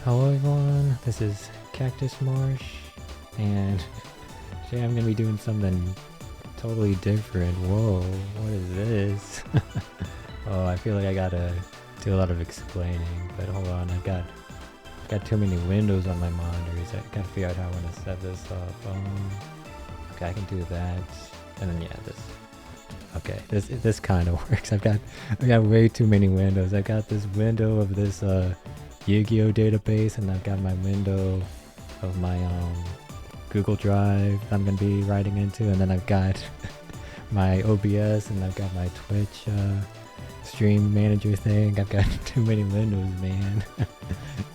Hello everyone, this is Cactus Marsh, and today I'm gonna be doing something totally different. Whoa, what is this? Oh, I feel like I gotta do a lot of explaining, but hold on, I've got too many windows on my monitors. I gotta figure out how I wanna set this up. Okay, I can do that, and then yeah, this. Okay, this kind of works. I got way too many windows. I got this window of this Yu-Gi-Oh database, and I've got my window of my Google Drive I'm gonna be writing into, and then I've got my OBS, and I've got my Twitch stream manager thing. I've got too many windows, man.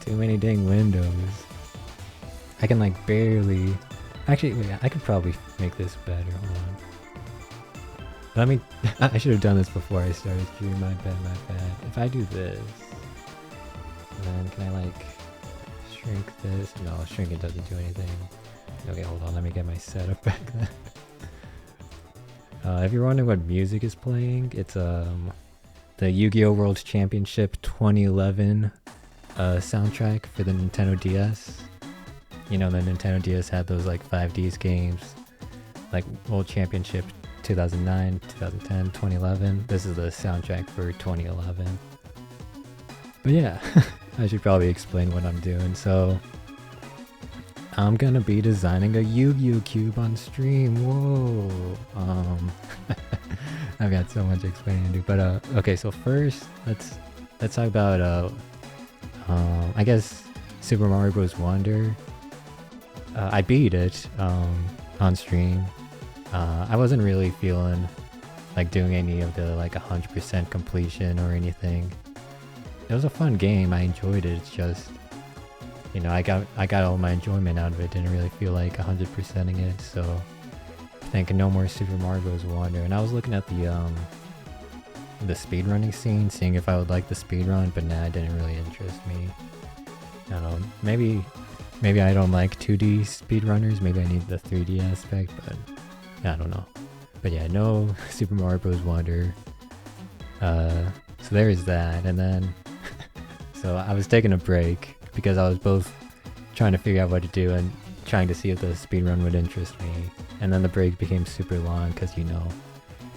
Too many dang windows. I can like barely. Actually, wait, I could probably make this better. Hold on. Let me. I should have done this before I started streaming. My bad. If I do this, then can I like shrink this? No, shrinking doesn't do anything. Okay, hold on. Let me get my setup back then. If you're wondering what music is playing, it's the Yu-Gi-Oh! World Championship 2011 soundtrack for the Nintendo DS. You know, the Nintendo DS had those like 5Ds games, like World Championship 2009, 2010, 2011. This is the soundtrack for 2011. But yeah, I should probably explain what I'm doing. So I'm gonna be designing a Yu-Gi-Oh cube on stream. Whoa. I've got so much explaining to do. But okay, so first let's talk about I guess Super Mario Bros. Wonder. I beat it on stream. I wasn't really feeling like doing any of the like 100% completion or anything. It was a fun game. I enjoyed it. It's just, you know, I got all my enjoyment out of it. Didn't really feel like 100%ing it. So I think no more Super Mario Bros. Wonder. And I was looking at the speedrunning scene, seeing if I would like the speedrun, but nah, it didn't really interest me. I don't know. Maybe I don't like 2D speedrunners. Maybe I need the 3D aspect, but I don't know. But yeah, no Super Mario Bros. Wonder. So there is that, and then so I was taking a break because I was both trying to figure out what to do and trying to see if the speedrun would interest me. And then the break became super long because, you know,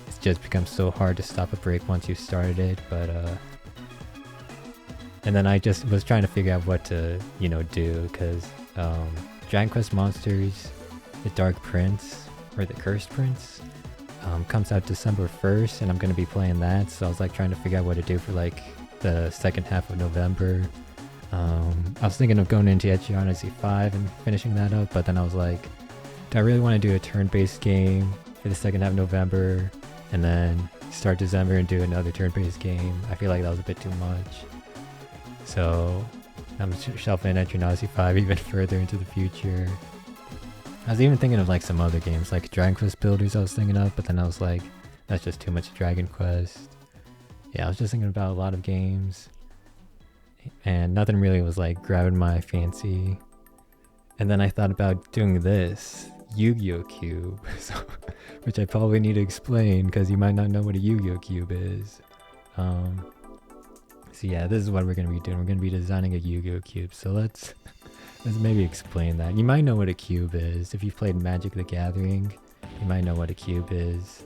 it's just become so hard to stop a break once you started it. But and then I just was trying to figure out what to, you know, do, because Dragon Quest Monsters, the Dark Prince, or the Cursed Prince, comes out December 1st, and I'm going to be playing that. So I was like trying to figure out what to do for like the second half of November. I was thinking of going into Echion Odyssey 5 and finishing that up, but then I was like, do I really want to do a turn-based game for the second half of November and then start December and do another turn-based game? I feel like that was a bit too much. So I'm shuffling Echion Odyssey 5 even further into the future. I was even thinking of like some other games, like Dragon Quest Builders I was thinking of, but then I was like, that's just too much Dragon Quest. Yeah, I was just thinking about a lot of games, and nothing really was like grabbing my fancy. And then I thought about doing this, Yu-Gi-Oh Cube, so, which I probably need to explain because you might not know what a Yu-Gi-Oh Cube is. So yeah, this is what we're going to be doing. We're going to be designing a Yu-Gi-Oh Cube, so let's maybe explain that. You might know what a cube is. If you've played Magic the Gathering, you might know what a cube is.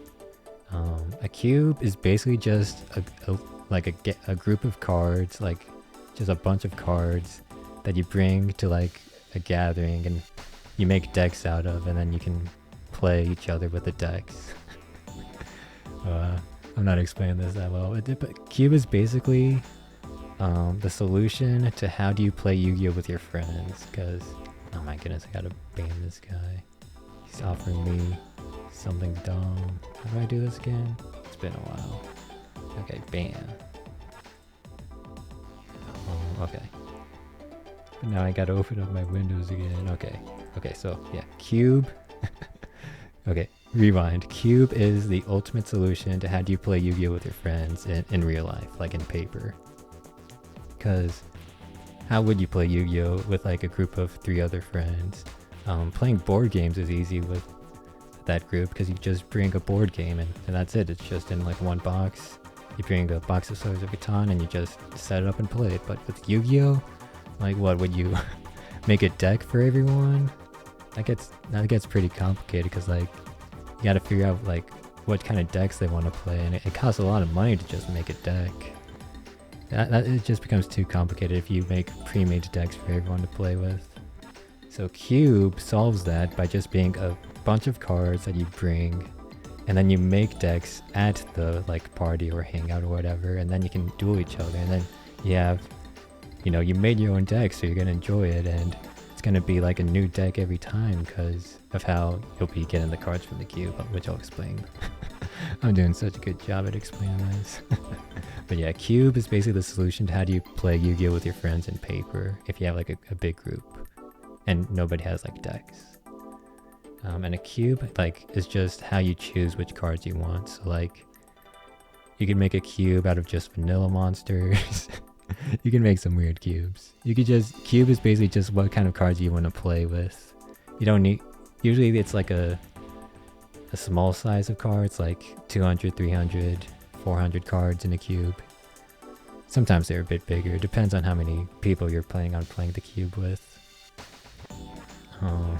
A cube is basically just a group of cards, like just a bunch of cards that you bring to like a gathering, and you make decks out of, and then you can play each other with the decks. I'm not explaining this that well, but cube is basically the solution to how do you play Yu-Gi-Oh with your friends, because oh my goodness, I gotta ban this guy. He's offering me something dumb. How do I do this again? It's been a while. Okay, ban. Okay. But now I gotta open up my windows again. Okay, so yeah, cube. Okay, rewind. Cube is the ultimate solution to how do you play Yu-Gi-Oh with your friends in real life, like in paper. Because how would you play Yu-Gi-Oh with like a group of 3 other friends? Playing board games is easy with that group because you just bring a board game and that's it. It's just in like one box. You bring a box of Settlers of Catan and you just set it up and play it. But with Yu-Gi-Oh, Like what, would you make a deck for everyone? That gets pretty complicated because like you gotta figure out like what kind of decks they want to play, and it costs a lot of money to just make a deck. It just becomes too complicated if you make pre-made decks for everyone to play with. So Cube solves that by just being a bunch of cards that you bring, and then you make decks at the like party or hangout or whatever, and then you can duel each other, and then you have, you know, you made your own deck, so you're gonna enjoy it, and it's gonna be like a new deck every time because of how you'll be getting the cards from the cube, which I'll explain. I'm doing such a good job at explaining this. But yeah, cube is basically the solution to how do you play Yu-Gi-Oh with your friends in paper if you have like a big group and nobody has like decks. And a cube like is just how you choose which cards you want. So like you can make a cube out of just vanilla monsters. You can make some weird cubes. You could just, cube is basically just what kind of cards you want to play with. You don't need, usually it's like a small size of cards, like 200, 300, 400 cards in a cube. Sometimes they're a bit bigger. It depends on how many people you're planning on playing the cube with. I'm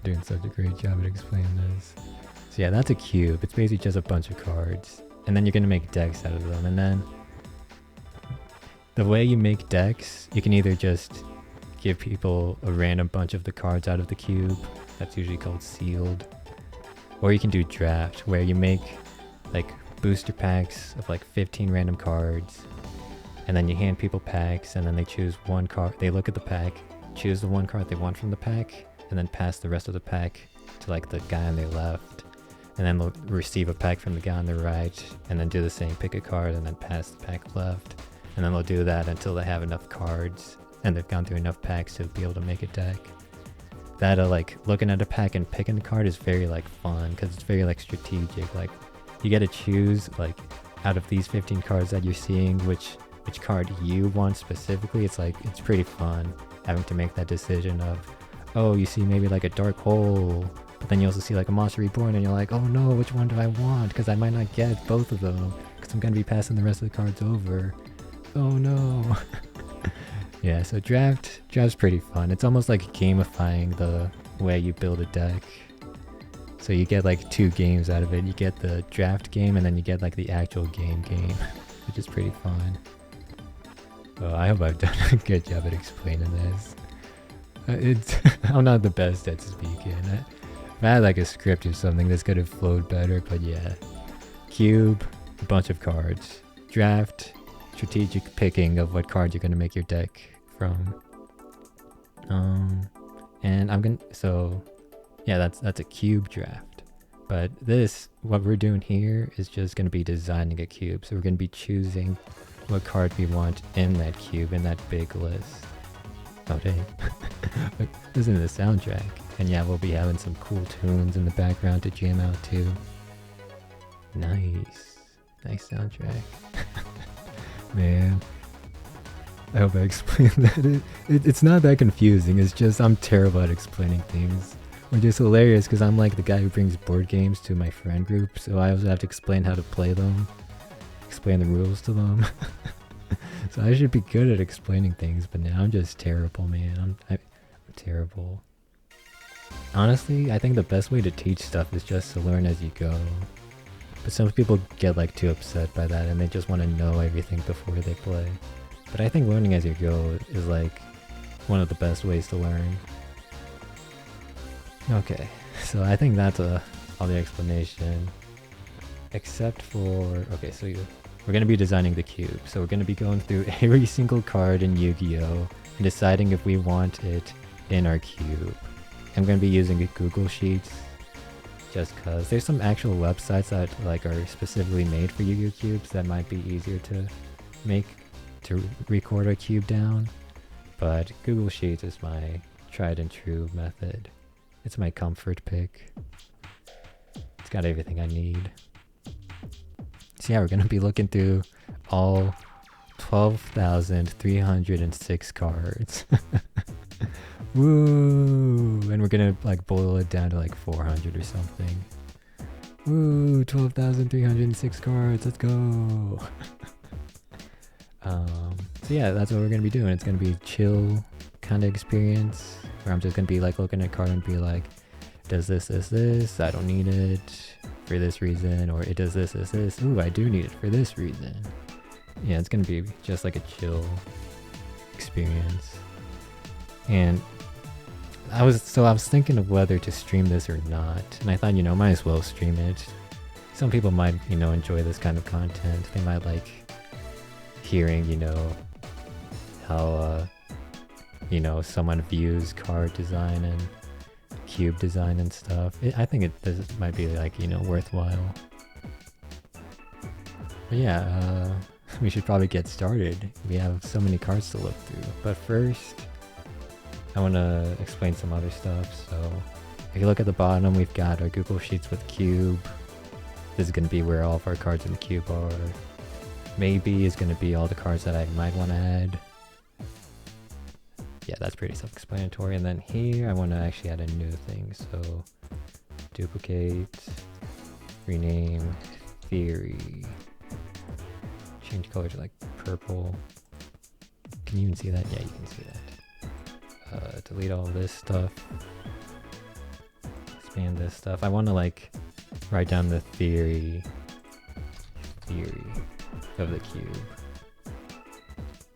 doing such a great job at explaining this. So yeah, that's a cube. It's basically just a bunch of cards. And then you're going to make decks out of them. And then the way you make decks, you can either just give people a random bunch of the cards out of the cube. That's usually called sealed. Or you can do draft, where you make like booster packs of like 15 random cards, and then you hand people packs, and then they choose one card. They look at the pack, choose the one card they want from the pack, and then pass the rest of the pack to like the guy on their left, and then they'll receive a pack from the guy on the right, and then do the same, pick a card, and then pass the pack left, and then they'll do that until they have enough cards and they've gone through enough packs to be able to make a deck. That like looking at a pack and picking a card is very like fun because it's very like strategic. Like you get to choose like out of these 15 cards that you're seeing which card you want specifically. It's like, it's pretty fun having to make that decision of, oh, you see maybe like a dark hole, but then you also see like a monster reborn and you're like, oh no, which one do I want? Because I might not get both of them because I'm going to be passing the rest of the cards over. Oh no. Yeah, so draft's pretty fun. It's almost like gamifying the way you build a deck. So you get like 2 games out of it. You get the draft game and then you get like the actual game, which is pretty fun. Oh, I hope I've done a good job at explaining this. I'm not the best at speaking. If I had like a script or something, this could have flowed better, but yeah. Cube, a bunch of cards. Draft, strategic picking of what cards you're going to make your deck from. And I'm gonna, so yeah, that's a cube draft. But what we're doing here is just going to be designing a cube. So we're going to be choosing what card we want in that cube, in that big list. Oh dang. Listen to the soundtrack. And yeah, we'll be having some cool tunes in the background to jam out too. Nice soundtrack. Man, I hope I explained that. It's not that confusing, it's just I'm terrible at explaining things. Which is hilarious because I'm like the guy who brings board games to my friend group, so I also have to explain how to play them, explain the rules to them. So I should be good at explaining things, but now I'm just terrible, man. I'm terrible. Honestly, I think the best way to teach stuff is just to learn as you go. But some people get like too upset by that and they just want to know everything before they play. But I think learning as you go is like one of the best ways to learn. Okay, so I think that's all the explanation. Except for, okay, so we're going to be designing the cube. So we're going to be going through every single card in Yu-Gi-Oh! And deciding if we want it in our cube. I'm going to be using Google Sheets. Just cause there's some actual websites that like are specifically made for Yu-Gi-Oh! Cubes that might be easier to record a cube down, but Google Sheets is my tried and true method. It's my comfort pick. It's got everything I need. So yeah, we're gonna be looking through all 12,306 cards. Woo! And we're gonna like boil it down to like 400 or something. Woo! 12,306 cards, let's go! So yeah, that's what we're gonna be doing. It's gonna be chill kind of experience where I'm just gonna be like looking at a card and be like, does this, I don't need it for this reason, or it does this, ooh, I do need it for this reason. Yeah, it's gonna be just like a chill experience. And I was thinking of whether to stream this or not, and I thought, might as well stream it. Some people might, enjoy this kind of content. They might like hearing, how, someone views card design and cube design and stuff. I think this might be like, worthwhile. But yeah, we should probably get started. We have so many cards to look through. But first, I want to explain some other stuff. So if you look at the bottom, we've got our Google Sheets with cube. This is going to be where all of our cards in the cube are. Maybe is going to be all the cards that I might want to add. Yeah, that's pretty self-explanatory. And then here, I want to actually add a new thing. So duplicate, rename, theory. Change color to like purple. Can you even see that? Yeah, you can see that. Delete all this stuff. Expand this stuff. I want to like write down the theory of the cube,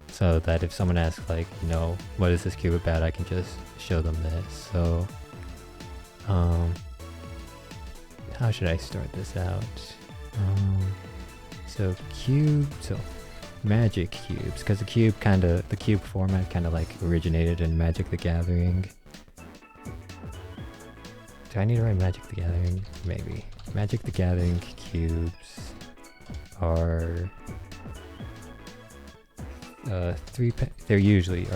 so that if someone asks like, what is this cube about, I can just show them this. So how should I start this out? So Magic cubes, because the cube format kind of like originated in Magic the Gathering. Do I need to write Magic the Gathering? Maybe. Magic the Gathering cubes are they're usually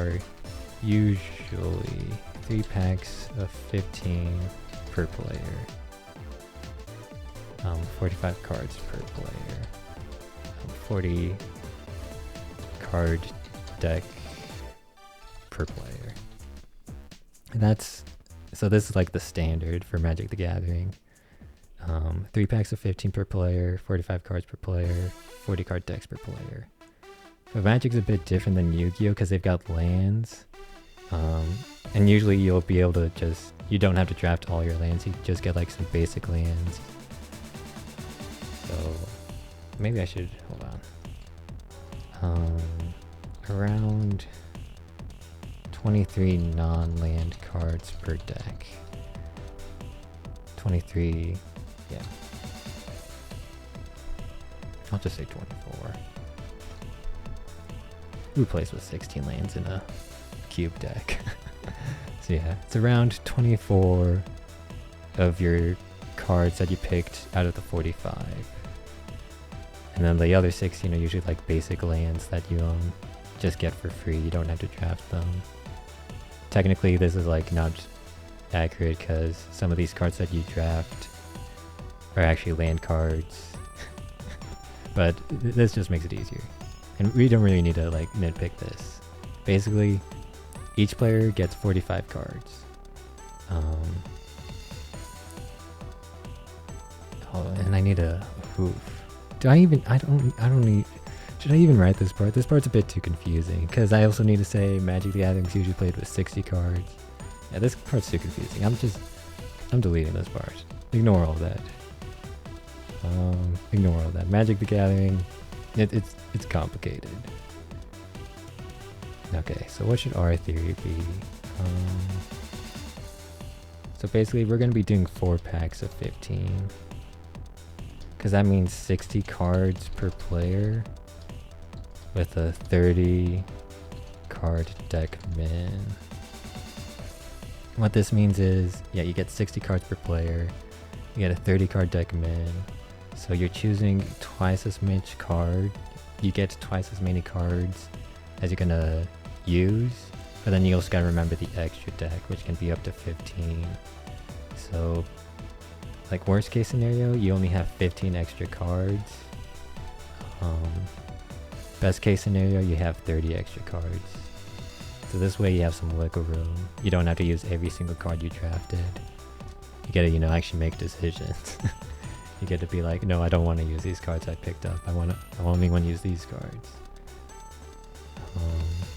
3 packs of 15 per player. 45 cards per player. 40 card deck per player. And so this is like the standard for Magic the Gathering. 3 packs of 15 per player, 45 cards per player, 40 card decks per player. But Magic's a bit different than Yu-Gi-Oh! Because they've got lands. And usually you'll be able to you don't have to draft all your lands, you just get like some basic lands. So maybe I should, hold on. Around 23 non-land cards per deck. 23, yeah. I'll just say 24. Who plays with 16 lands in a cube deck? So yeah, it's around 24 of your cards that you picked out of the 45. And then the other 16 are usually like basic lands that you just get for free. You don't have to draft them. Technically, this is like not accurate because some of these cards that you draft are actually land cards. But this just makes it easier. And we don't really need to like nitpick this. Basically, each player gets 45 cards. And I need a hoof. Should I even write this part? This part's a bit too confusing because I also need to say Magic the Gathering is usually played with 60 cards. Yeah, this part's too confusing. I'm deleting this part. Ignore all that. Ignore all that. Magic the Gathering, it's complicated. Okay, so what should our theory be? So basically we're going to be doing 4 packs of 15. Because that means 60 cards per player with a 30 card deck min. What this means is, yeah, you get 60 cards per player, you get a 30 card deck min, so you're choosing twice as much card, you get twice as many cards as you're gonna use, but then you also gotta remember the extra deck, which can be up to 15. So, like worst case scenario, you only have 15 extra cards. Best case scenario, you have 30 extra cards. So this way you have some wiggle room. You don't have to use every single card you drafted. You gotta, actually make decisions. You get to be like, no, I don't want to use these cards I picked up. I only want to use these cards.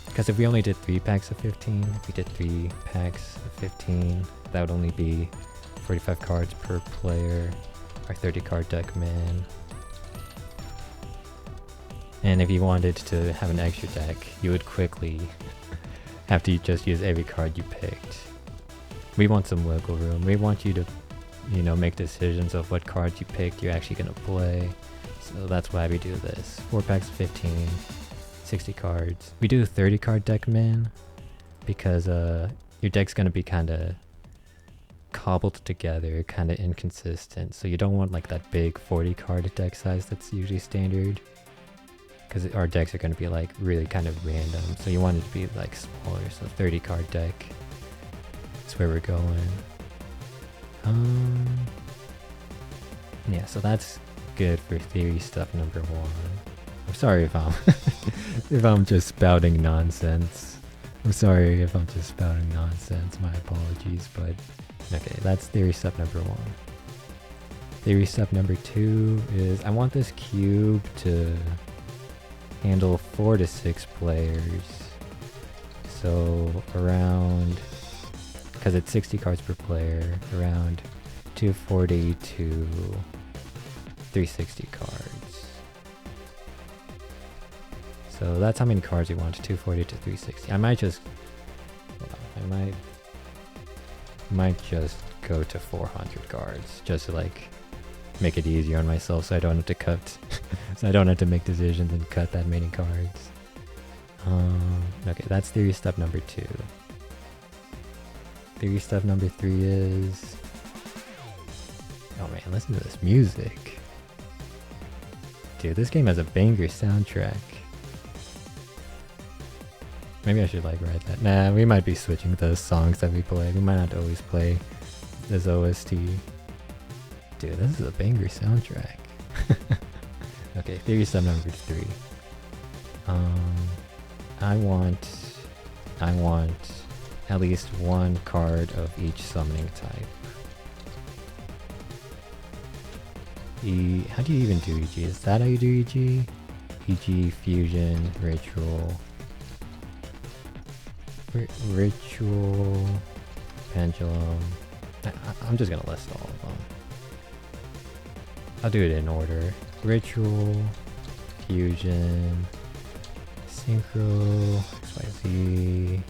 Because if we only did 3 packs of 15, if we did 3 packs of 15, that would only be 45 cards per player, or 30 card deck min. And if you wanted to have an extra deck, you would quickly have to just use every card you picked. We want some wiggle room. We want you to, you know, make decisions of what cards you picked you're actually going to play. So that's why we do this. 4 packs of 15, 60 cards. We do 30 card deck min because your deck's going to be kind of cobbled together, kind of inconsistent. So you don't want like that big 40 card deck size that's usually standard, because our decks are going to be like really kind of random. So you want it to be like smaller. So 30 card deck. That's where we're going. Yeah, so that's good for theory stuff number 1. I'm sorry if I'm if I'm just spouting nonsense. I'm sorry if I'm just spouting nonsense. My apologies, but okay, that's theory stuff number 1. Theory stuff number 2 is I want this cube to handle 4 to 6 players. So around, because it's 60 cards per player, around 240 to 360 cards. So that's how many cards you want, 240 to 360. I might just, well, I might just go to 400 cards just to like make it easier on myself, so I don't have to cut, so I don't have to make decisions and cut that many cards. Okay, that's theory step number 2. Theory step number 3 is, oh man, listen to this music. Dude, this game has a banger soundtrack. Maybe I should like write that. Nah, we might be switching the songs that we play. We might not always play this OST. Dude, this is a banger soundtrack. Okay, theory step number 3. I want at least 1 card of each summoning type. How do you even do EG? Is that how you do EG? EG, Fusion, Ritual. Ritual, Pendulum. I'm just gonna list all of them. I'll do it in order. Ritual, Fusion, Synchro, XYZ,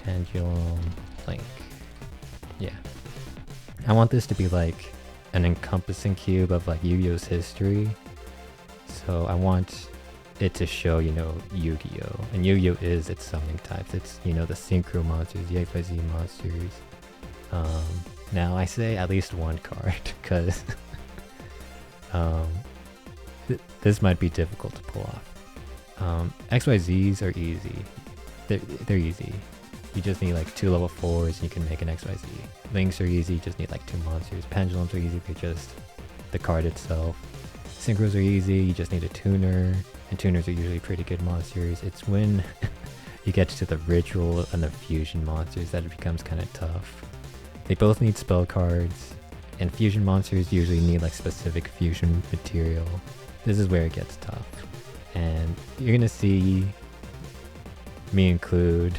Pendulum, Link. Yeah. I want this to be like an encompassing cube of like Yu-Gi-Oh's history. So I want it to show, you know, Yu-Gi-Oh! And Yu-Gi-Oh! Is its summoning types. It's, you know, the Synchro monsters, the XYZ monsters. Now I say at least 1 card, because this might be difficult to pull off. XYZs are easy. They're easy. You just need like 2 level 4s and you can make an XYZ. Links are easy, you just need like 2 monsters. Pendulums are easy, they're just the card itself. Synchros are easy, you just need a tuner. And tuners are usually pretty good monsters. It's when you get to the Ritual and the Fusion monsters that it becomes kind of tough. They both need spell cards, and Fusion monsters usually need like specific fusion material. This is where it gets tough. And you're gonna see me include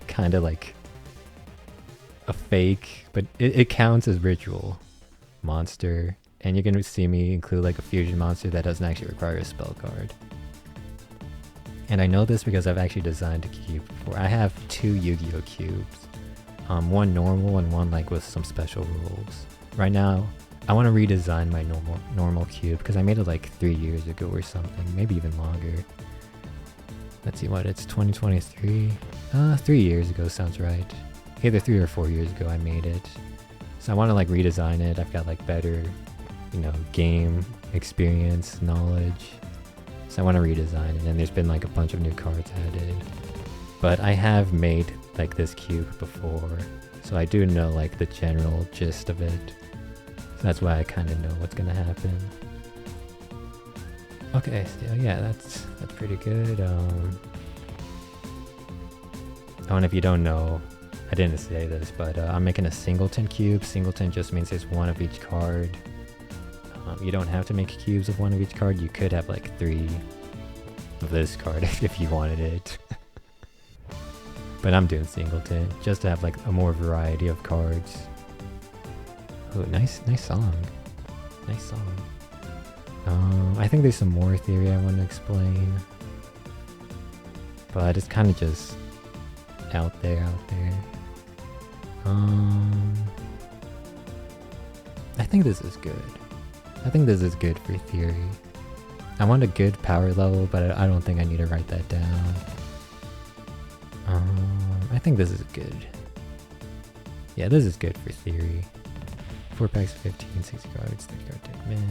kind of like a fake, but it counts as Ritual monster. And you're gonna see me include like a Fusion monster that doesn't actually require a spell card. And I know this because I've actually designed a cube before. I have 2 Yu-Gi-Oh! Cubes. One normal and one like with some special rules. Right now, I want to redesign my normal cube because I made it like 3 years ago or something, maybe even longer. Let's see what, it's 2023? 3 years ago sounds right. Either 3 or 4 years ago I made it. So I want to like redesign it. I've got like better, you know, game experience, knowledge. So I want to redesign it, and there's been like a bunch of new cards added. But I have made like this cube before, so I do know like the general gist of it. So that's why I kind of know what's gonna happen. Okay, so yeah, that's pretty good. Oh, and if you don't know, I didn't say this, but I'm making a singleton cube. Singleton just means there's 1 of each card. You don't have to make cubes of 1 of each card. You could have like 3 this card if you wanted it. But I'm doing singleton just to have like a more variety of cards. Oh, nice song. Nice song. I think there's some more theory I want to explain, but it's kind of just out there. I think this is good. I think this is good for theory. I want a good power level, but I don't think I need to write that down. I think this is good. Yeah, this is good for theory. 4 packs of 15, 60 cards, 30 card deck min.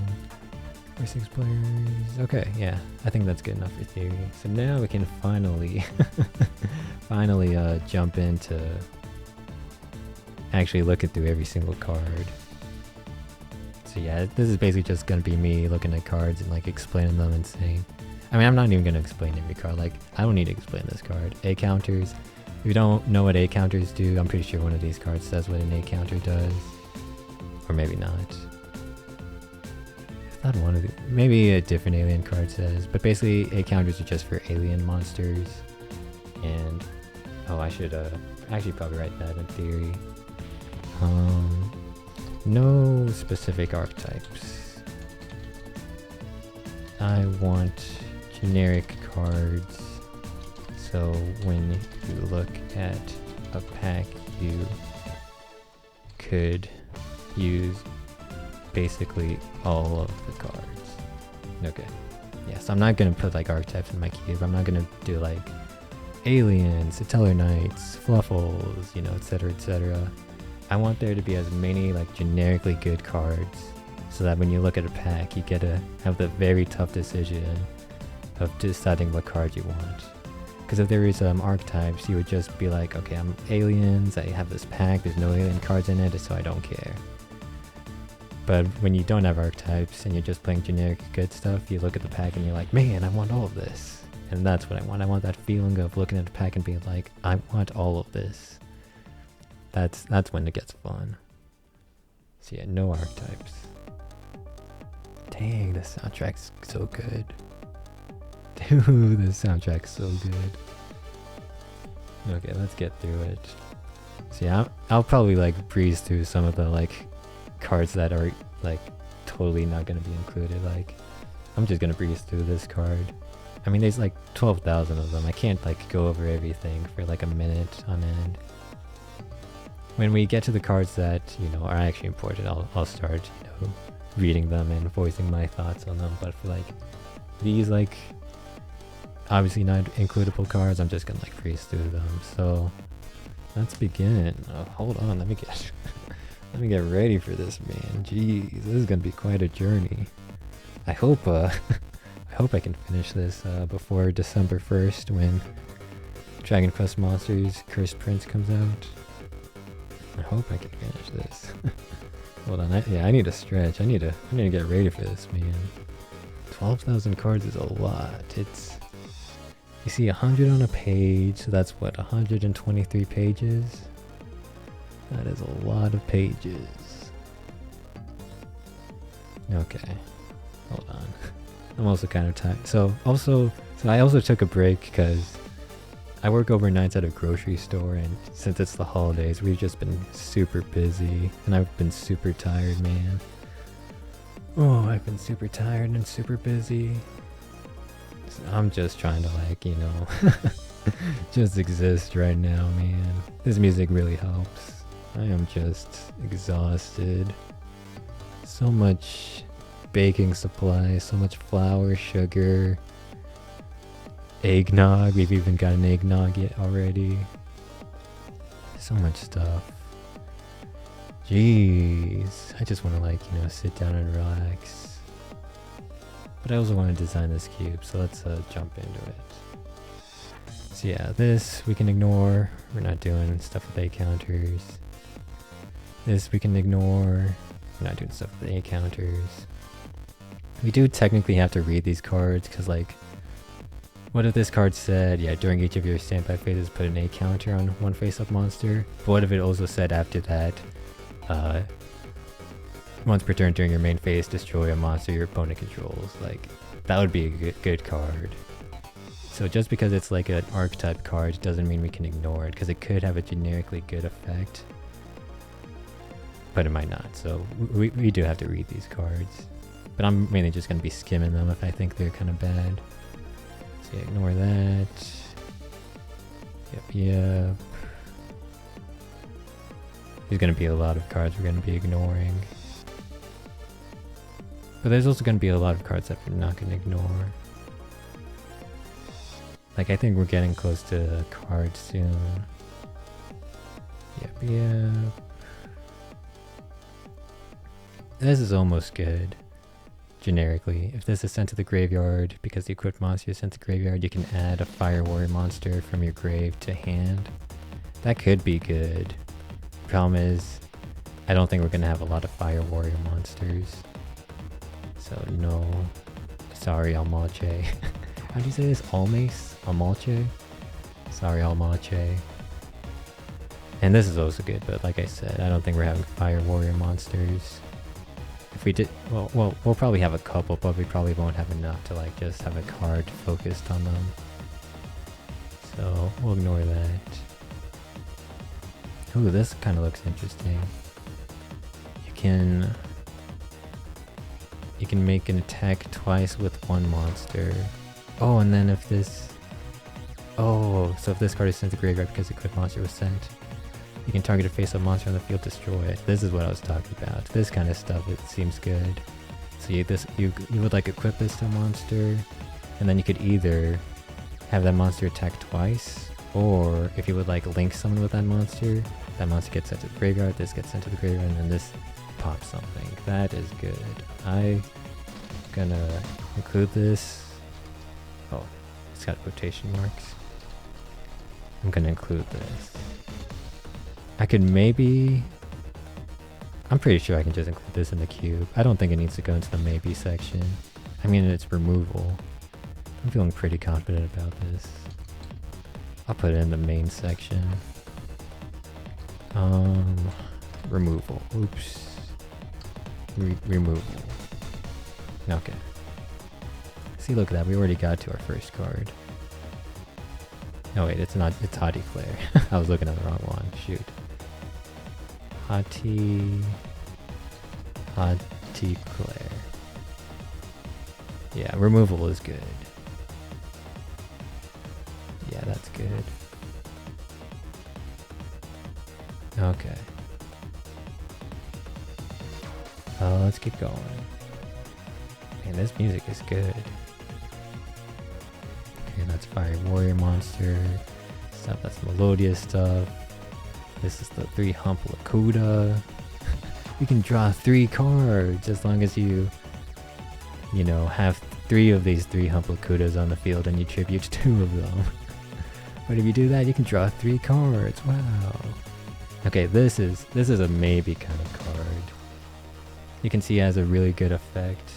For 6 players. Okay, yeah, I think that's good enough for theory. So now we can finally, jump into actually looking through every single card. So yeah, this is basically just gonna be me looking at cards and like explaining them and saying, I mean, I'm not even gonna explain every card. Like, I don't need to explain this card. A counters. If you don't know what A counters do, I'm pretty sure one of these cards says what an A counter does, or maybe not. I thought one of the, maybe a different alien card says, but basically A counters are just for alien monsters. And oh, I should actually probably write that in theory. No specific archetypes. I want generic cards, so when you look at a pack, you could use basically all of the cards. Okay. Yeah, so I'm not gonna put like archetypes in my cube. I'm not gonna do like aliens, Stellar Knights, Fluffles, you know, etc, etc. I want there to be as many like generically good cards, so that when you look at a pack, you get to have the very tough decision of deciding what card you want. Because if there is archetypes, you would just be like, okay, I'm aliens, I have this pack, there's no alien cards in it, so I don't care. But when you don't have archetypes and you're just playing generic good stuff, you look at the pack and you're like, man, I want all of this. And that's what I want. I want that feeling of looking at the pack and being like, I want all of this. That's when it gets fun. So yeah, no archetypes. Dang, the soundtrack's so good. Dude, the soundtrack's so good. Okay, let's get through it. So yeah, I'll probably like breeze through some of the like cards that are like totally not gonna be included. Like, I'm just gonna breeze through this card. I mean, there's like 12,000 of them. I can't like go over everything for like a minute on end. When we get to the cards that, you know, are actually important, I'll start, you know, reading them and voicing my thoughts on them. But for like these like obviously not includable cards, I'm just gonna like breeze through them. So let's begin. Hold on, let me get let me get ready for this, man. Jeez, this is gonna be quite a journey. I hope I hope I can finish this before December 1st when Dragon Quest Monsters Cursed Prince comes out. I hope I can finish this. Hold on, I need to stretch. I need to get ready for this, man. 12,000 cards is a lot. It's, you see 100 on a page, so that's what, 123 pages? That is a lot of pages. Okay, hold on. I'm also kind of tired. So I also took a break because I work overnights at a grocery store, and since it's the holidays, we've just been super busy, and I've been super tired, man. Oh, I've been super tired and super busy. So I'm just trying to like, you know, just exist right now, man. This music really helps. I am just exhausted. So much baking supplies, so much flour, sugar, eggnog. We've even got an eggnog yet already. So much stuff. Jeez, I just want to like, you know, sit down and relax. But I also want to design this cube, so let's jump into it. So yeah, this we can ignore. We're not doing stuff with A counters. This we can ignore. We're not doing stuff with A counters. We do technically have to read these cards, because like, what if this card said, yeah, during each of your standby phases put an A counter on one face-up monster? But what if it also said after that, once per turn during your main phase, destroy a monster your opponent controls? Like, that would be a good card. So just because it's like an archetype card doesn't mean we can ignore it, because it could have a generically good effect, but it might not. So we do have to read these cards. But I'm mainly just going to be skimming them if I think they're kind of bad. So ignore that. Yep. There's going to be a lot of cards we're going to be ignoring. But there's also going to be a lot of cards that we're not going to ignore. Like, I think we're getting close to a card soon. Yep. This is almost good. Generically, if this is sent to the graveyard, because the equipped monster is sent to the graveyard, you can add a Fire Warrior monster from your grave to hand. That could be good. Problem is, I don't think we're going to have a lot of Fire Warrior monsters. So no. Sorry, Almache. How do you say this? Almace? Almache? Sorry, Almache. And this is also good, but like I said, I don't think we're having Fire Warrior monsters. If we did, well, we'll probably have a couple, but we probably won't have enough to like just have a card focused on them. So we'll ignore that. Ooh, this kind of looks interesting. You can make an attack twice with one monster. Oh, and then if this... Oh, so if this card is sent to graveyard because the equipped monster was sent, you can target a face-up monster on the field, destroy it. This is what I was talking about. This kind of stuff, it seems good. So you would like equip this to a monster, and then you could either have that monster attack twice, or if you would like link someone with that monster gets sent to the graveyard, this gets sent to the graveyard, and then this pops something. That is good. I'm gonna include this. Oh, it's got quotation marks. I'm gonna include this. I could maybe... I'm pretty sure I can just include this in the cube. I don't think it needs to go into the maybe section. I mean, it's removal. I'm feeling pretty confident about this. I'll put it in the main section. Removal. Oops. Removal. Okay. See, look at that. We already got to our first card. No, wait, it's not. It's Hati Claire. I was looking at the wrong one. Shoot. Hati Claire. Yeah, removal is good. Yeah, that's good. Okay. Let's keep going. Man, this music is good. Okay, that's Fire Warrior monster stuff. That's Melodious stuff. This is the 3-hump Lakuta. You can draw 3 cards as long as you know, have 3 of these 3-hump Lakutas on the field and you tribute 2 of them. But if you do that, you can draw 3 cards. Wow. Okay, this is a maybe kind of card. You can see it has a really good effect.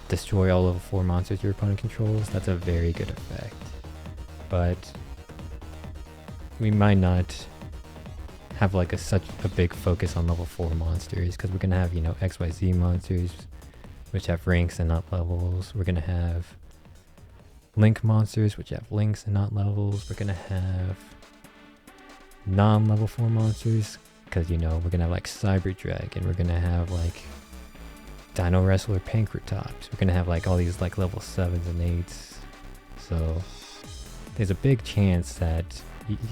Destroy all level 4 monsters your opponent controls. That's a very good effect. But we might not have like such a big focus on level 4 monsters, because we're gonna have, you know, XYZ monsters which have ranks and not levels. We're gonna have Link monsters which have links and not levels. We're gonna have non-level 4 monsters, because, you know, we're gonna have like Cyber Dragon. We're gonna have like Dino Wrestler Pancratops. We're gonna have like all these like level 7s and 8s. So there's a big chance that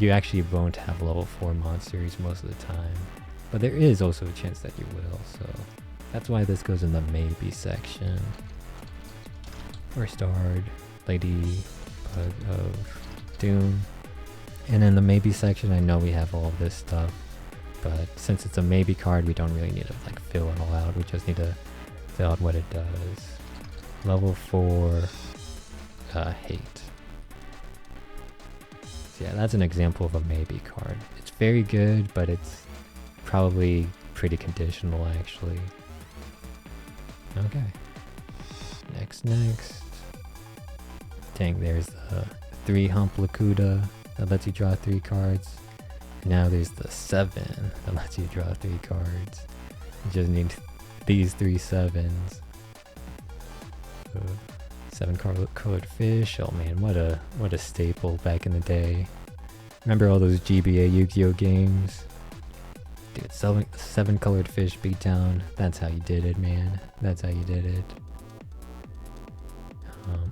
you actually won't have level 4 monsters most of the time. But there is also a chance that you will, so that's why this goes in the maybe section. First Ard, Lady Bug of Doom. And in the maybe section, I know we have all of this stuff, but since it's a maybe card, we don't really need to like fill it all out. We just need to fill out what it does. Level 4 hate. So yeah, that's an example of a maybe card. It's very good, but it's probably pretty conditional actually. Okay. Next. Dang, there's the 3-hump Lakuta that lets you draw 3 cards. Now there's the 7 that lets you draw 3 cards. You just need these 3 7s. Colored fish. Oh man, what a staple back in the day. Remember all those GBA Yu-Gi-Oh games? Dude, seven colored fish beatdown. That's how you did it, man. That's how you did it.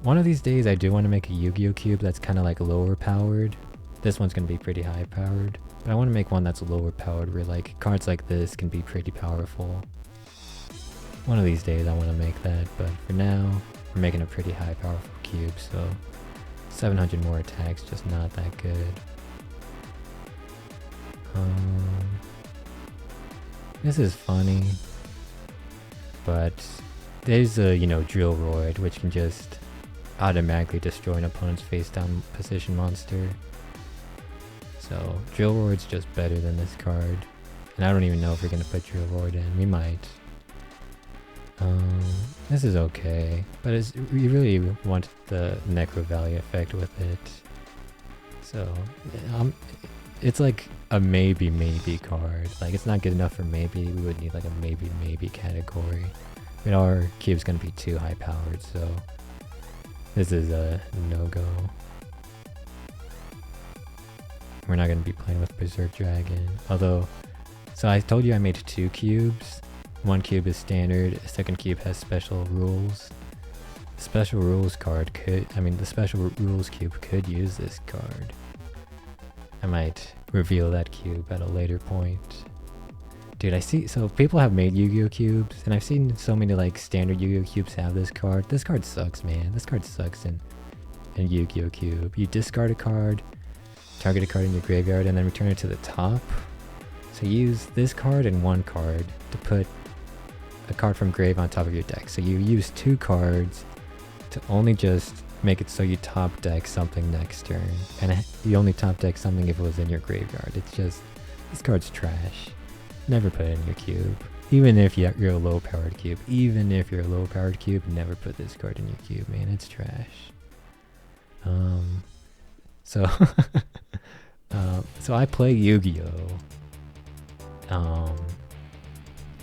One of these days I do want to make a Yu-Gi-Oh cube that's kind of like lower powered. This one's going to be pretty high powered. But I want to make one that's lower powered where like cards like this can be pretty powerful. One of these days I want to make that, but for now we're making a pretty high powerful cube, so 700 more attacks, just not that good. This is funny, but there's a, Drillroid, which can just automatically destroy an opponent's face down position monster. So Drillroid's just better than this card. And I don't even know if we're gonna put Drillroid in. We might. This is okay, but we really want the Necro Valley effect with it. So it's like a maybe card. Like it's not good enough for maybe. We would need like a maybe category. But our cube's gonna be too high powered, so this is a no-go. We're not gonna be playing with Berserk Dragon. Although, so I told you I made 2 cubes. One cube is standard, a second cube has special rules. The special rules card the special rules cube could use this card. I might reveal that cube at a later point. Dude, so people have made Yu-Gi-Oh cubes, and I've seen so many like standard Yu-Gi-Oh cubes have this card. This card sucks, man. This card sucks in Yu-Gi-Oh cube. You discard a card, target a card in your graveyard, and then return it to the top. So you use this card and 1 card to put a card from grave on top of your deck. So you use 2 cards to only just make it so you top deck something next turn. And you only top deck something if it was in your graveyard. It's just, this card's trash. Never put it in your cube. Even if you're a low powered cube. Even if you're a low powered cube, never put this card in your cube, man. It's trash. So I play Yu-Gi-Oh!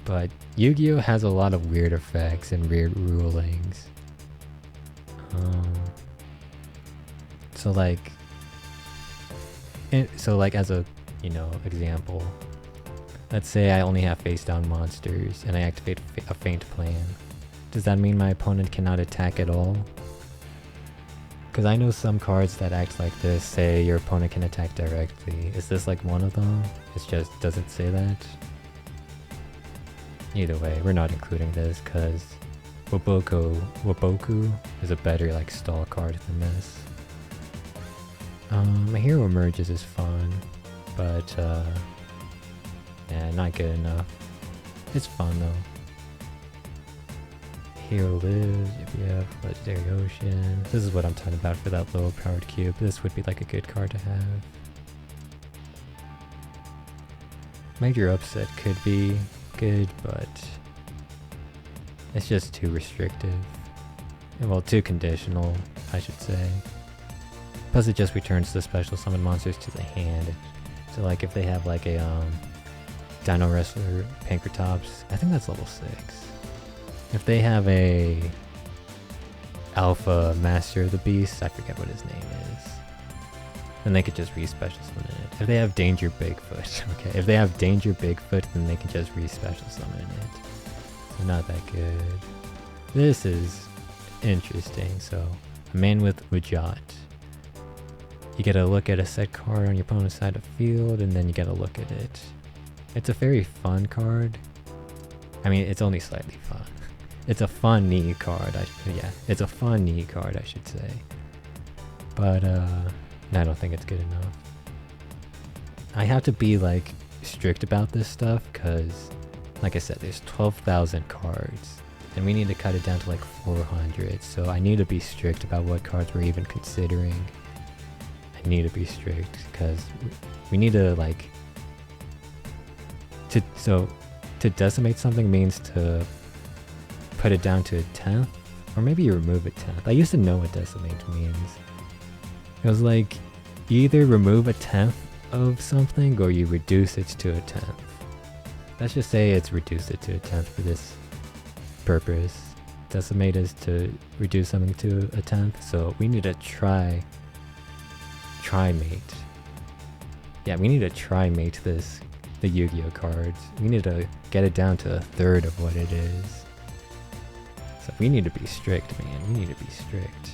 But Yu-Gi-Oh! Has a lot of weird effects and weird rulings. So like as a, example, let's say I only have face down monsters and I activate a feint plan. Does that mean my opponent cannot attack at all? Because I know some cards that act like this say your opponent can attack directly. Is this like one of them? It's just doesn't say that? Either way, we're not including this because Waboku is a better like stall card than this. My Hero Emerges is fun, but yeah, not good enough. It's fun though. Hero Lives, yep, Legendary Ocean. This is what I'm talking about for that low powered cube. This would be like a good card to have. Major Upset could be good, but it's just too restrictive. Well, too conditional, I should say. Plus it just returns the special summon monsters to the hand. So like if they have like a Dino Wrestler Pankratops, I think that's level 6. If they have a Alpha Master of the Beast, I forget what his name is, then they could just re-special summon it. If they have Danger Bigfoot, okay, if they have Danger Bigfoot, then they can just re-special summon it. So not that good. This is interesting. So, a man with Wajat. You get a look at a set card on your opponent's side of the field, and then you get a look at it. It's a very fun card. I mean, it's only slightly fun. It's a funny card. It's a funny card, I should say. But I don't think it's good enough. I have to be like strict about this stuff because, like I said, there's 12,000 cards, and we need to cut it down to like 400. So I need to be strict about what cards we're even considering. I need to be strict because we need to like to decimate something means to put it down to a 10th, or maybe you remove a 10th. I used to know what decimate means. It was like you either remove a 10th of something or you reduce it to a 10th. Let's just say it's reduced it to a 10th for this purpose. Decimate is to reduce something to a 10th, so we need to trimate. Yeah, we need to trimate the Yu-Gi-Oh cards. We need to get it down to a third of what it is. So we need to be strict, man. We need to be strict.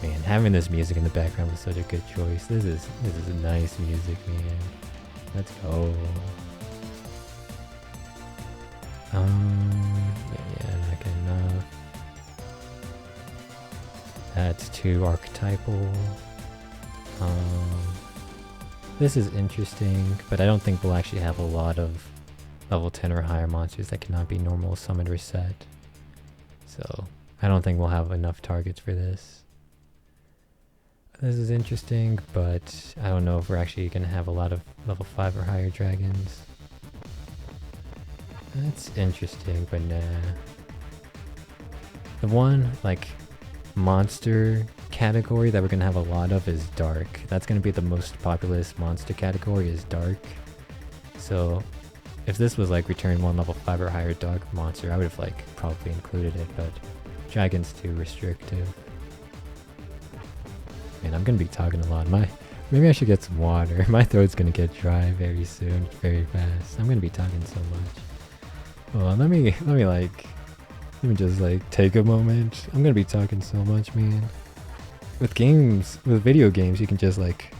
Man, having this music in the background was such a good choice. This is nice music, man. Let's go. Yeah, not good enough. That's 2 archetypal. This is interesting, but I don't think we'll actually have a lot of level 10 or higher monsters that cannot be normal summoned or set. So I don't think we'll have enough targets for this. This is interesting, but I don't know if we're actually going to have a lot of level 5 or higher dragons. That's interesting, but nah. The one, like, monster category that we're going to have a lot of is dark. That's going to be the most populous monster category is dark. So if this was like return 1 level 5 or higher dark monster, I would have like probably included it, but dragon's too restrictive. Man, I'm going to be talking a lot. Maybe I should get some water. My throat's going to get dry very soon, very fast. I'm going to be talking so much. Well, let me just like take a moment. I'm gonna be talking so much, man. With video games, you can just like,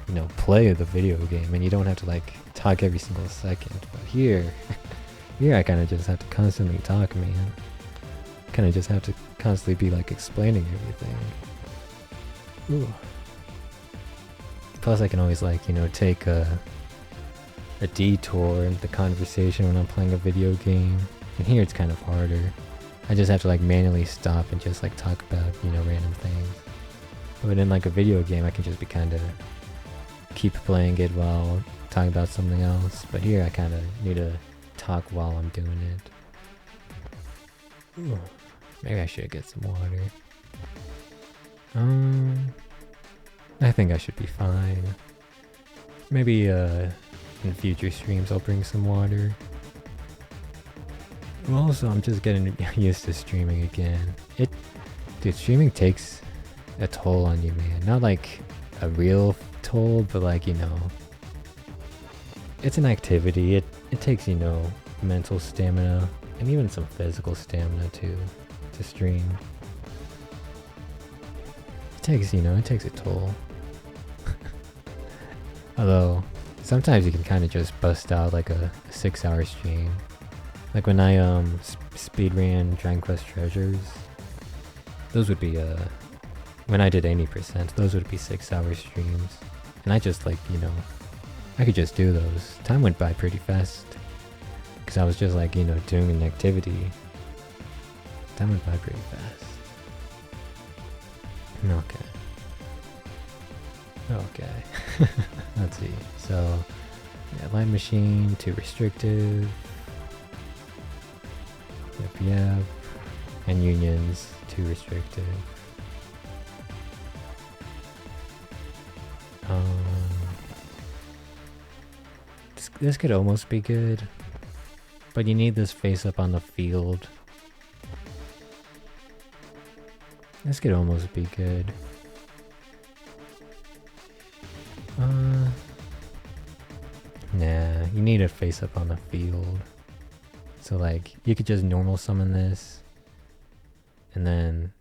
you know, play the video game and you don't have to like talk every single second. But here I kind of just have to constantly talk, man. Kind of just have to constantly be like explaining everything. Ooh. Plus I can always like, you know, take a detour into the conversation when I'm playing a video game. And here it's kind of harder. I just have to like manually stop and just like talk about, you know, random things. But in like a video game, I can just be kind of keep playing it while talking about something else. But here I kind of need to talk while I'm doing it. Ooh. Maybe I should get some water. I think I should be fine. Maybe in future streams I'll bring some water. Well, also I'm just getting used to streaming again. Dude, streaming takes a toll on you, man. Not like a real toll, but like, you know, it's an activity. It takes, you know, mental stamina and even some physical stamina too to stream. It takes a toll. Although sometimes you can kind of just bust out like a 6-hour stream. Like when I speedran Dragon Quest Treasures, those would be when I did 80%, those would be 6-hour streams. And I just like, you know, I could just do those. Time went by pretty fast because I was just like, you know, doing an activity. Time went by pretty fast. Okay. Let's see. So, yeah, Light Machine, too restrictive. Yep. And Unions, too restrictive. This could almost be good, but you need this face up on the field. This could almost be good. Nah, you need a face up on the field. So like, you could just normal summon this, and then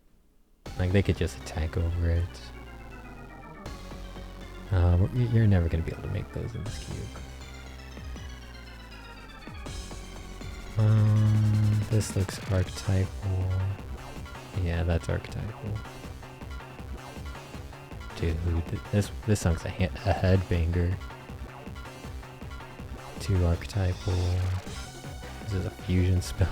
like they could just attack over it. You're never gonna be able to make those in this cube. This looks archetypal. Yeah, that's archetypal. Dude, this song's a headbanger. 2 archetypal. This is a fusion spell.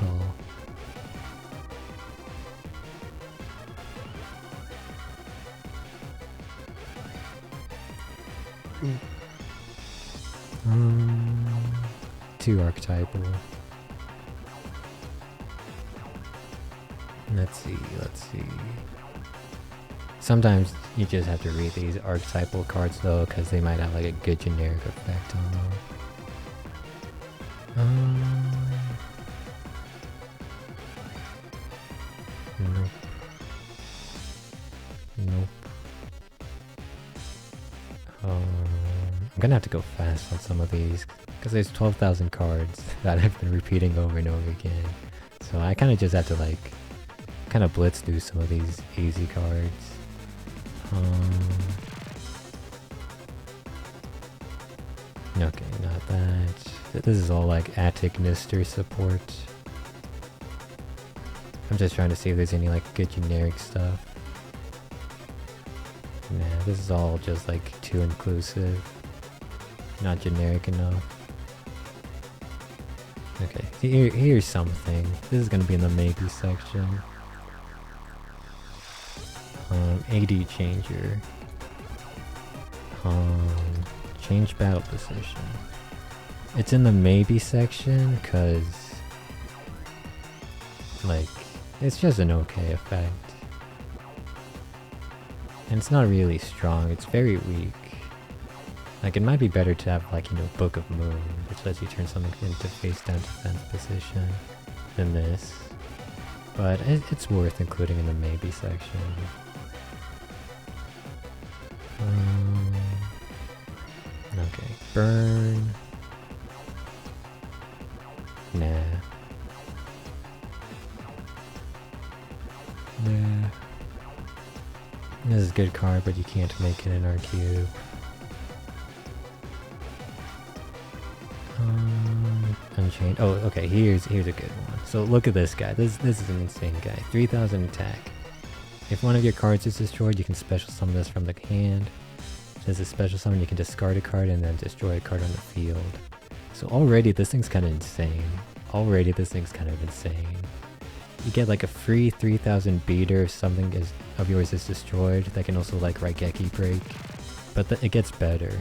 Two archetypal. Let's see. Sometimes you just have to read these archetypal cards though, because they might have like a good generic effect on them. Nope. Nope. I'm gonna have to go fast on some of these because there's 12,000 cards that I've been repeating over and over again. So I kind of just have to like kind of blitz through some of these easy cards. Okay, not that. This is all like Attic Nister support. I'm just trying to see if there's any like good generic stuff. Nah, this is all just like too inclusive. Not generic enough. Okay, here's something. This is gonna be in the maybe section. AD changer. Change battle position. It's in the maybe section because like it's just an okay effect. And it's not really strong, it's very weak. Like it might be better to have like, you know, Book of Moon, which lets you turn something into face down defense position than this. But it's worth including in the maybe section. Okay, burn. Nah. Nah. This is a good card, but you can't make it in our cube. Unchained. Oh, okay. Here's a good one. So look at this guy. This is an insane guy. 3,000 attack. If one of your cards is destroyed, you can special summon this from the hand. As a special summon, you can discard a card and then destroy a card on the field. So already this thing's kind of insane. You get like a free 3,000 beater if something of yours is destroyed. That can also like Raigeki break. But it gets better.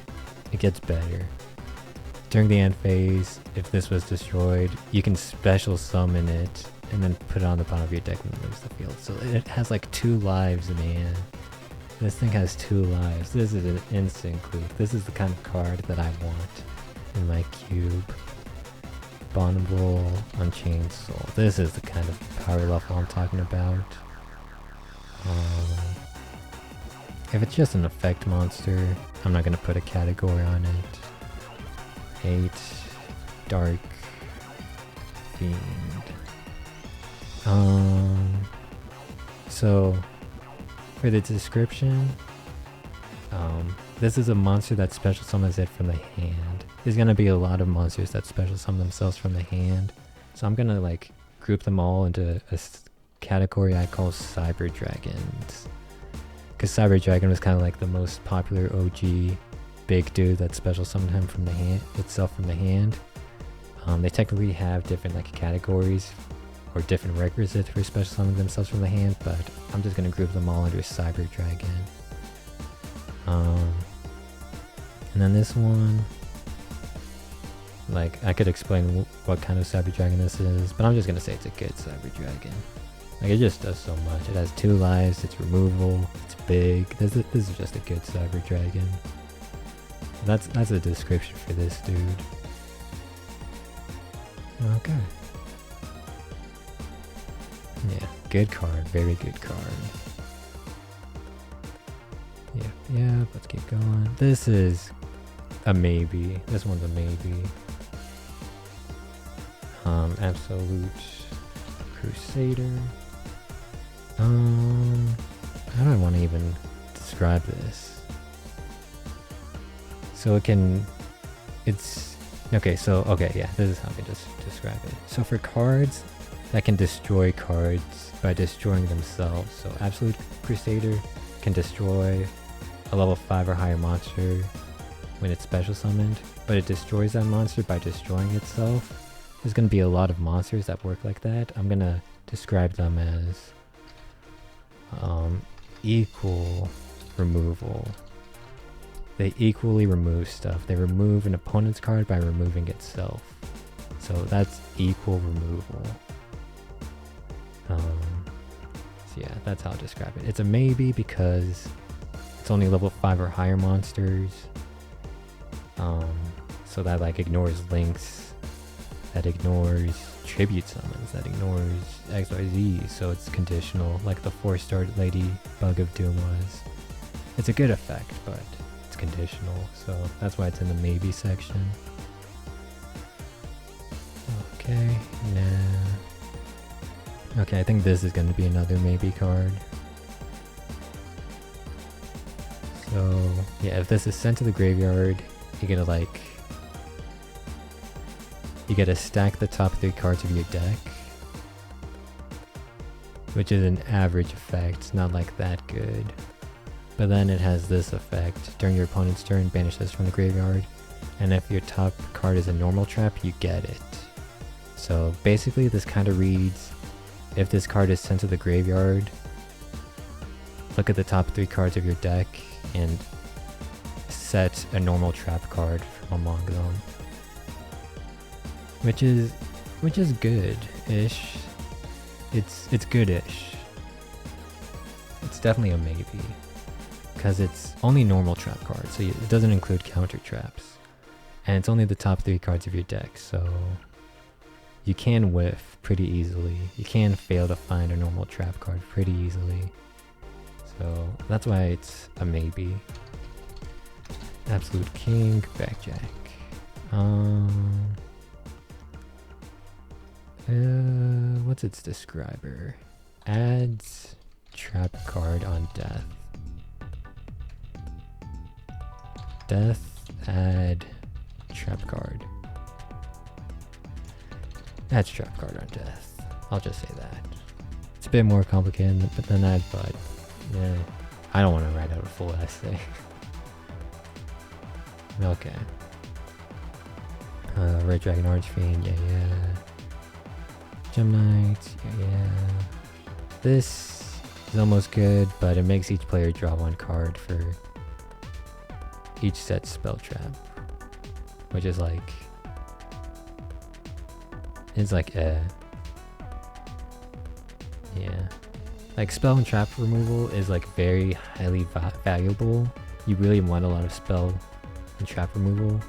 During the end phase, if this was destroyed, you can special summon it and then put it on the bottom of your deck when it leaves the field. So it has like 2 lives, man. This thing has 2 lives. This is an instant clue. This is the kind of card that I want in my cube. Bonnable, Unchained Soul. This is the kind of power level I'm talking about. If it's just an effect monster, I'm not gonna put a category on it. 8 Dark Fiend. So for the description, this is a monster that special summons it from the hand. There's gonna be a lot of monsters that special summon themselves from the hand, so I'm gonna like group them all into a category I call Cyber Dragons, because Cyber Dragon was kind of like the most popular OG big dude that special summoned him from the hand itself from the hand. They technically have different like categories or different requisites for special summoning themselves from the hand, but I'm just gonna group them all under Cyber Dragon. And then this one, like I could explain what kind of Cyber Dragon this is, but I'm just gonna say it's a good Cyber Dragon. Like it just does so much. It has 2 lives, it's removal, it's big. This is just a good Cyber Dragon. That's a description for this dude. Okay. Yeah, good card, very good card. Yeah, let's keep going. This is a maybe. This one's a maybe. Absolute Crusader. How do I want to even describe this? So this is how I can just describe it. So for cards that can destroy cards by destroying themselves, so Absolute Crusader can destroy a level 5 or higher monster when it's special summoned, but it destroys that monster by destroying itself. There's going to be a lot of monsters that work like that. I'm going to describe them as equal removal. They equally remove stuff. They remove an opponent's card by removing itself. So that's equal removal. So yeah, that's how I'll describe it. It's a maybe because it's only level 5 or higher monsters. So that like ignores links that ignores tribute summons, that ignores XYZ, so it's conditional, like the 4-star Lady Bug of Doom was. It's a good effect, but it's conditional, so that's why it's in the maybe section. Okay, nah. Okay, I think this is going to be another maybe card. So, yeah, if this is sent to the graveyard, you gotta stack the top 3 cards of your deck, which is an average effect, not like that good. But then it has this effect: during your opponent's turn, banish this from the graveyard, and if your top card is a normal trap, you get it. So basically this kind of reads, if this card is sent to the graveyard, look at the top 3 cards of your deck and set a normal trap card from among them. Which is good-ish. It's good-ish. It's definitely a maybe, because it's only normal trap cards, so it doesn't include counter traps, and it's only the top 3 cards of your deck, so you can whiff pretty easily. You can fail to find a normal trap card pretty easily, so that's why it's a maybe. Absolute King, Backjack. What's its describer? Adds trap card on death. Death, add trap card. Adds trap card on death. I'll just say that. It's a bit more complicated than that, but yeah, I don't want to write out a full essay. Okay. Red Dragon Archfiend, yeah. Gem Knight, yeah. This is almost good, but it makes each player draw 1 card for each set spell trap, which is like, yeah. Like spell and trap removal is like very highly valuable. You really want a lot of spell and trap removal,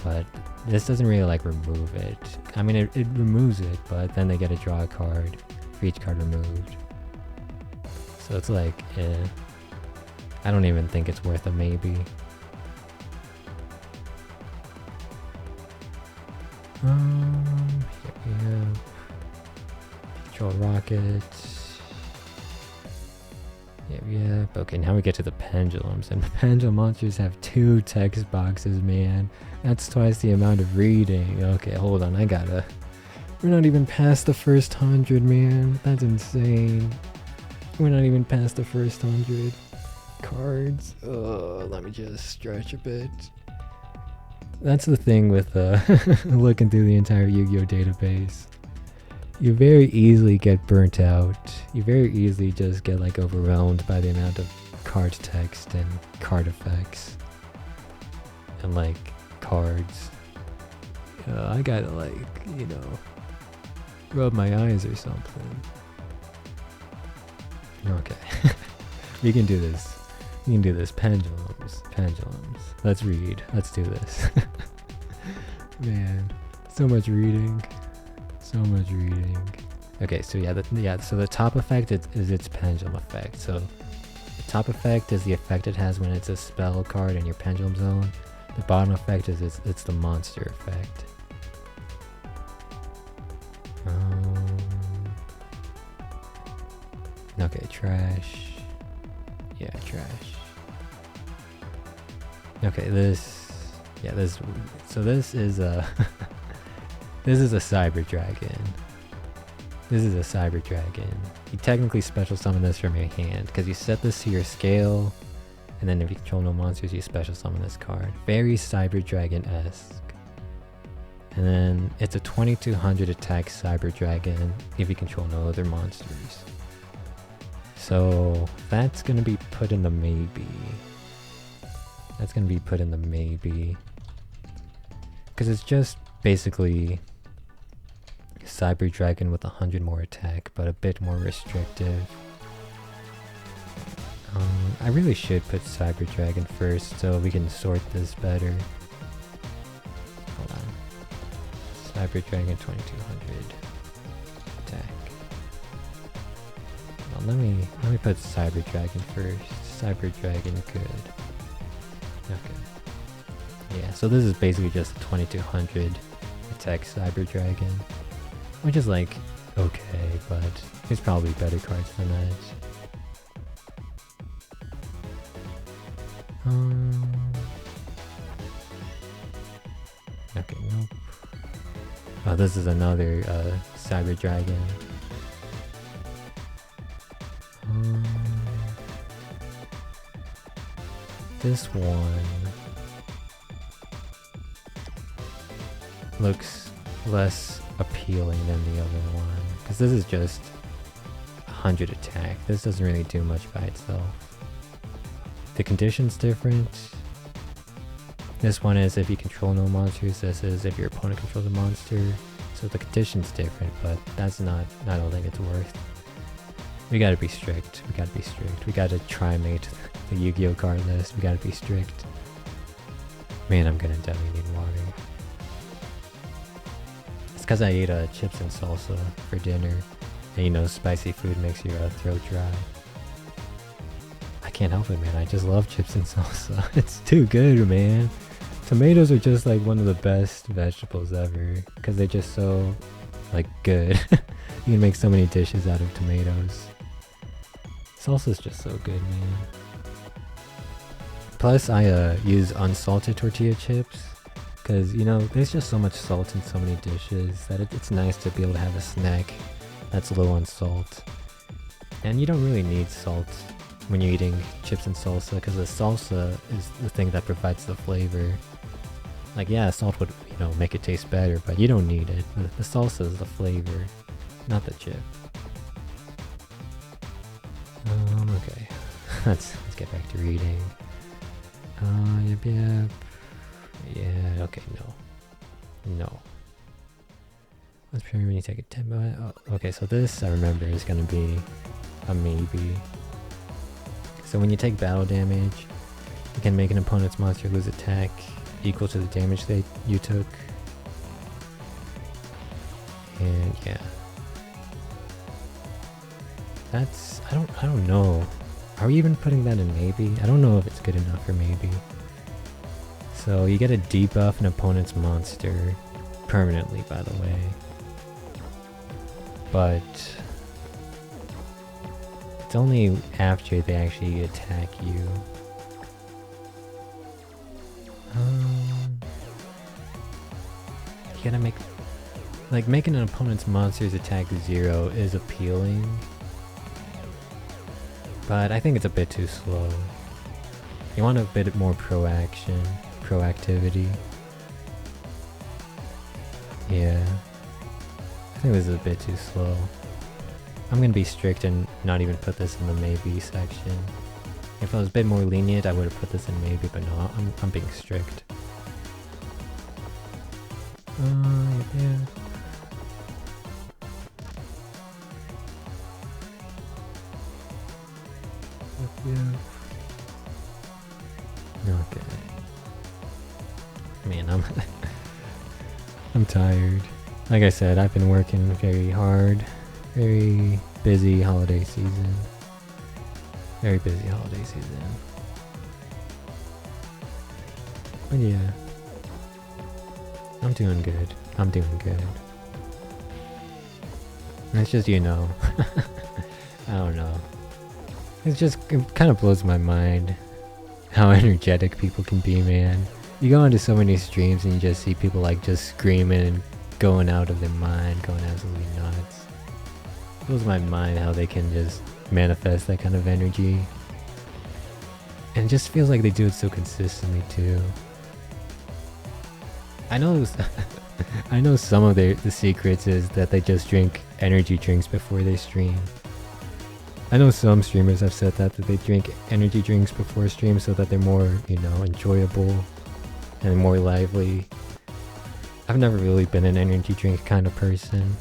but this doesn't really like remove it. I mean, it removes it, but then they get to draw a card for each card removed. So it's like, I don't even think it's worth a maybe. Yeah. Control Rocket. Yeah. Okay, now we get to the pendulums, and pendulum monsters have 2 text boxes, man. That's twice the amount of reading. Okay, hold on, we're not even past the first 100, man. That's insane. We're not even past the first 100 cards. Oh, let me just stretch a bit. That's the thing with looking through the entire Yu-Gi-Oh database. You very easily get burnt out. You very easily just get like overwhelmed by the amount of card text and card effects and like cards. I gotta like, rub my eyes or something. Okay. We can do this. We can do this. Pendulums. Let's read. Let's do this. Man, so much reading. Okay, so so the top effect is its pendulum effect. So the top effect is the effect it has when it's a spell card in your pendulum zone. The bottom effect is it's the monster effect. Okay, trash. Yeah, trash. Okay, this is a this is a Cyber Dragon. You technically special summon this from your hand, because you set this to your scale, and then if you control no monsters, you special summon this card. Very Cyber Dragon-esque. And then it's a 2200 attack Cyber Dragon if you control no other monsters. So that's gonna be put in the maybe. Because it's just basically Cyber Dragon with 100 more attack, but a bit more restrictive. I really should put Cyber Dragon first so we can sort this better. Hold on. Cyber Dragon 2200 attack. Well, let me put Cyber Dragon first. Cyber Dragon good. Okay. Yeah, so this is basically just a 2200 attack Cyber Dragon, which is like okay, but there's probably better cards than that. Okay, nope. Oh, this is another Cyber Dragon. This one looks less appealing than the other one, because this is just 100 attack. This doesn't really do much by itself. The condition's different. This one is if you control no monsters, this is if your opponent controls a monster. So the condition's different, but that's not, I don't think it's worth. We gotta be strict, we gotta be strict. We gotta try-mate the Yu-Gi-Oh card list, we gotta be strict. Man, I'm gonna definitely need water. It's cause I ate chips and salsa for dinner, and you know spicy food makes your throat dry. I can't help it, man, I just love chips and salsa. It's too good, man. Tomatoes are just like one of the best vegetables ever, cause they're just so like good. You can make so many dishes out of tomatoes. Salsa's just so good, man. Plus, I use unsalted tortilla chips, cause you know there's just so much salt in so many dishes that it's nice to be able to have a snack that's low on salt. And you don't really need salt when you're eating chips and salsa, cause the salsa is the thing that provides the flavor. Like yeah, salt would, you know, make it taste better, but you don't need it. The salsa is the flavor, not the chip. Okay. let's get back to reading. Yep. Yeah, okay, no. Let's try when you take a 10 bite. Oh, okay, so this I remember is gonna be a maybe. So when you take battle damage, you can make an opponent's monster lose attack equal to the damage you took. And yeah. That's, I don't know. Are we even putting that in maybe? I don't know if it's good enough for maybe. So you get a debuff an opponent's monster permanently, by the way. But it's only after they actually attack you. You gotta making an opponent's monster's attack 0 is appealing, but I think it's a bit too slow. You want a bit more proactivity. Yeah, I think this is a bit too slow. I'm gonna be strict and not even put this in the maybe section. If I was a bit more lenient, I would have put this in maybe, but no, I'm being strict. Yeah. Okay. Man, I'm tired. Like I said, I've been working very hard. Very busy holiday season. Very busy holiday season. But yeah. I'm doing good. And it's just, you know. I don't know. It kind of blows my mind how energetic people can be, man. You go into so many streams and you just see people like just screaming and going out of their mind, going absolutely nuts. It blows my mind how they can just manifest that kind of energy. And it just feels like they do it so consistently too. I know I know some of the secrets is that they just drink energy drinks before they stream. I know some streamers have said that they drink energy drinks before stream so that they're more, you know, enjoyable and more lively. I've never really been an energy drink kind of person.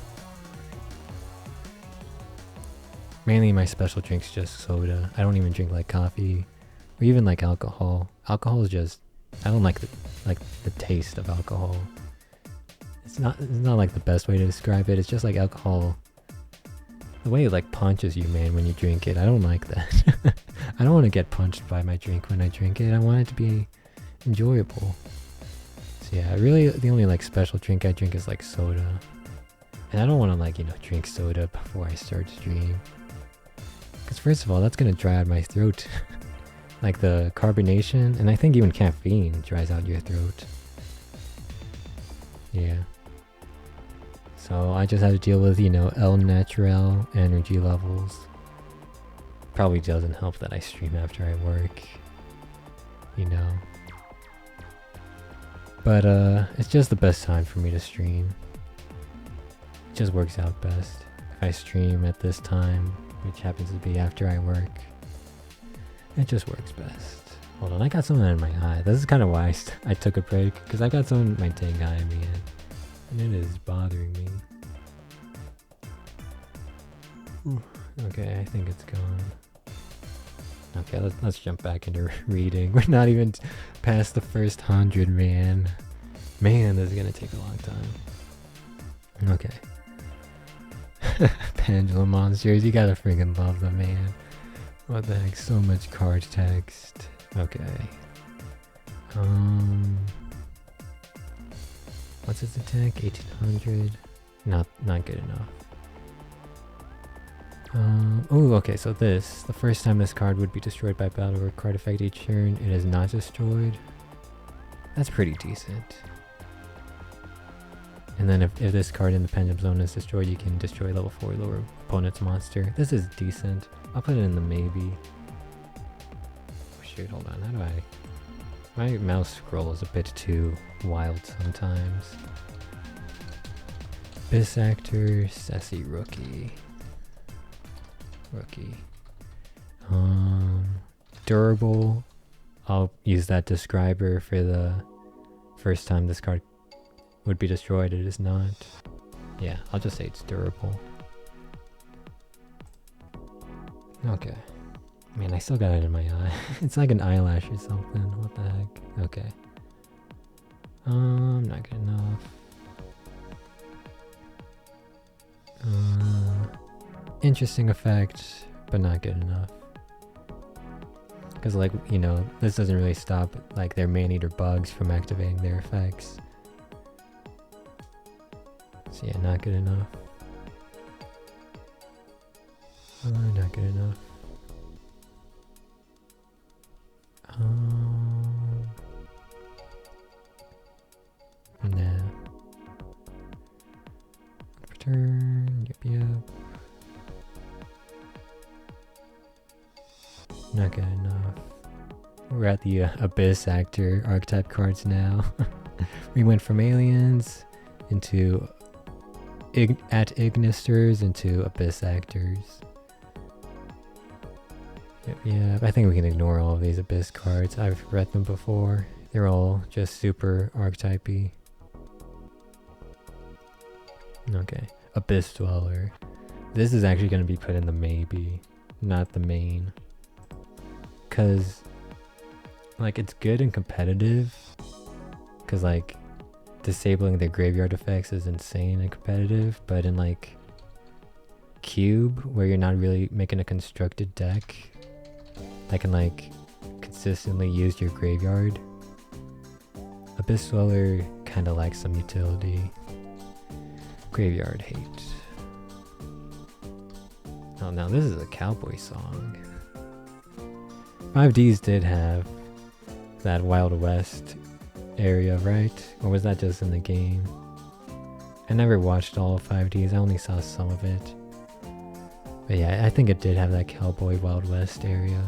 Mainly my special drink's just soda. I don't even drink like coffee or even like alcohol. Alcohol is just, I don't like the taste of alcohol. it's not like the best way to describe it. It's just like alcohol. The way it like punches you, man, when you drink it. I don't like that. I don't want to get punched by my drink when I drink it. I want it to be enjoyable. So yeah, really the only like special drink I drink is like soda. And I don't want to like, drink soda before I start stream. Because first of all, that's going to dry out my throat. Like the carbonation, and I think even caffeine dries out your throat. Yeah. So I just have to deal with, El Natural energy levels. Probably doesn't help that I stream after I work. But it's just the best time for me to stream. It just works out best. If I stream at this time, which happens to be after I work, it just works best. Hold on, I got something in my eye. This is kind of why I took a break, because I got something in my dang eye, man. And it is bothering me. Ooh, okay, I think it's gone. Okay, let's jump back into reading. We're not even past the first 100, man. Man, this is gonna take a long time. Okay. Pendulum monsters, you gotta freaking love them, man. What the heck, so much card text. Okay. What's its attack? 1800. Not good enough. Oh, okay, so the first time this card would be destroyed by battle or card effect each turn, it is not destroyed. That's pretty decent. And then if this card in the Pendulum Zone is destroyed, you can destroy level 4 lower opponent's monster. This is decent. I'll put it in the maybe. Oh shoot, hold on, how do I... My mouse scroll is a bit too wild sometimes. Abyss Actor, Sassy Rookie. Durable. I'll use that describer for the first time this card would be destroyed. It is not. Yeah, I'll just say it's durable. Okay. Man, I still got it in my eye. It's like an eyelash or something. What the heck? Okay. Not good enough. Interesting effect, but not good enough. Because, like, this doesn't really stop, like, their man-eater bugs from activating their effects. So yeah, not good enough. Not good enough. Nah. Return, yep. Not good enough. We're at the Abyss Actor archetype cards now. We went from aliens into Ignisters into Abyss Actors. Yep, I think we can ignore all of these Abyss cards. I've read them before. They're all just super archetypey. Okay, Abyss Dweller. This is actually going to be put in the maybe, not the main. Because, like, it's good and competitive. Because, like, disabling their graveyard effects is insane and competitive. But in, like, Cube, where you're not really making a constructed deck that can, like, consistently use your graveyard, Abyss Dweller kind of lacks some utility. Graveyard hate. Oh, now this is a cowboy song. 5Ds did have that Wild West area, right? Or was that just in the game? I never watched all of 5Ds, I only saw some of it. But yeah, I think it did have that cowboy Wild West area.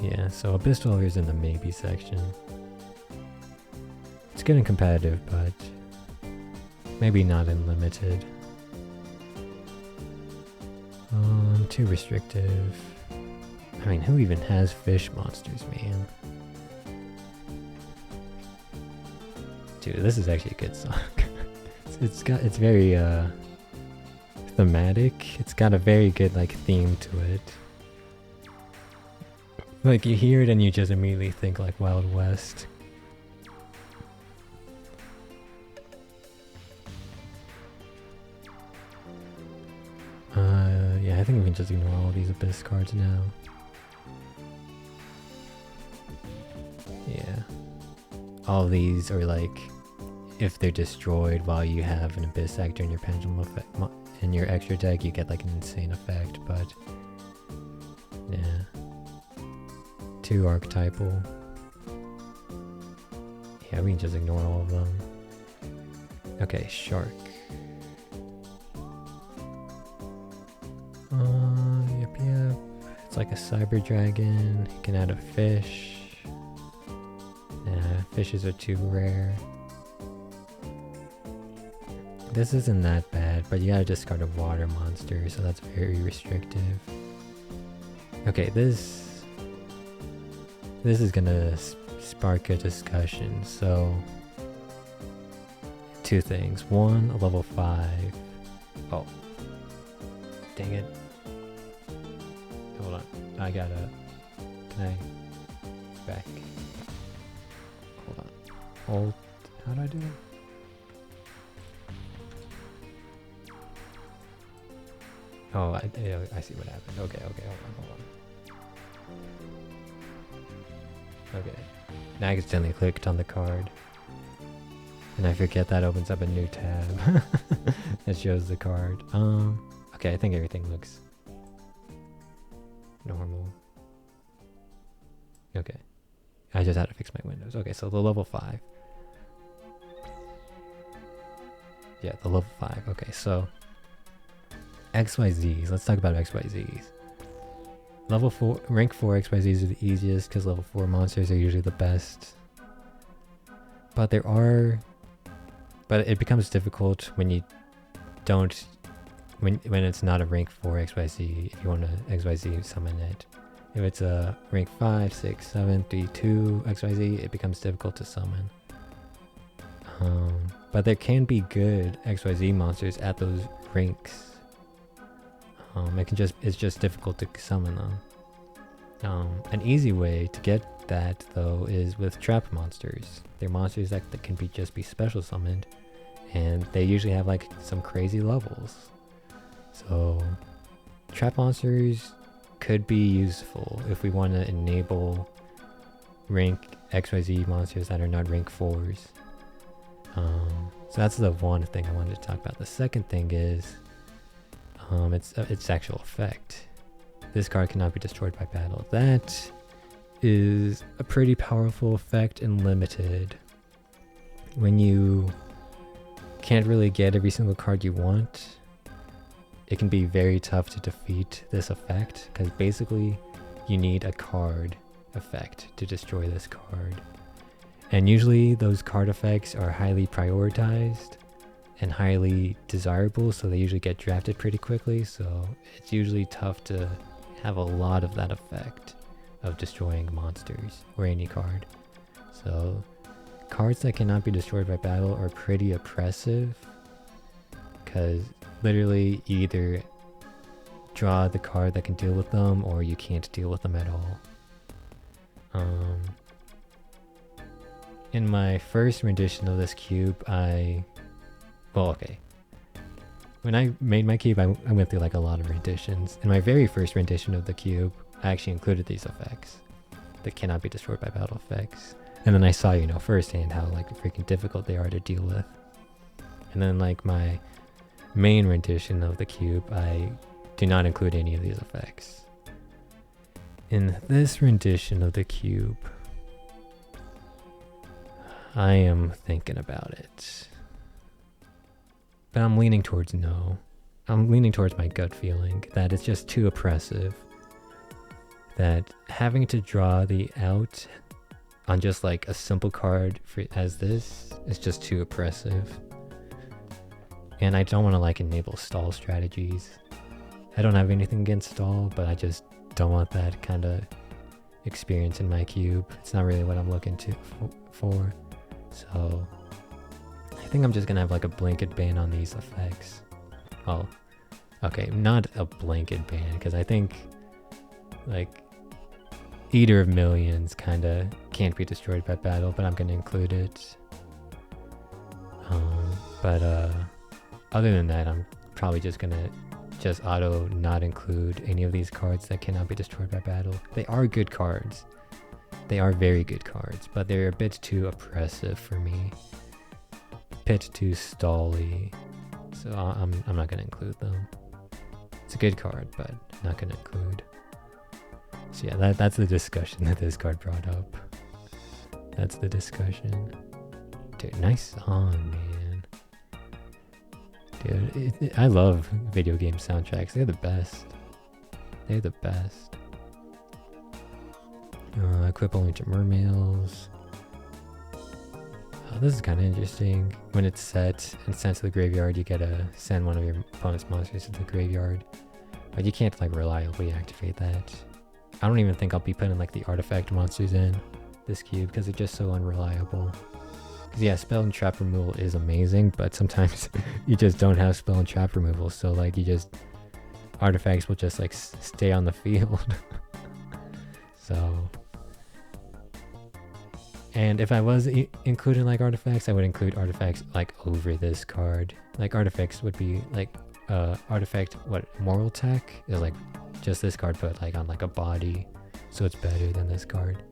Yeah, so Abyss Dweller is in the maybe section. It's good and competitive, but maybe not in limited. Too restrictive. I mean, who even has fish monsters, man? Dude, this is actually a good song. It's very thematic. It's got a very good like theme to it. Like you hear it and you just immediately think like Wild West. I think we can just ignore all these Abyss cards now. Yeah. All these are like, if they're destroyed while you have an Abyss Actor in your Pendulum effect, in your extra deck, you get like an insane effect, but yeah. 2 archetypal. Yeah, we can just ignore all of them. Okay, Shark. Yep. It's like a Cyber Dragon. You can add a fish. Nah, fishes are too rare. This isn't that bad, but you gotta discard a water monster, so that's very restrictive. Okay, this is gonna spark a discussion, so 2 things. 1, a level 5. Oh. Dang it. Hold on. I gotta... Can I... Back. Hold on. Alt. How do I do it? Oh, I see what happened. Okay, hold on. Okay. And I accidentally clicked on the card. And I forget that opens up a new tab. It shows the card. Okay, I think everything looks normal. Okay. I just had to fix my windows. Okay, so the level 5. Yeah, the level 5. Okay, so XYZs. Let's talk about XYZs. Level 4, rank 4 XYZs are the easiest because level 4 monsters are usually the best. But it becomes difficult when you don't, when it's not a rank 4 XYZ, if you want to XYZ summon it. If it's a rank 5, 6, 7, 3, 2 XYZ, it becomes difficult to summon. But there can be good XYZ monsters at those ranks. It's just difficult to summon them. An easy way to get that though is with trap monsters. They're monsters that can just be special summoned, and they usually have like some crazy levels. So trap monsters could be useful if we want to enable rank XYZ monsters that are not rank 4s. So that's the one thing I wanted to talk about. The second thing is its actual effect. This card cannot be destroyed by battle. That is a pretty powerful effect and limited. When you can't really get every single card you want, it can be very tough to defeat this effect, because basically you need a card effect to destroy this card. And usually those card effects are highly prioritized and highly desirable, so they usually get drafted pretty quickly, so it's usually tough to have a lot of that effect of destroying monsters or any card. So cards that cannot be destroyed by battle are pretty oppressive, because literally you either draw the card that can deal with them or you can't deal with them at all. In my first rendition of this cube, when I made my cube, I went through like a lot of renditions. In my very first rendition of the cube, I actually included these effects, the cannot be destroyed by battle effects. And then I saw, firsthand how like freaking difficult they are to deal with. And then like my main rendition of the cube, I do not include any of these effects. In this rendition of the cube, I am thinking about it. But I'm leaning towards no. I'm leaning towards my gut feeling that it's just too oppressive. That having to draw the out on just like a simple card as this is just too oppressive. And I don't want to like enable stall strategies. I don't have anything against stall, but I just don't want that kind of experience in my cube. It's not really what I'm looking for. So I think I'm just gonna have like a blanket ban on these effects. Oh, okay, not a blanket ban, because I think like Eater of Millions kind of can't be destroyed by battle, but I'm gonna include it. But other than that, I'm probably just gonna just auto not include any of these cards that cannot be destroyed by battle. They are good cards. They are very good cards, but they're a bit too oppressive for me. Bit too stally. So I'm not gonna include them. It's a good card, but not gonna include. So yeah, that's the discussion that this card brought up. That's the discussion. Dude, nice song, man. Dude, I love video game soundtracks. They're the best. They're the best. Equip only to mermails. This is kind of interesting. When it's set and sent to the graveyard, you get to send one of your opponent's monsters to the graveyard. But you can't like reliably activate that. I don't even think I'll be putting like the artifact monsters in this cube because they're just so unreliable. Because yeah, spell and trap removal is amazing, but sometimes you just don't have spell and trap removal. So like artifacts will just like stay on the field. So... And if I was including like artifacts, I would include artifacts like over this card. Like artifacts would be like artifact, Moral Tech is like just this card put like on like a body. So it's better than this card.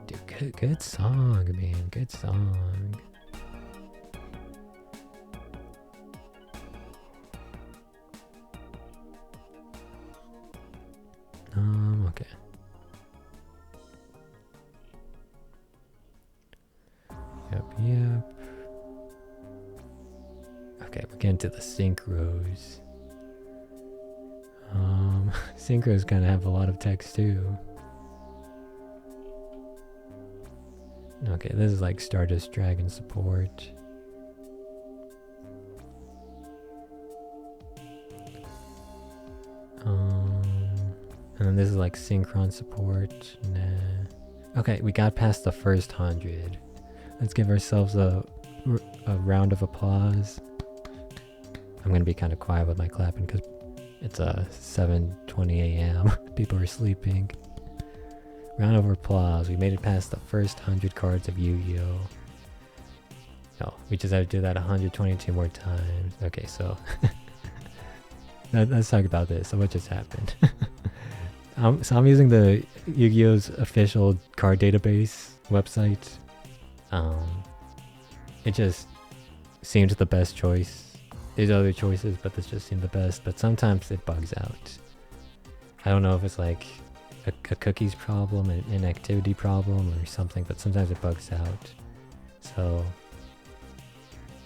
Dude, good song, man. Good song. Okay. Yep. Okay, we're getting to the synchros. Synchros kind of have a lot of text too. Okay, this is like Stardust Dragon support. And then this is like Synchron support. Nah. Okay, we got past the first 100. Let's give ourselves a round of applause. I'm gonna be kind of quiet with my clapping because it's 7:20 a.m. People are sleeping. Round of applause. We made it past the first 100 cards of Yu-Gi-Oh! No, we just have to do that 122 more times. Okay, so let's talk about this. So what just happened? So I'm using the Yu-Gi-Oh's official card database website. It just seemed the best choice. There's other choices, but this just seemed the best. But sometimes it bugs out. I don't know if it's like a cookies problem, an inactivity problem, or something, but sometimes it bugs out. So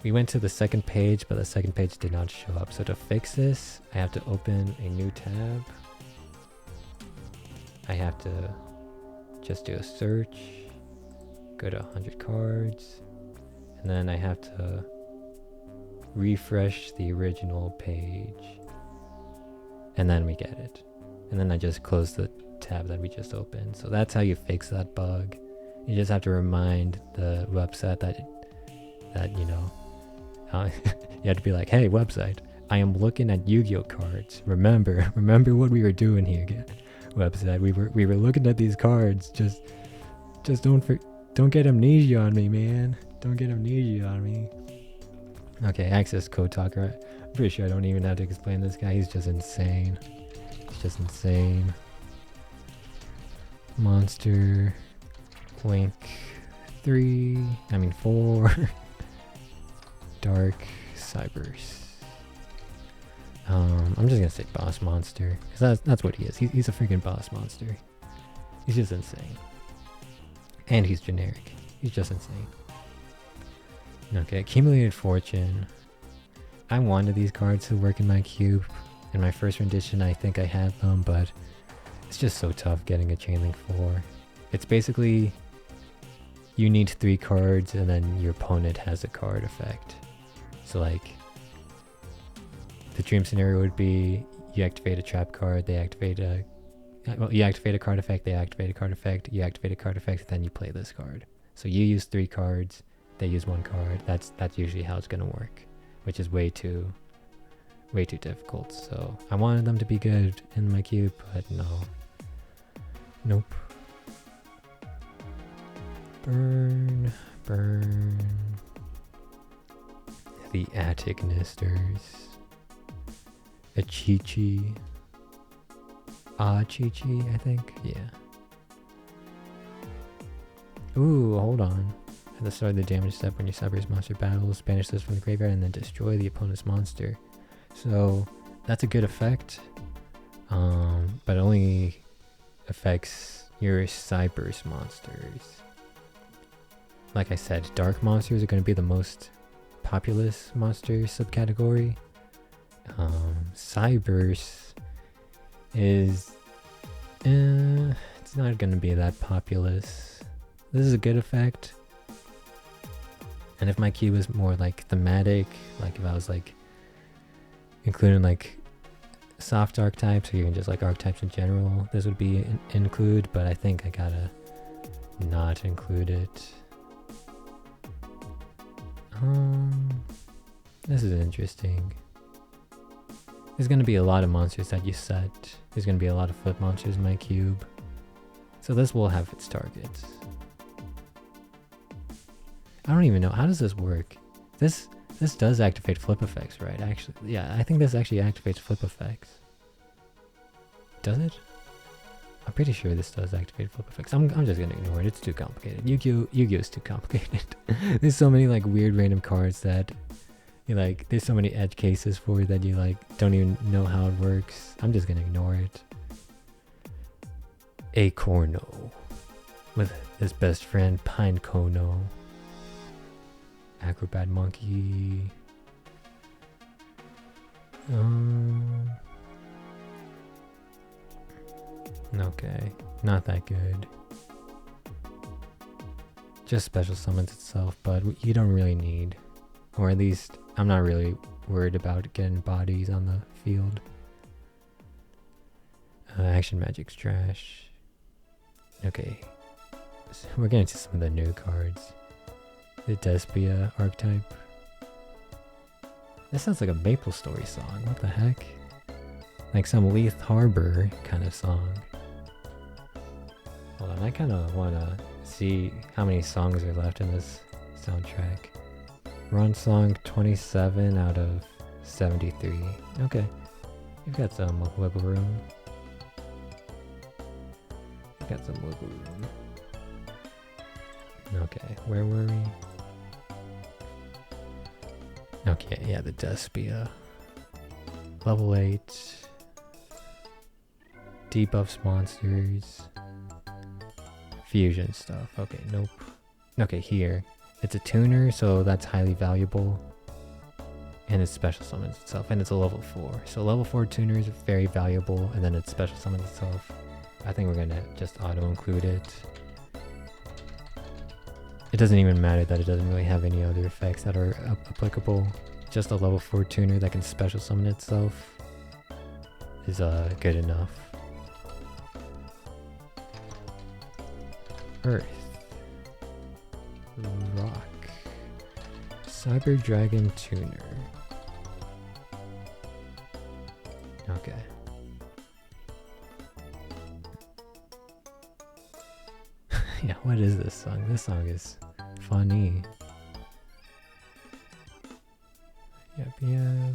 we went to the second page, but the second page did not show up. So to fix this, I have to open a new tab. I have to just do a search, go to 100 cards, and then I have to refresh the original page, and then we get it. And then I just close the tab that we just opened. So that's how you fix that bug. You just have to remind the website that you know, you have to be like, hey website, I am looking at Yu-Gi-Oh cards. Remember what we were doing here, website. We were looking at these cards. Just don't get amnesia on me, man. Don't get amnesia on me. Okay, access code talker. I'm pretty sure I don't even have to explain this guy. He's just insane. He's just insane. Monster. Link 4. Dark Cybers. I'm just gonna say boss monster, because that's what he is. He's a freaking boss monster. He's just insane. And he's generic. He's just insane. Okay, Accumulated Fortune. I wanted these cards to work in my cube. In my first rendition, I think I had them, but it's just so tough getting a Chainlink 4. It's basically, you need 3 cards and then your opponent has a card effect. So like, the dream scenario would be, you activate a trap card, they activate you activate a card effect, they activate a card effect, you activate a card effect, then you play this card. So you use 3 cards, they use 1 card. That's usually how it's gonna work, which is way too difficult. So I wanted them to be good in my cube, but no. Nope. Burn. The Attic Nesters. a Chi-Chi. Chi-Chi, I think. Yeah. Ooh, hold on. At the start of the damage step, when you Cyber's monster battles, banish this from the graveyard and then destroy the opponent's monster. So that's a good effect, but only affects your Cyber's monsters. Like I said, dark monsters are going to be the most populous monster subcategory. Cyber's is it's not going to be that populous. This is a good effect. And if my key was more like thematic, like if I was like including like soft archetypes or even just like archetypes in general, this would be include, but I think I gotta not include it. This is interesting. There's gonna be a lot of monsters that you set. There's gonna be a lot of foot monsters in my cube. So this will have its targets. I don't even know, how does this work? This does activate flip effects, right? Actually, yeah, I think this actually activates flip effects. Does it? I'm pretty sure this does activate flip effects. I'm just gonna ignore it. It's too complicated. Yu-Gi-Oh is too complicated. There's so many like weird random cards that you like. There's so many edge cases for it that you like don't even know how it works. I'm just gonna ignore it. Acorno with his best friend Pinecono. Acrobat Monkey. Okay, not that good. Just special summons itself, but you don't really need, or at least I'm not really worried about getting bodies on the field. Action Magic's trash. Okay, so we're getting to some of the new cards. The Despia archetype. This sounds like a Maple Story song. What the heck? Like some Leith Harbor kind of song. Hold on, I kind of want to see how many songs are left in this soundtrack. We're on song 27 out of 73. Okay, you've got some wiggle room. You've got some wiggle room. Okay, where were we? Okay, yeah, the Despia. Level 8. Debuffs monsters. Fusion stuff. Okay, nope. Okay, here. It's a tuner, so that's highly valuable. And it special summons itself, and it's a level 4. So level 4 tuner is very valuable, and then it special summons itself. I think we're gonna just auto-include it. It doesn't even matter that it doesn't really have any other effects that are applicable. Just a level 4 tuner that can special summon itself is good enough. Earth. Rock. Cyber Dragon Tuner. Okay. Yeah, what is this song? This song is funny. Yep, yep.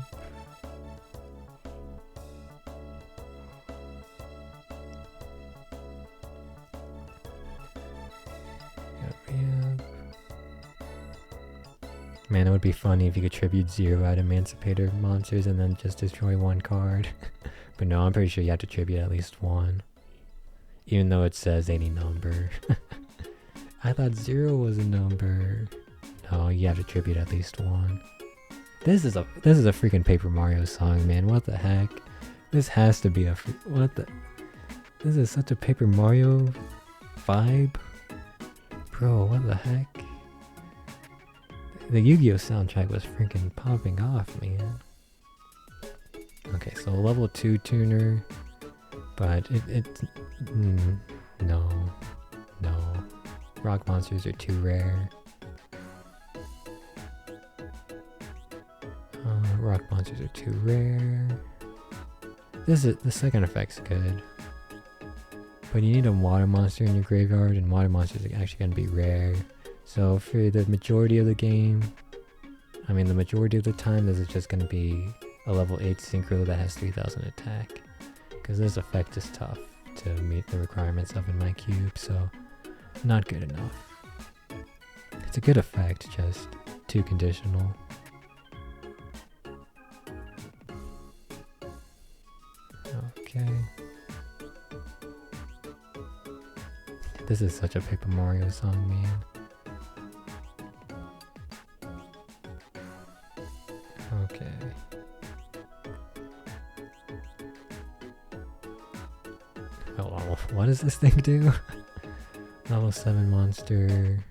Man, it would be funny if you could tribute 0 out Emancipator monsters and then just destroy 1 card. But no, I'm pretty sure you have to tribute at least 1. Even though it says any number. I thought 0 was a number. No, you have to tribute at least 1. This is a freaking Paper Mario song, man. What the heck? This has to be a what the? This is such a Paper Mario vibe. Bro, what the heck? The Yu-Gi-Oh soundtrack was freaking popping off, man. Okay, so level 2 tuner, but no. Rock monsters are too rare. Rock monsters are too rare. The second effect's good, but you need a water monster in your graveyard, and water monsters are actually going to be rare. So for the majority of the game, I mean the majority of the time, this is just going to be a level 8 synchro that has 3000 attack. Because this effect is tough to meet the requirements of in my cube, so not good enough. It's a good effect, just too conditional. Okay. This is such a Paper Mario song, man. Okay. Oh, what does this thing do? Level 7 monster.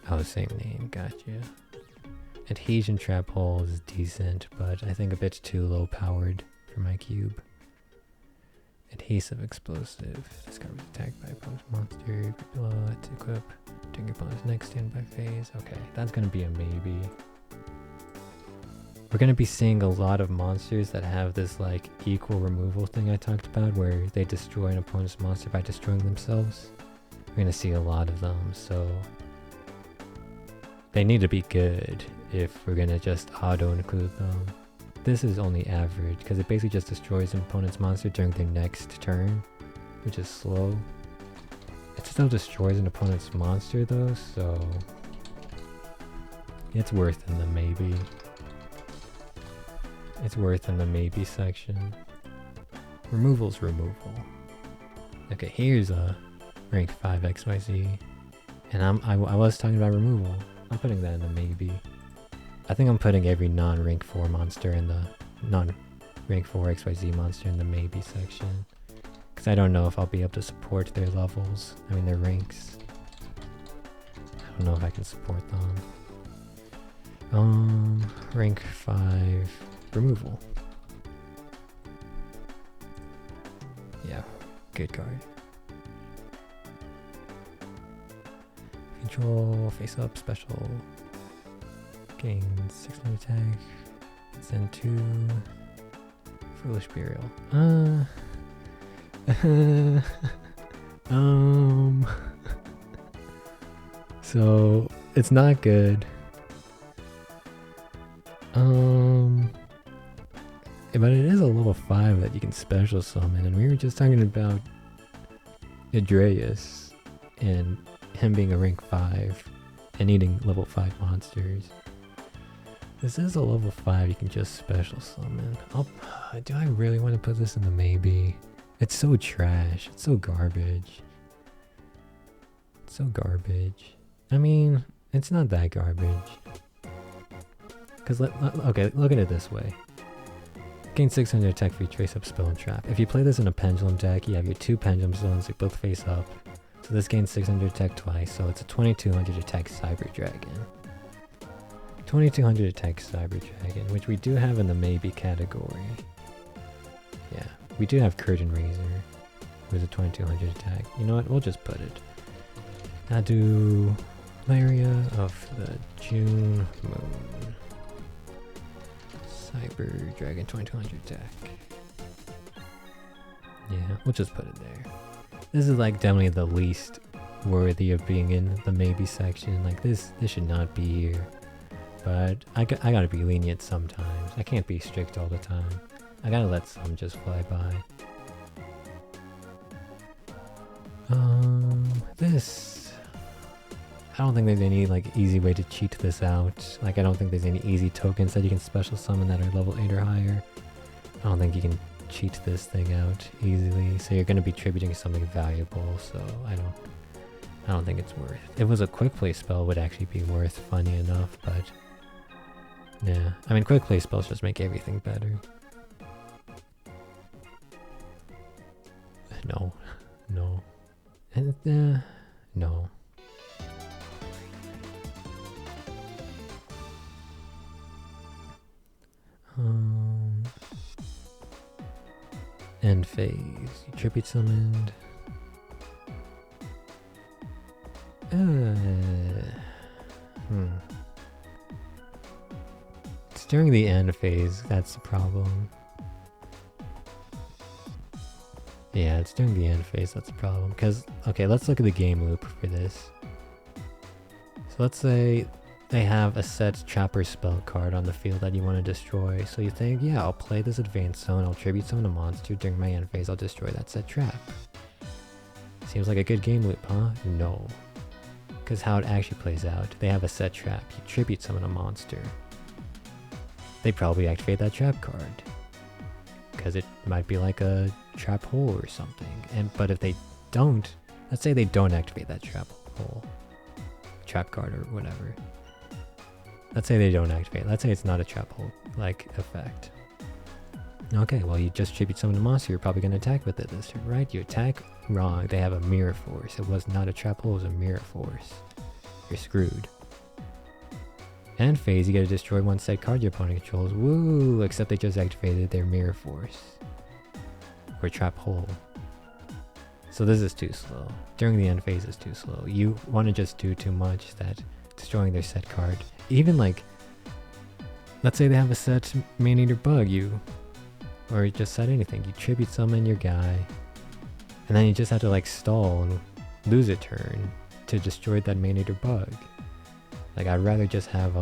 Oh, same name, gotcha. Adhesion trap hole is decent, but I think a bit too low powered for my cube. Adhesive explosive. Discovered attacked by opponent's monster. Below it, equip. During your opponent's next standby phase. Okay, that's gonna be a maybe. We're gonna be seeing a lot of monsters that have this like equal removal thing I talked about, where they destroy an opponent's monster by destroying themselves. We're gonna see a lot of them, so they need to be good if we're gonna just auto-include them. This is only average, because it basically just destroys an opponent's monster during their next turn, which is slow. It still destroys an opponent's monster though, so it's worth in the maybe. It's worth in the maybe section. Removal's removal. Okay, here's a rank 5 XYZ. And I was talking about removal. I'm putting that in the maybe. I think I'm putting every non-rank 4 monster in the non-rank 4 XYZ monster in the maybe section. Because I don't know if I'll be able to support their levels. I mean their ranks. I don't know if I can support them. Rank 5 removal. Yeah, good card. Control, face up, special. Gain 600 attack. Send 2. Foolish Burial. So it's not good. But it is a level 5 that you can special summon, and we were just talking about Adreus and him being a rank 5 and needing level 5 monsters. This is a level 5 you can just special summon. Do I really want to put this in the maybe? It's so trash. It's so garbage. It's so garbage. I mean, it's not that garbage. Because, okay, look at it this way. Gain 600 attack for your trace up, spell, and trap. If you play this in a pendulum deck, you have your 2 pendulum zones, they both face up. So this gains 600 attack twice, so it's a 2200 attack Cyber Dragon. 2200 attack Cyber Dragon, which we do have in the maybe category. Yeah, we do have Curtain Razor, who's a 2200 attack. You know what, we'll just put it. Now do Laria of the June Moon. Cyber Dragon 2200 attack. Yeah, we'll just put it there. This is like definitely the least worthy of being in the maybe section. Like this should not be here. But I gotta be lenient sometimes. I can't be strict all the time. I gotta let some just fly by. This... I don't think there's any like easy way to cheat this out. Like I don't think there's any easy tokens that you can special summon that are level 8 or higher. I don't think you can cheat this thing out easily. So you're gonna be tributing something valuable, so I don't think it's worth. If it was a quick play spell, it would actually be worth, funny enough, but yeah. I mean, quick play spells just make everything better. No. No. And no. End phase. You tribute summoned. It's during the end phase, that's the problem. Yeah, it's during the end phase, that's the problem. Because, okay, let's look at the game loop for this. So let's say they have a set trapper spell card on the field that you want to destroy. So you think, yeah, I'll play this advanced zone, I'll tribute summon a monster, during my end phase I'll destroy that set trap. Seems like a good game loop, huh? No. Because how it actually plays out, they have a set trap, you tribute summon a monster. They probably activate that trap card. Because it might be like a trap hole or something. But if they don't, let's say they don't activate that trap hole, trap card or whatever. Let's say they don't activate. Let's say it's not a trap hole like effect. Okay, well you just tribute summon a monster, you're probably going to attack with it this turn, right? You attack, wrong, they have a mirror force. It was not a trap hole, it was a mirror force. You're screwed. End phase, you get to destroy one set card your opponent controls. Woo! Except they just activated their mirror force. Or trap hole. So this is too slow. During the end phase is too slow. You want to just do too much that destroying their set card. Even like, let's say they have a set Maneater Bug, or just set anything. You tribute summon your guy, and then you just have to like stall and lose a turn to destroy that Maneater Bug. Like I'd rather just have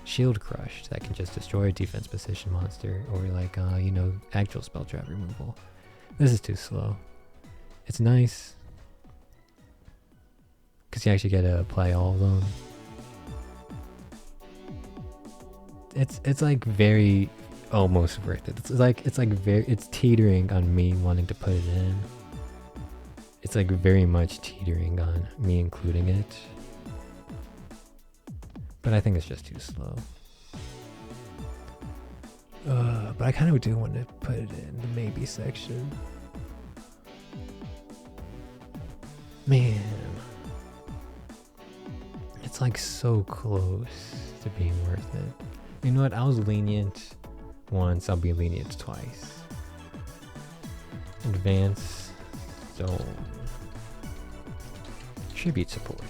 Shield Crush that can just destroy a defense position monster, or like you know, actual spell trap removal. This is too slow. It's nice because you actually get to apply all of them. It's like very almost worth it. It's teetering on me wanting to put it in. It's like very much teetering on me including it. But I think it's just too slow. But I kind of do want to put it in the maybe section. Man. It's like so close to being worth it. You know what? I was lenient once, I'll be lenient twice. Advance Zone. Tribute support.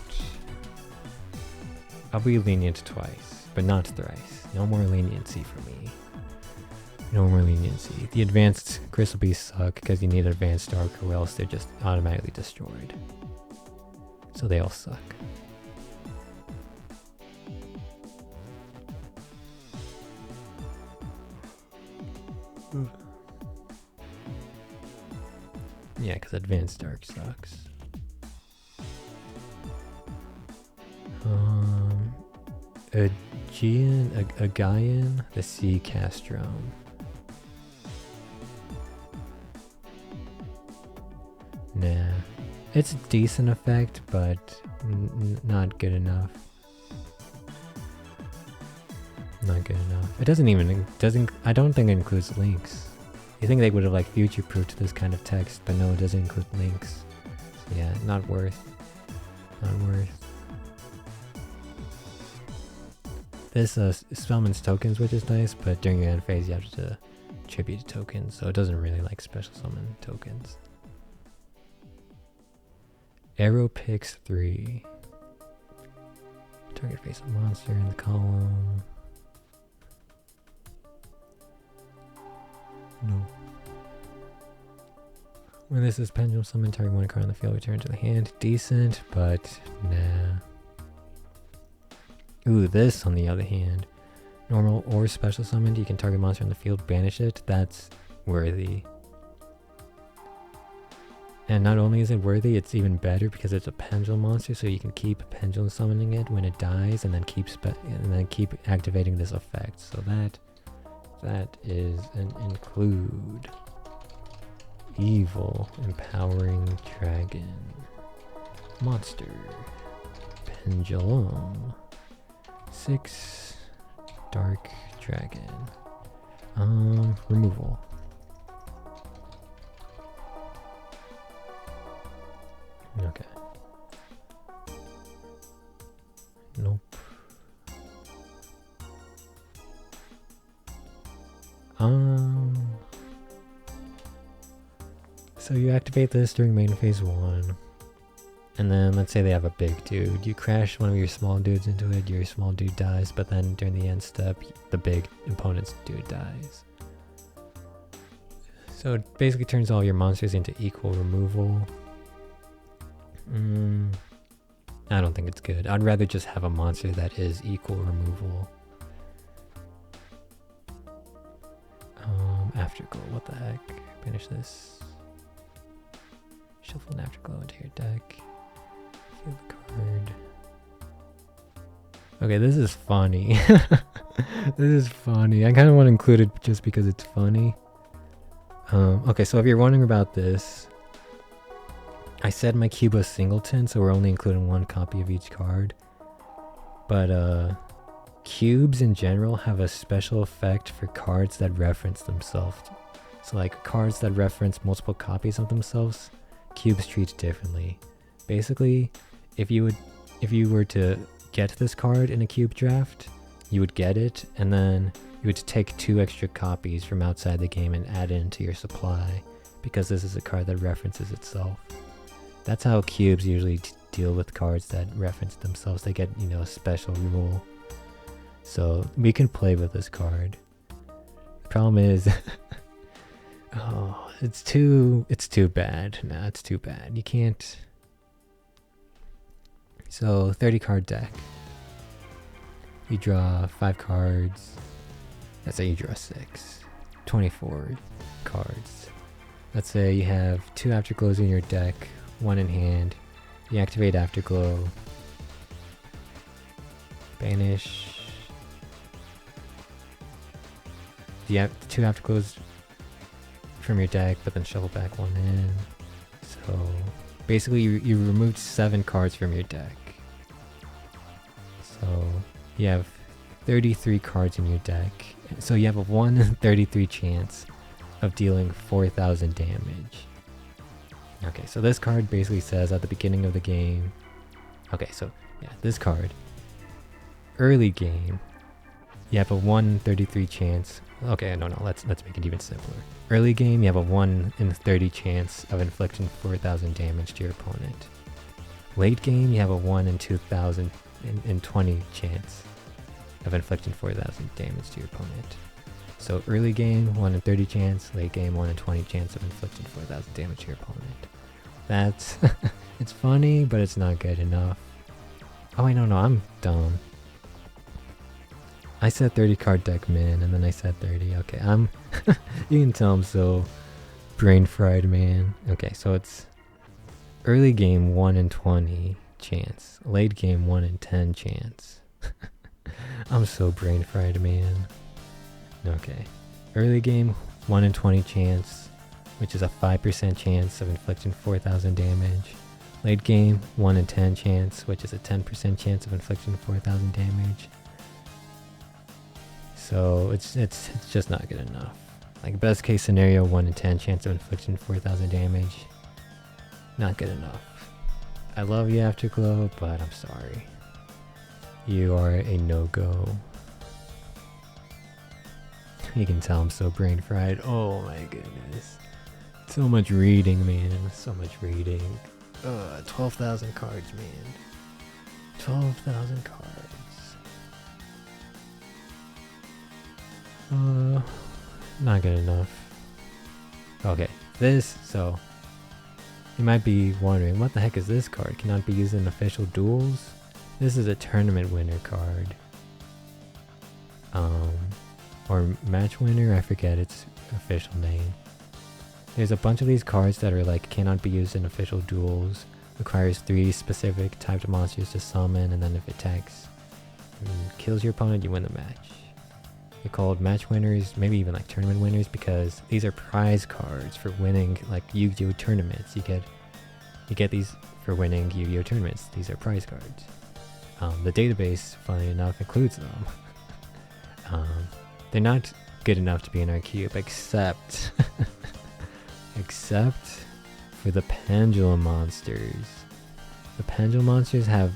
I'll be lenient twice, but not thrice. No more leniency for me. No more leniency. The advanced Crystal Beasts suck because you need advanced Dark or else they're just automatically destroyed. So they all suck. Yeah, because advanced Dark sucks. Aegean, the Sea Castrum. Nah. It's a decent effect, but not good enough. Not good enough. It doesn't I don't think it includes links. You think they would have like future-proofed this kind of text, but no, it doesn't include links. So yeah, not worth. Not worth. This summons tokens, which is nice, but during your end phase you have to tribute tokens, so it doesn't really like special summon tokens. Arrow picks 3. Target face a monster in the column. No. When this is pendulum summon, target one card on the field, return to the hand. Decent, but nah. Ooh, this on the other hand. Normal or special summoned, you can target monster on the field, banish it. That's worthy. And not only is it worthy, it's even better because it's a pendulum monster, so you can keep pendulum summoning it when it dies, and then keep activating this effect. So that is an include. Evil empowering dragon monster pendulum 6 dark dragon removal. Okay. Nope. So you activate this during main phase 1. And then let's say they have a big dude. You crash one of your small dudes into it, your small dude dies, but then during the end step, the big opponent's dude dies. So it basically turns all your monsters into equal removal. I don't think it's good. I'd rather just have a monster that is equal removal. Afterglow, what the heck? Finish this. Shuffle an Afterglow into your deck. Feel the card. Okay, this is funny. This is funny. I kind of want to include it just because it's funny. Okay, so if you're wondering about this, I said my cube was singleton, so we're only including one copy of each card. But cubes in general have a special effect for cards that reference themselves. So like cards that reference multiple copies of themselves, cubes treat differently. Basically, if you were to get this card in a cube draft, you would get it, and then you would take 2 extra copies from outside the game and add it into your supply, because this is a card that references itself. That's how cubes usually deal with cards that reference themselves. They get, a special rule. So we can play with this card. The problem is, oh, it's too bad. Nah, it's too bad. You can't. So 30 card deck. You draw 5 cards. Let's say you draw 6. 24 cards. Let's say you have 2 Afterglows in your deck, 1 in hand. You activate Afterglow. Banish. You have 2 Afterglows from your deck, but then shuffle back 1 in. So basically you removed 7 cards from your deck. So you have 33 cards in your deck. So you have a 1 in 33 chance of dealing 4,000 damage. Okay, so this card basically says at the beginning of the game. Okay, so yeah, this card. Early game, you have a 1 in 33 chance. Okay, no, let's make it even simpler. Early game, you have a 1 in 30 chance of inflicting 4,000 damage to your opponent. Late game, you have a 1 in 2,020 chance of inflicting 4,000 damage to your opponent. So early game, 1 in 30 chance. Late game, 1 in 20 chance of inflicting 4,000 damage to your opponent. That's it's funny, but it's not good enough. Oh wait, no, I'm dumb. I said 30 card deck min, and then I said 30. Okay, you can tell I'm so brain fried, man. Okay, so it's early game 1 in 20 chance. Late game 1 in 10 chance. I'm so brain fried, man. Okay. Early game 1 in 20 chance, which is a 5% chance of inflicting 4,000 damage. Late game 1 in 10 chance, which is a 10% chance of inflicting 4,000 damage. So it's just not good enough. Like best case scenario, 1 in 10 chance of inflicting 4,000 damage. Not good enough. I love you, Afterglow, but I'm sorry. You are a no-go. You can tell I'm so brain fried. Oh my goodness. So much reading, man. So much reading. 12,000 cards, man. 12,000 cards. Not good enough. Okay, so you might be wondering, what the heck is this card? Cannot be used in official duels? This is a tournament winner card. Or match winner, I forget its official name. There's a bunch of these cards that are like, cannot be used in official duels, requires 3 specific typed monsters to summon, and then if it attacks and kills your opponent, you win the match. They're called match winners, maybe even like tournament winners, because these are prize cards for winning like Yu-Gi-Oh tournaments. You get these for winning Yu-Gi-Oh tournaments. These are prize cards. The database, funny enough, includes them. They're not good enough to be in our cube, except for the pendulum monsters. The pendulum monsters have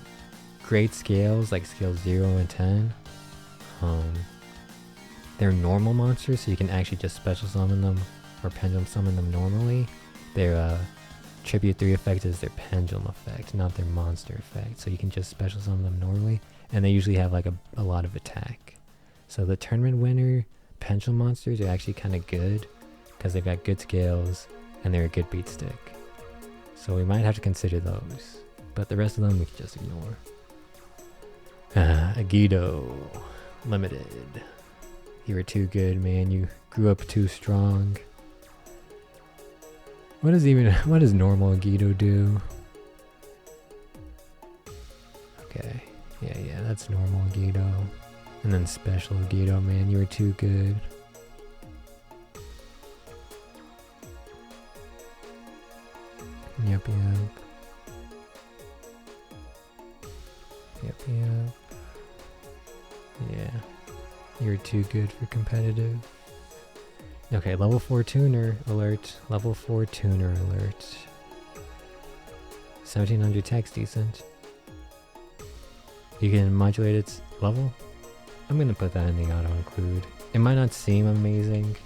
great scales, like scales 0 and 10. They're normal monsters, so you can actually just special summon them or pendulum summon them normally. Their tribute 3 effect is their pendulum effect, not their monster effect. So you can just special summon them normally, and they usually have like a lot of attack. So the tournament winner pendulum monsters are actually kind of good because they've got good scales and they're a good beat stick. So we might have to consider those. but the rest of them we can just ignore. Agido Limited. You were too good, man. You grew up too strong. What does normal Agido do? Okay. Yeah, that's normal Agido. And then special Agido, man. You were too good. Yep. Yeah. You're too good for competitive. Okay, level 4 tuner alert. Level 4 tuner alert. 1700 tech's decent. You can modulate its level. I'm gonna put that in the auto include. It might not seem amazing,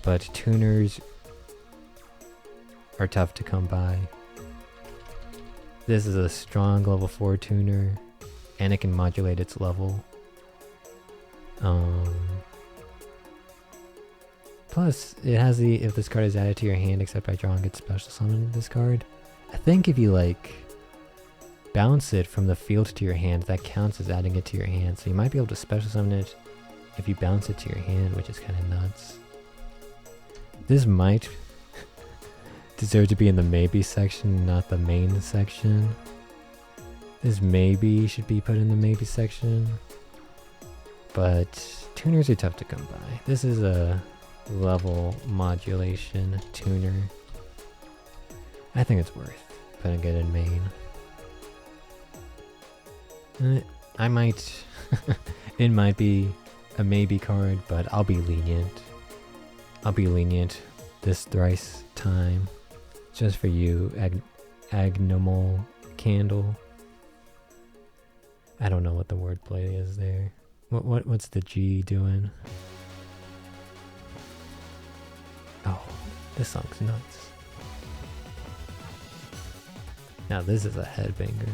but tuners are tough to come by. This is a strong level 4 tuner, and it can modulate its level. Plus, it has the if this card is added to your hand except by drawing it, special summon this card. I think if you like bounce it from the field to your hand, that counts as adding it to your hand. So you might be able to special summon it if you bounce it to your hand, which is kind of nuts. This might deserve to be in the maybe section, not the main section. This maybe should be put in the maybe section. But tuners are tough to come by. This is a level modulation tuner. I think it's worth putting it in main. I might it might be a maybe card, but I'll be lenient. I'll be lenient this thrice time. Just for you, Agnomal Candle. I don't know what the wordplay is there. What's the G doing? Oh, this song's nuts. Now this is a headbanger.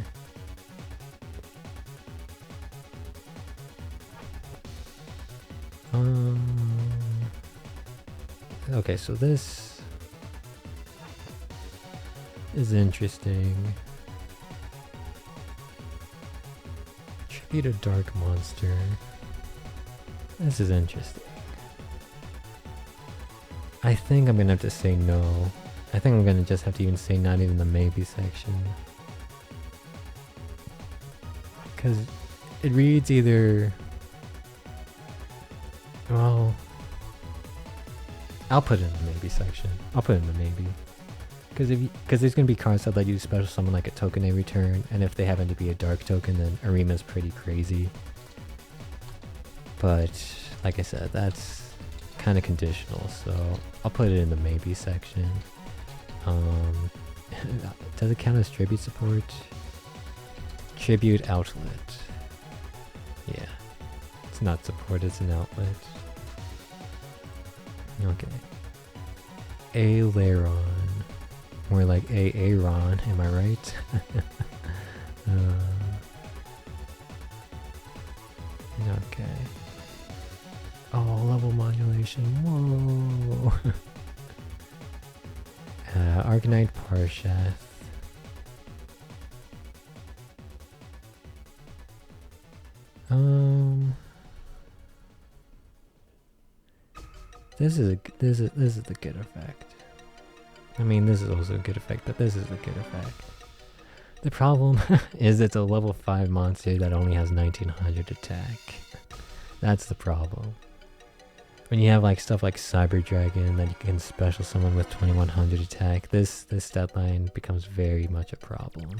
Okay, so this is interesting. Tribute a dark monster. This is interesting. I think I'm gonna have to say no. I think I'm gonna just have to even say not even the maybe section. Because it reads either... Well... I'll put it in the maybe section. I'll put it in the maybe. Because there's going to be cards that let you special summon like a token every turn, and if they happen to be a dark token, then Arima's pretty crazy. But, like I said, that's kind of conditional, so I'll put it in the maybe section. Does it count as tribute support? Tribute outlet. Yeah. It's not support, it's an outlet. Okay. Aileron. More like Aaron, am I right? Okay. Oh, level modulation. Whoa. Arcanite Parshath. This is the good effect. I mean, this is also a good effect, but this is a good effect. The problem is it's a level 5 monster that only has 1900 attack. That's the problem. When you have like stuff like Cyber Dragon that you can special summon with 2100 attack, this stat line becomes very much a problem.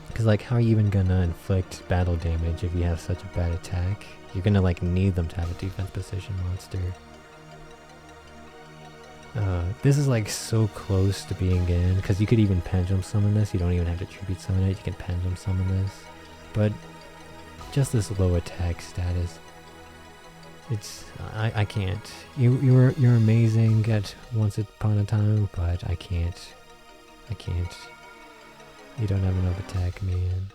Because like, how are you even gonna inflict battle damage if you have such a bad attack? You're gonna like need them to have a defense position monster. This is like so close to being in, because you could even pendulum summon this. You don't even have to tribute summon it, you can pendulum summon this. But just this low attack status, it's I can't. You're amazing at Once Upon a Time, but I can't. You don't have enough attack, man.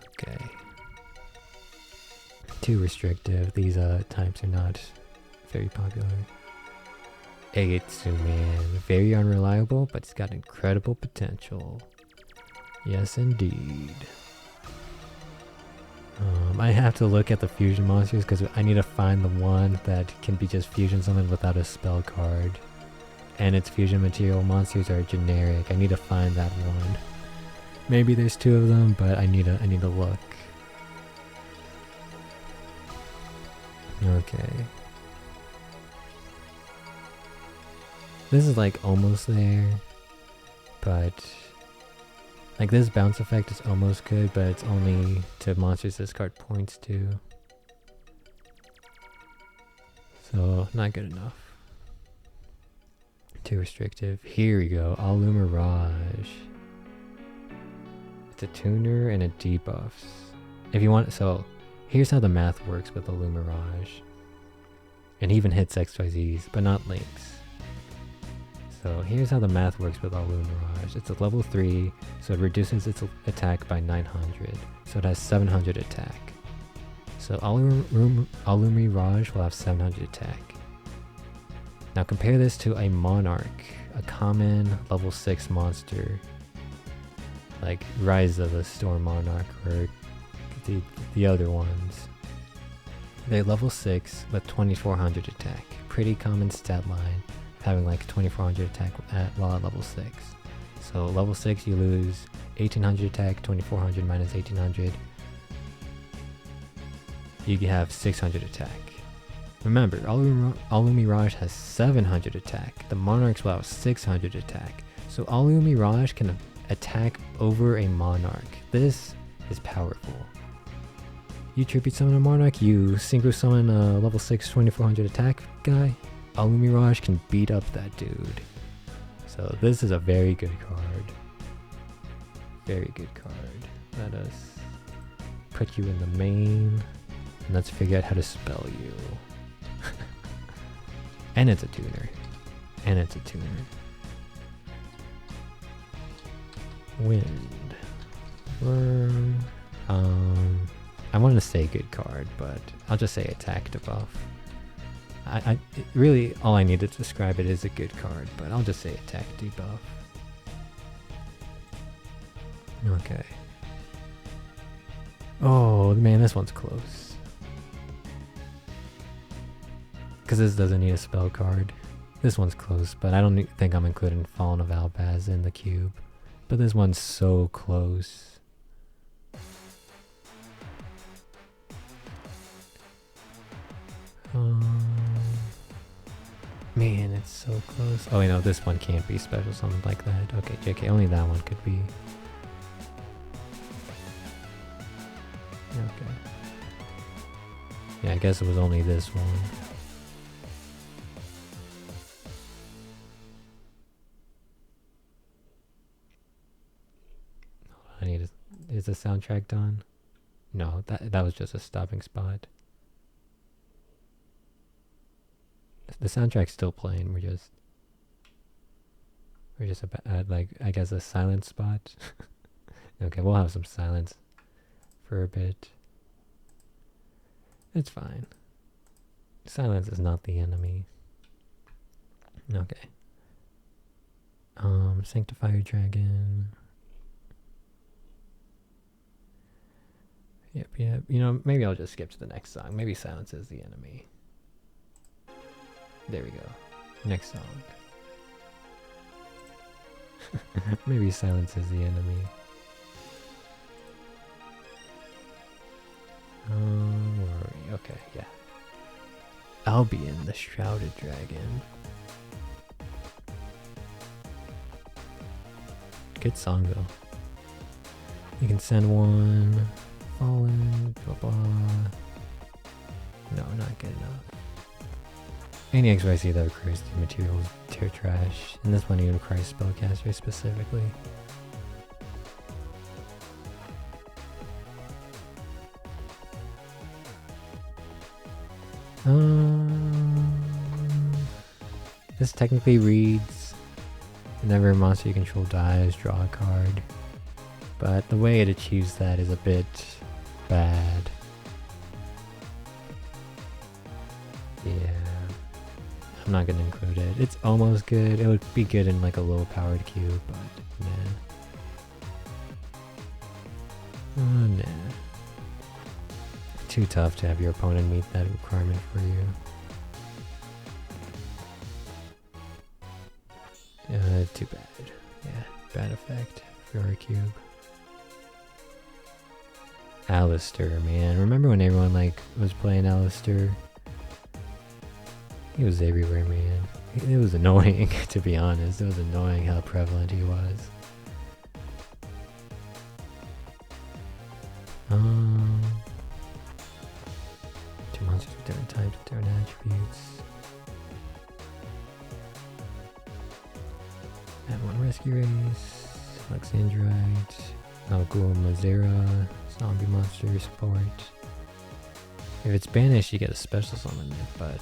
Okay. Too restrictive. These types are not very popular. Agetsu, man. Very unreliable, but it's got incredible potential. Yes, indeed. I have to look at the fusion monsters because I need to find the one that can be just fusion summon without a spell card. And its fusion material monsters are generic. I need to find that one. Maybe there's 2 of them, but I need to look. Okay. This is like almost there, but like this bounce effect is almost good, but it's only to monsters this card points to. So not good enough. Too restrictive. Here we go. Allumirage. It's a tuner and a debuffs. If you want, so here's how the math works with Allumirage. It even hits XYZs, but not links. So here's how the math works with Allumirage. It's a level 3, so it reduces its attack by 900. So it has 700 attack. So Allumirage will have 700 attack. Now compare this to a Monarch, a common level 6 monster. Like Rise of the Storm Monarch or the other ones. They're level 6 with 2400 attack. Pretty common stat line. Having like 2400 attack while at level 6. So level 6 you lose 1800 attack, 2400 minus 1800. You have 600 attack. Remember, Allumirage has 700 attack. The Monarchs will have 600 attack. So Allumirage can attack over a Monarch. This is powerful. You tribute summon a Monarch, you synchro summon a level 6 2400 attack guy. Allumirage can beat up that dude. So this is a very good card. Very good card. Let us put you in the main. And let's figure out how to spell you. And it's a tuner. And it's a tuner. Wind. Worm. I wanted to say good card, but I'll just say attack debuff. Really, all I need to describe it is a good card, but I'll just say attack debuff. Okay. Oh man, this one's close. Because this doesn't need a spell card. This one's close, but I don't think I'm including Fallen of Albaz in the cube. But this one's so close. Man, it's so close. Oh, wait, no, this one can't be special, something like that. Okay, JK, only that one could be. Okay. Yeah, I guess it was only this one. I need to, is the soundtrack done? No, that was just a stopping spot. The soundtrack's still playing. We're just at like, I guess, a silent spot. Okay, we'll have some silence for a bit. It's fine. Silence is not the enemy. Okay. Sanctifier Dragon. Yep. You know, maybe I'll just skip to the next song. Maybe silence is the enemy. There we go. Next song. Maybe silence is the enemy. Where are we? Okay, yeah. Albion, the Shrouded Dragon. Good song though. You can send one. Fallen, blah blah. No, not good enough. Any XYZ that requires the materials tear trash, and this one even requires Spellcaster specifically. This technically reads, whenever a monster you control dies, draw a card. But the way it achieves that is a bit bad. Yeah. I'm not gonna include it. It's almost good. It would be good in like a low powered cube, but nah. Oh nah. Too tough to have your opponent meet that requirement for you. Too bad. Yeah, bad effect for our cube. Alistair, man. Remember when everyone like was playing Alistair? He was everywhere, man. It was annoying, to be honest. It was annoying how prevalent he was. Two monsters with different types, different attributes. Add one rescue race, Alexandrite, Nalgul Mazera, zombie monster support. If it's banished, you get a special summon it, but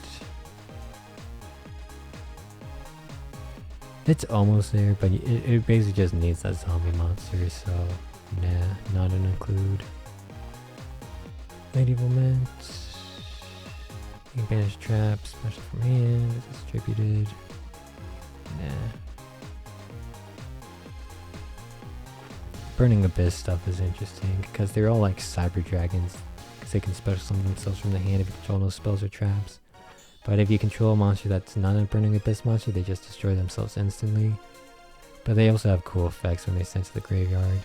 it's almost there, but it basically just needs that zombie monster, so nah, not an include. Lady of Lament. You can banish traps, special from hand, it's distributed. Nah. Burning Abyss stuff is interesting, because they're all like cyber dragons, because they can special summon themselves from the hand if you control no spells or traps. But if you control a monster that's not a Burning Abyss monster, they just destroy themselves instantly. But they also have cool effects when they send to the graveyard.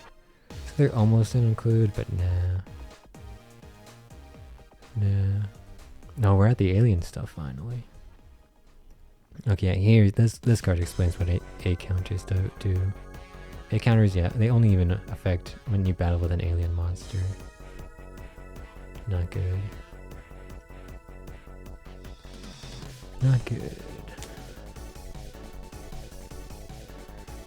So they're almost an include, but nah. Nah. No, we're at the alien stuff finally. Okay, here, this card explains what A counters do. A counters, yeah, they only even affect when you battle with an alien monster. Not good. Not good.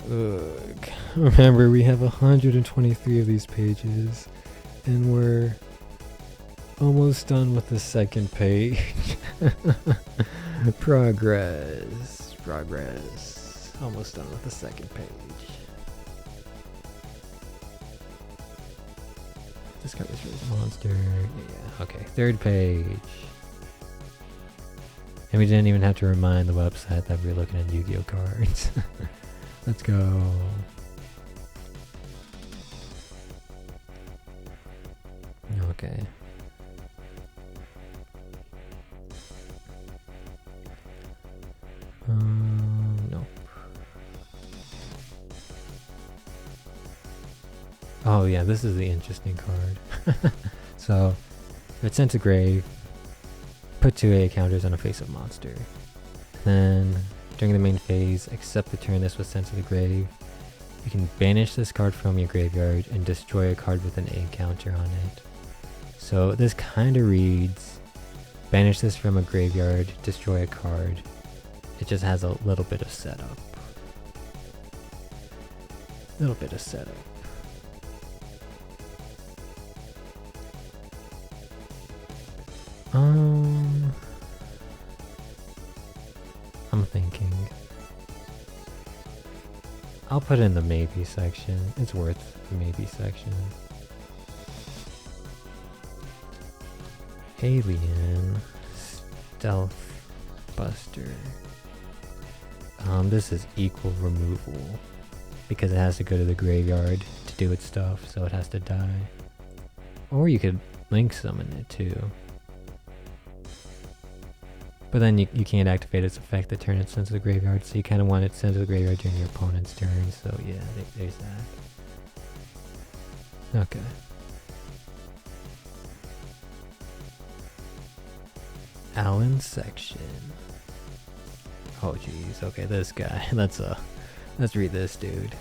Ugh. Remember, we have 123 of these pages, and we're almost done with the second page. Progress. Almost done with the second page. Discover this monster. Yeah, okay. Third page. And we didn't even have to remind the website that we were looking at Yu-Gi-Oh cards. Let's go. Okay. Nope. Oh yeah, this is the interesting card. So, if it's sent to grave, put 2 A counters on a face-up monster. Then, during the main phase, except the turn this was sent to the grave, you can banish this card from your graveyard and destroy a card with an A counter on it. So this kind of reads, banish this from a graveyard, destroy a card. It just has a little bit of setup. I'm thinking. I'll put it in the maybe section. It's worth the maybe section. Alien Stealth Buster. This is equal removal because it has to go to the graveyard to do its stuff, so it has to die. Or you could link summon it too. But then you can't activate its effect the turn it's sent to the graveyard, so you kind of want it sent to the graveyard during your opponent's turn, so yeah, there's that. Okay. Allen section. Oh jeez, okay, this guy. Let's read this dude.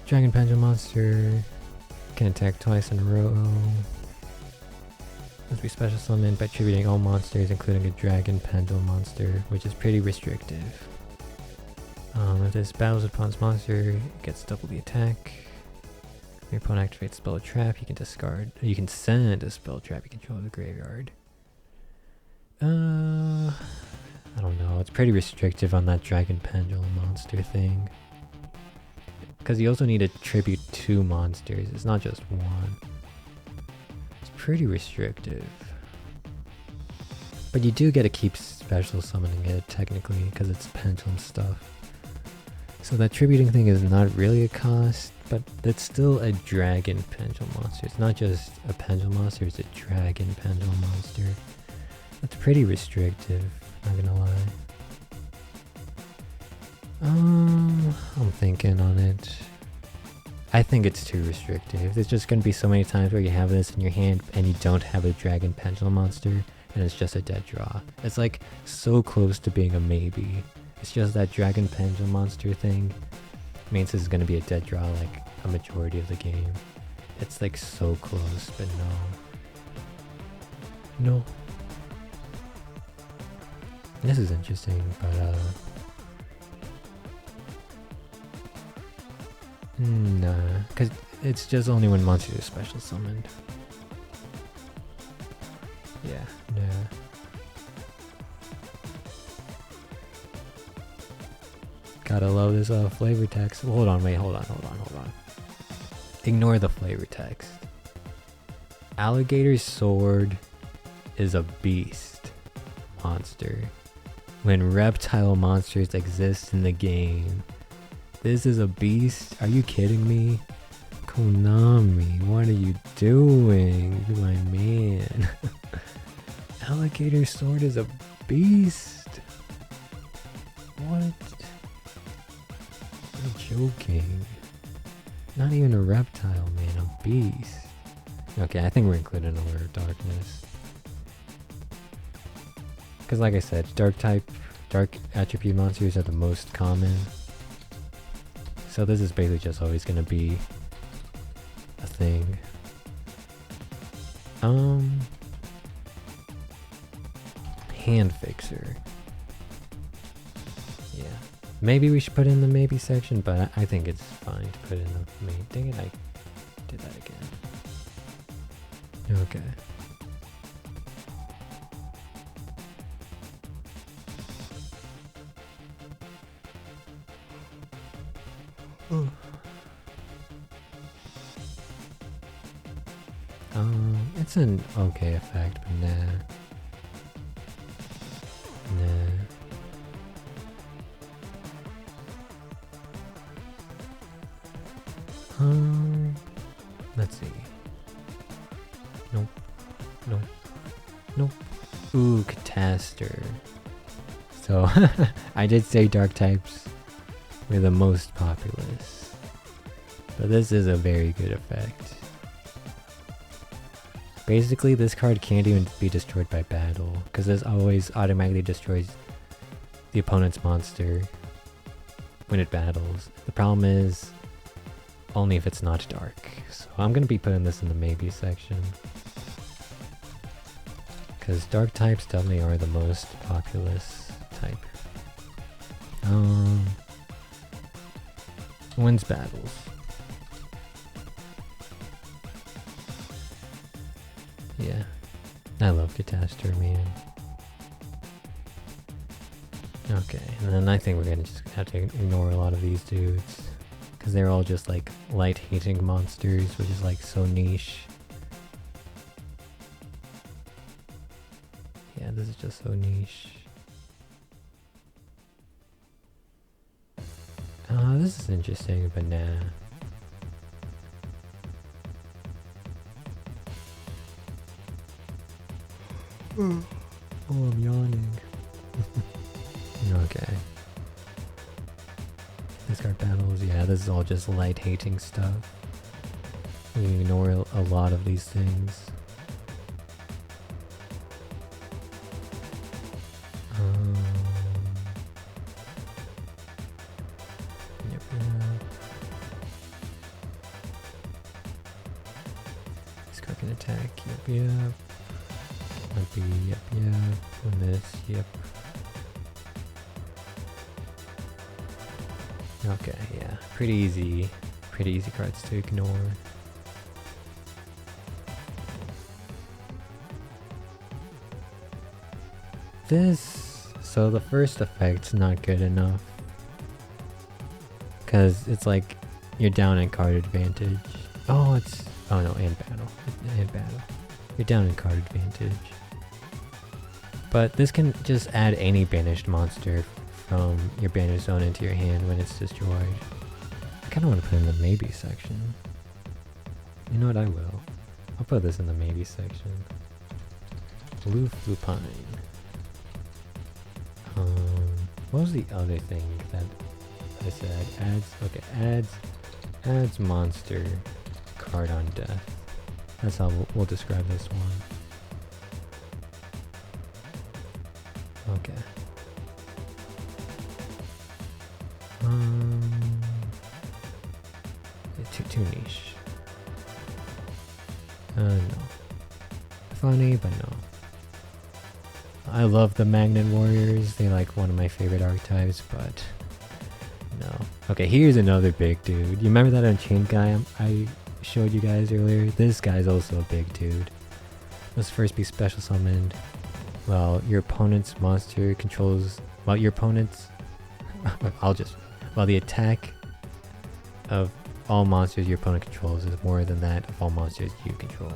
Dragon Pendulum monster can attack twice in a row. Must be special summoned by tributing all monsters, including a Dragon Pendulum monster, which is pretty restrictive. If this battles upon this monster, it gets double the attack. If your opponent activates spell trap, you can discard. You can send a spell trap you control to the graveyard. I don't know. It's pretty restrictive on that Dragon Pendulum monster thing. Because you also need to tribute 2 monsters. It's not just one. It's pretty restrictive. But you do get to keep special summoning it, technically, because it's pendulum stuff. So that tributing thing is not really a cost, but it's still a dragon pendulum monster. It's not just a pendulum monster, it's a dragon pendulum monster. That's pretty restrictive, not gonna lie. I'm thinking on it. I think it's too restrictive. There's just gonna be so many times where you have this in your hand and you don't have a dragon pendulum monster, and it's just a dead draw. It's like so close to being a maybe. It's just that dragon pendulum monster thing means this is gonna be a dead draw like a majority of the game. It's like so close, but no. This is interesting, but nah, because it's just only when monsters are special summoned. Yeah, nah. Gotta love this flavor text. Hold on. Ignore the flavor text. Alligator sword is a beast monster. When reptile monsters exist in the game, this is a beast? Are you kidding me? Konami, what are you doing? You're my man. Alligator sword is a beast? What? You're joking. Not even a reptile, man, a beast. Okay, I think we're including Order of Darkness. Because like I said, dark attribute monsters are the most common. So this is basically just always gonna be a thing. Hand fixer. Yeah. Maybe we should put it in the maybe section, but I think it's fine to put it in the maybe. Dang it, I did that again. Okay. It's an okay effect, but nah. Let's see. Nope. Ooh, Catastor. So, I did say dark types were the most populous. But this is a very good effect. Basically, this card can't even be destroyed by battle, because this always automatically destroys the opponent's monster when it battles. The problem is, only if it's not dark. So I'm going to be putting this in the maybe section. Because dark types definitely are the most populous type. Wins battles. Yeah, I love Catastor, man. Okay, and then I think we're gonna just have to ignore a lot of these dudes. Because they're all just like light hitting monsters, which is like so niche. Yeah, this is just so niche. This is interesting, but nah. Oh, I'm yawning. Okay. Discard battles, yeah, this is all just light hating stuff. We can ignore a lot of these things. Yep. Discard can attack, yep. Might be, yep. And this, yep. Okay, yeah. Pretty easy cards to ignore. So the first effect's not good enough. Cause it's like, you're down in card advantage. Oh no, and battle. You're down in card advantage. But this can just add any banished monster from your banished zone into your hand when it's destroyed. I kind of want to put it in the maybe section. You know what, I will. I'll put this in the maybe section. Lupine. What was the other thing that I said? Adds monster card on death. That's how we'll describe this one. Okay. Too niche. No. Funny, but no. I love the Magnet Warriors. They're like one of my favorite archetypes, but no. Okay, here's another big dude. You remember that Unchained guy I showed you guys earlier? This guy's also a big dude. Must first be special summoned. Well, your opponent's monster controls... Well, your opponent's... Well, the attack of all monsters your opponent controls is more than that of all monsters you control.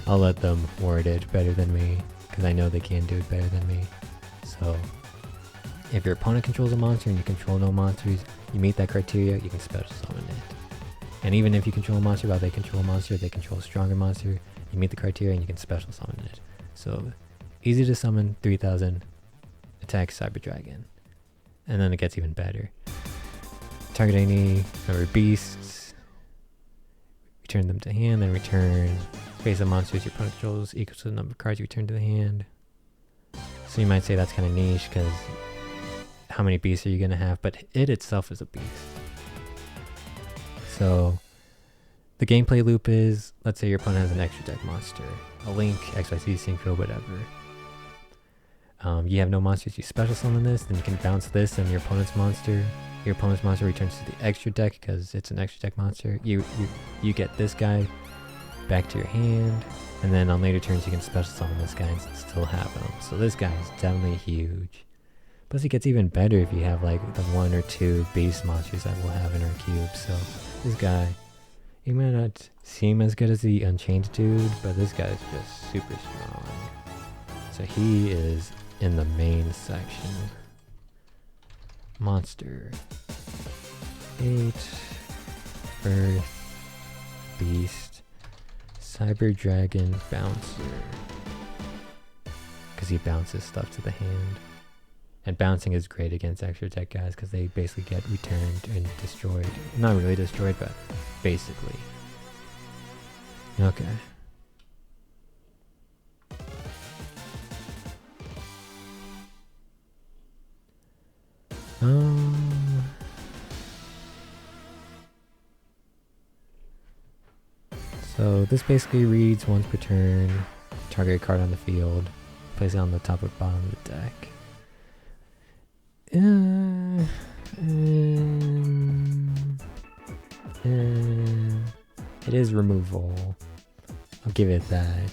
I'll let them word it better than me, because I know they can do it better than me. So, if your opponent controls a monster and you control no monsters, you meet that criteria, you can special summon it. And even if you control a monster while they control a monster, they control a stronger monster, you meet the criteria and you can special summon it. So, easy to summon, 3000, attack Cyber Dragon. And then it gets even better. Target any number of beasts, return them to hand, then return face of monsters your opponent controls equal to the number of cards you return to the hand. So you might say that's kind of niche because how many beasts are you going to have? But it itself is a beast. So the gameplay loop is, let's say your opponent has an extra deck monster, a Link, XYZ, Synchro, whatever. You have no monsters, you special summon this, then you can bounce this and your opponent's monster. Your opponent's monster returns to the extra deck because it's an extra deck monster. You get this guy back to your hand, and then on later turns you can special summon this guy and still have him. So this guy is definitely huge. Plus it gets even better if you have like the 1 or 2 base monsters that we'll have in our cube. So this guy, he might not seem as good as the Unchained dude, but this guy is just super strong. So he is in the main section. Monster. 8. Earth. Beast. Cyber Dragon Bouncer. Because he bounces stuff to the hand. And bouncing is great against extra deck guys because they basically get returned and destroyed. Not really destroyed, but basically. Okay. So this basically reads once per turn, target a card on the field, place it on the top or bottom of the deck. It is removal. I'll give it that.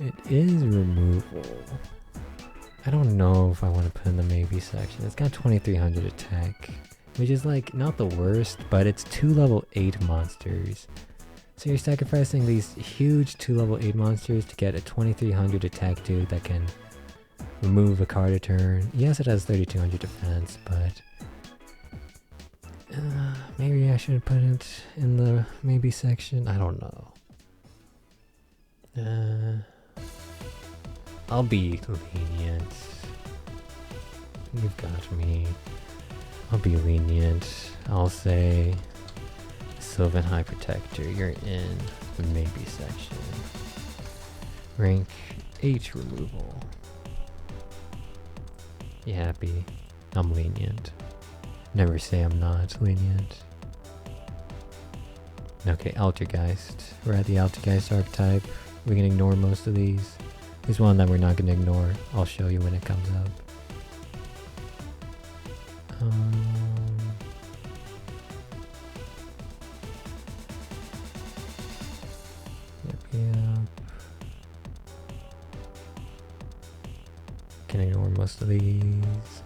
It is removal. I don't know if I want to put in the maybe section. It's got 2300 attack, which is like not the worst, but it's 2 level 8 monsters. So you're sacrificing these huge 2 level 8 monsters to get a 2300 attack dude that can remove a card a turn. Yes, it has 3200 defense, but maybe I should put it in the maybe section. I don't know. I'll be lenient. You've got me. I'll be lenient. I'll say Sylvan High Protector, you're in the maybe section. Rank 8 removal. You happy? I'm lenient. Never say I'm not lenient. Okay, Altergeist. We're at the Altergeist archetype. We can ignore most of these. There's one that we're not going to ignore. I'll show you when it comes up. Yep. Can ignore most of these.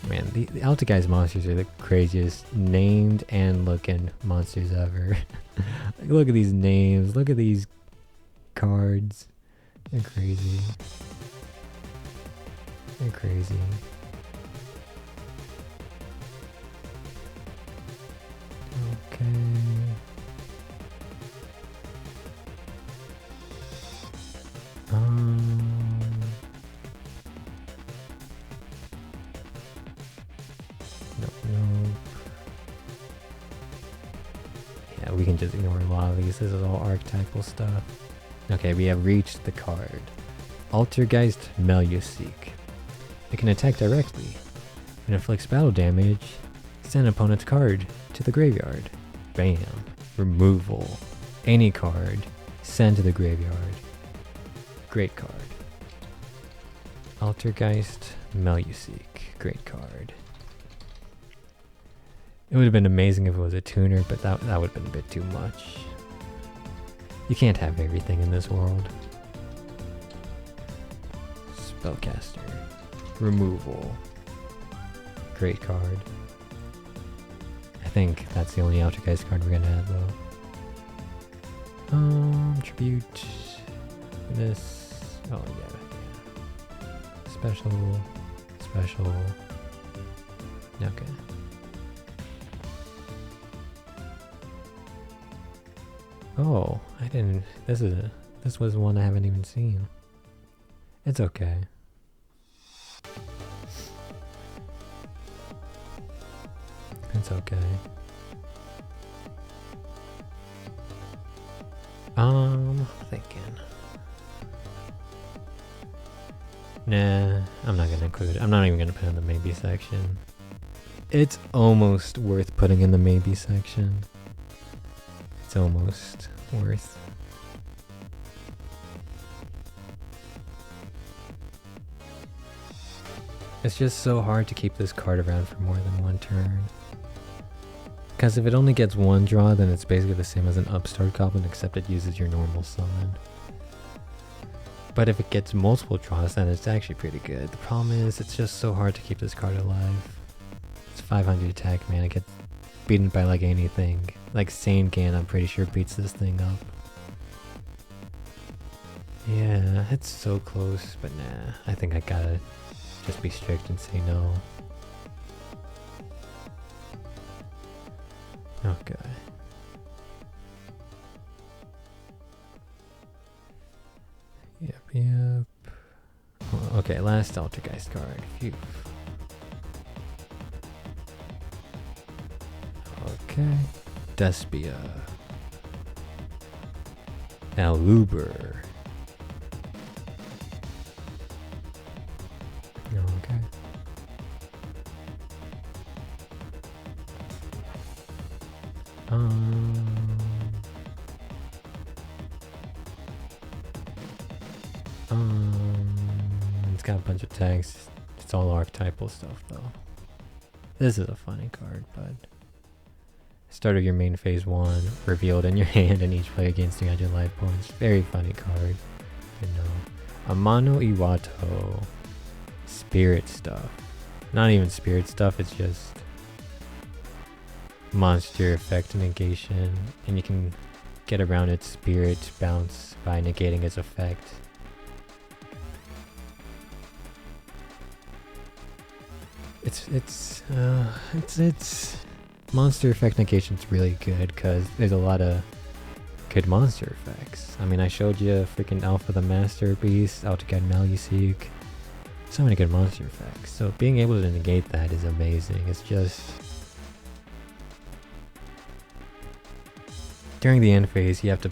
Man, the Altageist monsters are the craziest named and looking monsters ever. Look at these names. Look at these cards. They're crazy. They're crazy. Okay. Nope. Yeah, we can just ignore a lot of these. This is all archetypal stuff. Okay, we have reached the card. Altergeist Meluseek. It can attack directly. It inflicts battle damage. Send an opponent's card to the graveyard. Bam. Removal. Any card. Send to the graveyard. Great card. Altergeist Meluseek. Great card. It would have been amazing if it was a tuner, but that would have been a bit too much. You can't have everything in this world. Spellcaster. Removal. Great card. I think that's the only Altergeist card we're gonna have though. Tribute. This. Oh yeah. Special. Okay. Oh, I didn't. This was one I haven't even seen. It's okay. It's okay. Thinking. Nah, I'm not gonna include it. I'm not even gonna put it in the maybe section. It's almost worth putting in the maybe section. It's almost worth. It's just so hard to keep this card around for more than one turn. Because if it only gets one draw, then it's basically the same as an upstart goblin, except it uses your normal summon. But if it gets multiple draws, then it's actually pretty good. The problem is, it's just so hard to keep this card alive. It's 500 attack, man. It gets beaten by like anything. Like Sane Gan, I'm pretty sure beats this thing up. Yeah, it's so close, but nah. I think I gotta just be strict and say no. Okay. Yep. Oh, okay, last Altergeist card. Phew. Okay. Despia. Aluber. Okay. It's got a bunch of tags. It's all archetypal stuff though. This is a funny card, but start of your main phase 1, revealed in your hand, and each play against 300 life points. Very funny card. You know. Amano Iwato. Spirit stuff. Not even spirit stuff, it's just monster effect negation, and you can get around its spirit bounce by negating its effect. It's monster effect negation's really good because there's a lot of good monster effects. I mean, I showed you freaking Alpha the Master Beast, Altageist Meluseek. So many good monster effects. So being able to negate that is amazing. It's just during the end phase, you have to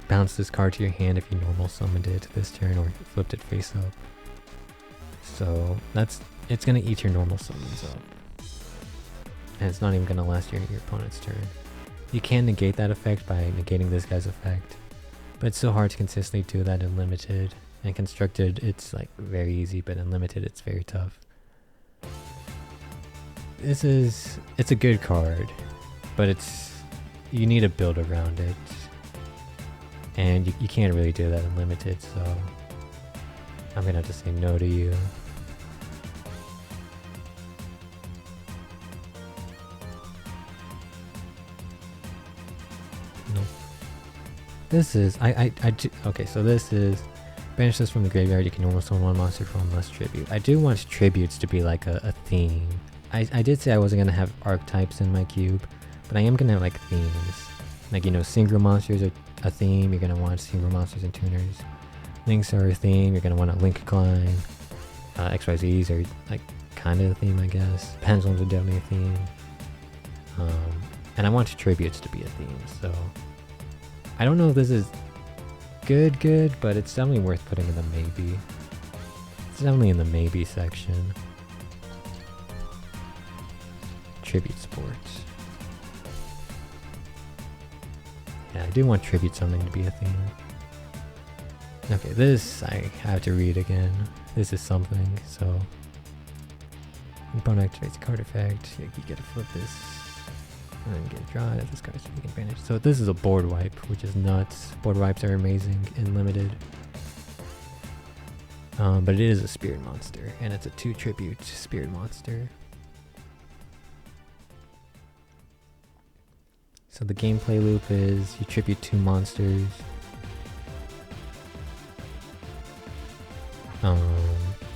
bounce this card to your hand if you normal summoned it this turn or flipped it face up. So it's gonna eat your normal summons up. And it's not even gonna last your opponent's turn. You can negate that effect by negating this guy's effect, but it's so hard to consistently do that in limited. And constructed, it's like very easy, but in limited, it's very tough. It's a good card, but you need to build around it, and you can't really do that in limited. So I'm gonna have to say no to you. This is okay. So this is banish this from the graveyard. You can only summon one monster from less tribute. I do want tributes to be like a theme. I did say I wasn't gonna have archetypes in my cube, but I am gonna have like themes. Like, you know, synchro monsters are a theme. You're gonna want synchro monsters and tuners. Links are a theme. You're gonna want a link climb. XYZs are like kind of a theme, I guess. Pendulums are definitely a theme. And I want tributes to be a theme. So I don't know if this is good, but it's definitely worth putting in the maybe. It's definitely in the maybe section. Tribute sports. Yeah, I do want tribute something to be a theme. Okay, this I have to read again. This is something, so opponent activates a card effect. You get to flip this and then get a draw at this card so you can banish. So this is a board wipe, which is nuts. Board wipes are amazing in limited. But it is a spirit monster, and it's a 2 tribute spirit monster. So the gameplay loop is you tribute 2 monsters.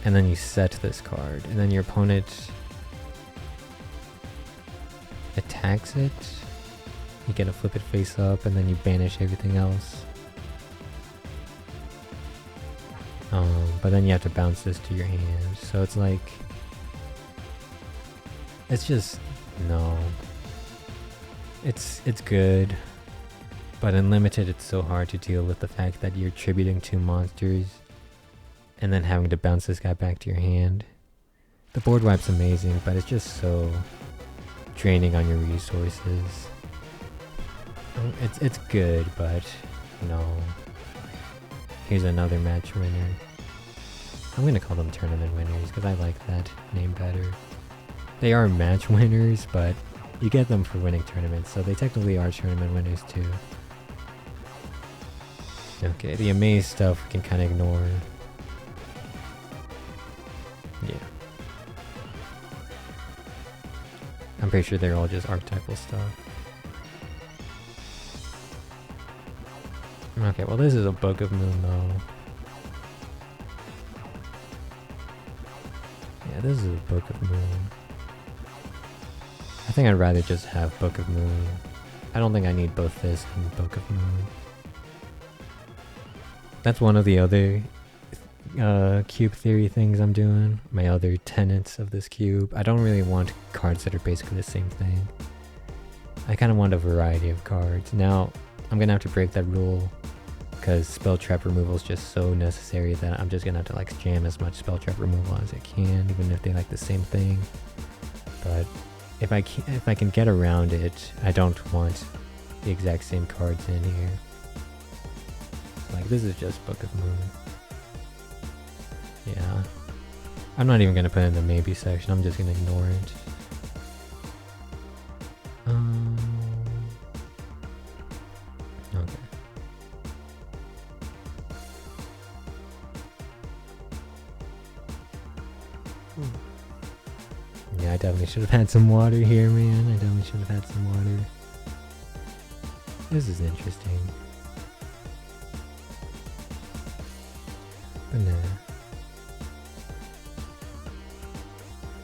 And then you set this card, and then your opponent attacks it. You get to flip it face up, and then you banish everything else. But then you have to bounce this to your hand. So it's like, it's just, no. It's good, but in limited it's so hard to deal with the fact that you're tributing 2 monsters and then having to bounce this guy back to your hand. The board wipe's amazing, but it's just so draining on your resources. It's good, but no. Here's another match winner. I'm gonna call them tournament winners because I like that name better. They are match winners, but you get them for winning tournaments, so they technically are tournament winners too. Okay, the amaze stuff we can kind of ignore. Yeah. I'm pretty sure they're all just archetypal stuff. Okay, well this is a Book of Moon though. Yeah, this is a Book of Moon. I think I'd rather just have Book of Moon. I don't think I need both this and Book of Moon. That's one of the other cube theory things I'm doing. My other tenets of this cube. I don't really want cards that are basically the same thing. I kind of want a variety of cards. Now, I'm going to have to break that rule because spell trap removal is just so necessary that I'm just going to have to like jam as much spell trap removal as I can, even if they like the same thing. But if I can get around it, I don't want the exact same cards in here. Like this is just Book of Moon. Yeah. I'm not even gonna put it in the maybe section, I'm just gonna ignore it. Okay. Yeah, I definitely should have had some water here, man. I definitely should have had some water. This is interesting. But nah.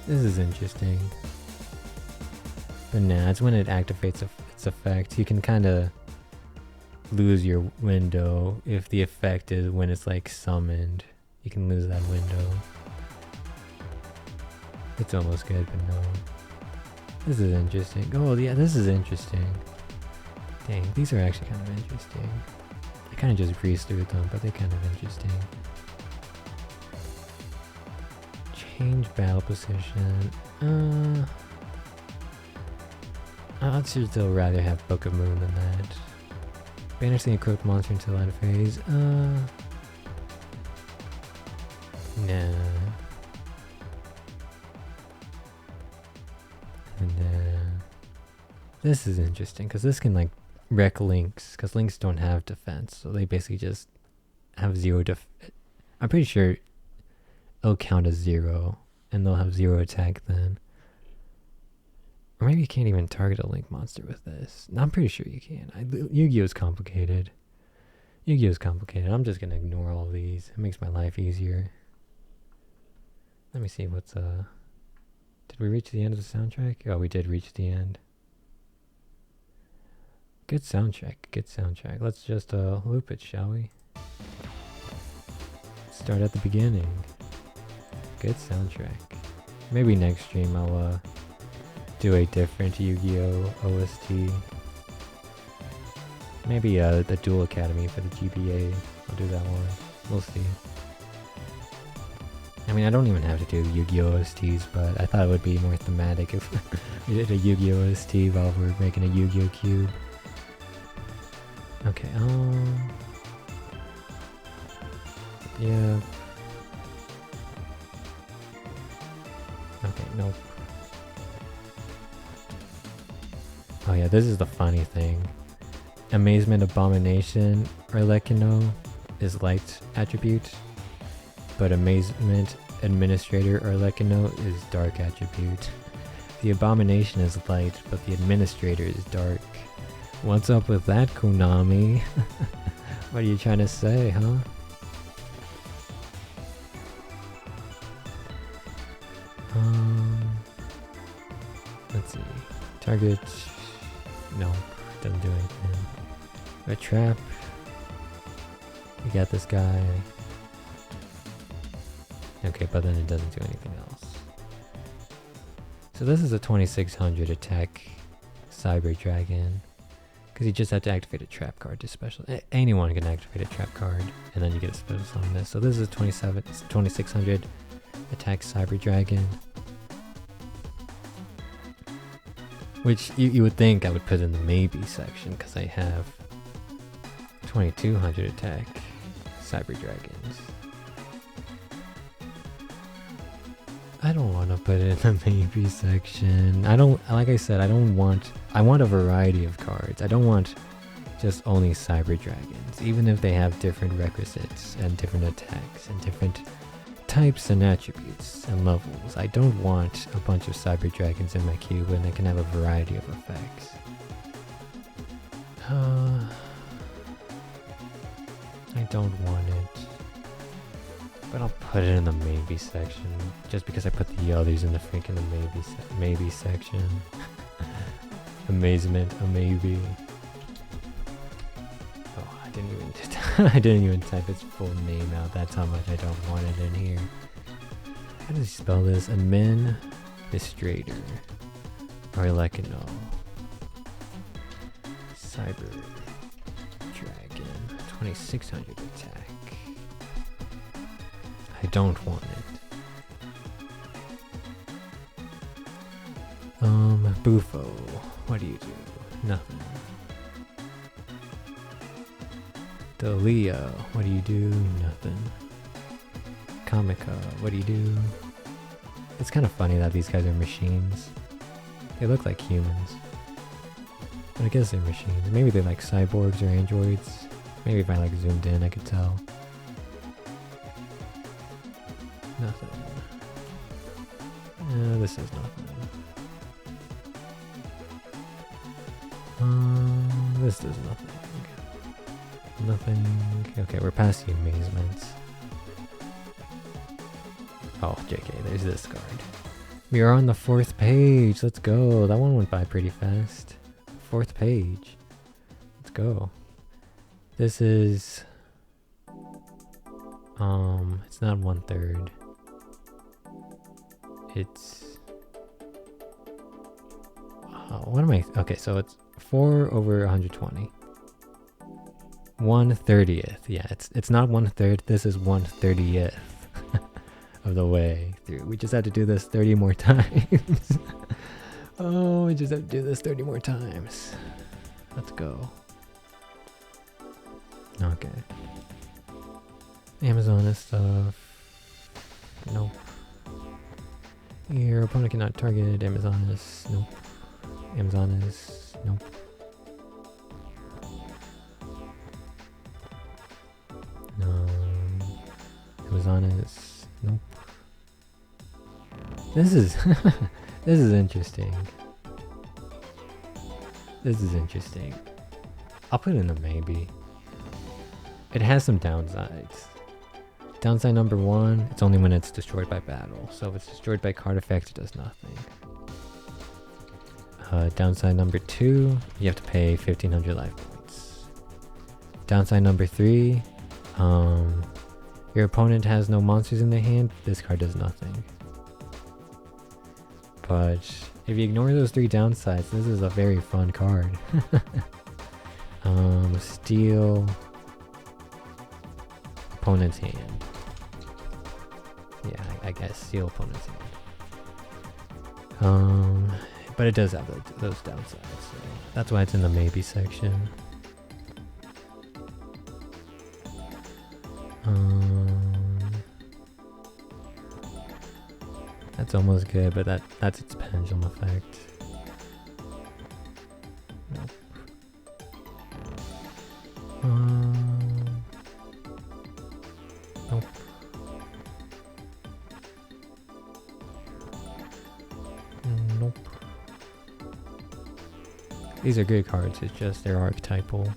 This is interesting. But nah, it's when it activates its effect. You can kind of lose your window if the effect is when it's like summoned. You can lose that window. It's almost good, but no. This is interesting. Oh yeah, this is interesting. Dang, these are actually kind of interesting. I kind of just breezed through them, but they're kind of interesting. Change battle position. I'd still rather have Book of Moon than that. Banish the equipped monster until end phase. Nah. And then this is interesting because this can like wreck links because links don't have defense, so they basically just have 0 I'm pretty sure it'll count as 0 and they'll have 0 attack then. Or maybe you can't even target a Link monster with this. No, I'm pretty sure you can. Yu-Gi-Oh is complicated. Yu-Gi-Oh is complicated. I'm just gonna ignore all these. It makes my life easier. Let me see what's Did we reach the end of the soundtrack? Oh, we did reach the end. Good soundtrack. Good soundtrack. Let's just loop it, shall we? Start at the beginning. Good soundtrack. Maybe next stream I'll do a different Yu-Gi-Oh OST. Maybe the Duel Academy for the GBA. I'll do that one. We'll see. I mean, I don't even have to do Yu-Gi-Oh OSTs, but I thought it would be more thematic if we did a Yu-Gi-Oh OST while we're making a Yu-Gi-Oh cube. Okay, yeah. Okay, nope. Oh yeah, this is the funny thing. Amazement Abomination Arlecchino is light attribute, but Amazement Administrator Arlecchino is dark attribute. The Abomination is light, but the Administrator is dark. What's up with that, Konami? What are you trying to say, huh? Let's see. Target. No, doesn't do anything. A trap. We got this guy. Okay, but then it doesn't do anything else. So this is a 2600 attack Cyber Dragon. Because you just have to activate a trap card to special. Anyone can activate a trap card, and then you get a special on this. So this is 2600 attack Cyber Dragon. Which you would think I would put in the maybe section, because I have 2200 attack Cyber Dragons. I don't want to put it in the maybe section. Like I said, I want a variety of cards. I don't want just only Cyber Dragons, even if they have different requisites and different attacks and different types and attributes and levels. I don't want a bunch of Cyber Dragons in my cube when I can have a variety of effects. I don't want it. But I'll put it in the maybe section, just because I put the others in the freaking maybe section. Amazement, a maybe. Oh, I didn't even type its full name out. That's how much I don't want it in here. How does he spell this? Administrator. Arlecchino. Cyber Dragon. 2600 attack. I don't want it. Bufo. What do you do? Nothing. Dalia. What do you do? Nothing. Comica. What do you do? It's kind of funny that these guys are machines. They look like humans. But I guess they're machines. Maybe they're like cyborgs or androids. Maybe if I like zoomed in I could tell. Nothing. This is nothing. This does nothing. Nothing. Okay, we're past the amazements. Oh, JK, there's this card. We are on the 4th page. Let's go. That one went by pretty fast. 4th page. Let's go. This is... it's not 1/3. It's... what am I... Okay, so it's 4 over 120. 1/30th. Yeah, it's not 1/3. This is 1/30th of the way through. We just had to do this 30 more times. Oh, we just have to do this 30 more times. Let's go. Okay. Amazon stuff. Nope. Your opponent cannot target Amazon is... Nope. Amazon is... Nope. Amazon is... Nope. This is... this is interesting. This is interesting. I'll put it in a maybe. It has some downsides. Downside number 1, it's only when it's destroyed by battle. So if it's destroyed by card effects, it does nothing. Downside number 2, you have to pay 1500 life points. Downside number 3, your opponent has no monsters in their hand, this card does nothing. But if you ignore those 3 downsides, this is a very fun card. Steal opponent's hand. Yeah, I guess steal opponent's hand. But it does have those downsides, so that's why it's in the maybe section. That's almost good, but that's its pendulum effect. Nope. Nope. Nope. These are good cards, it's just they're archetypal.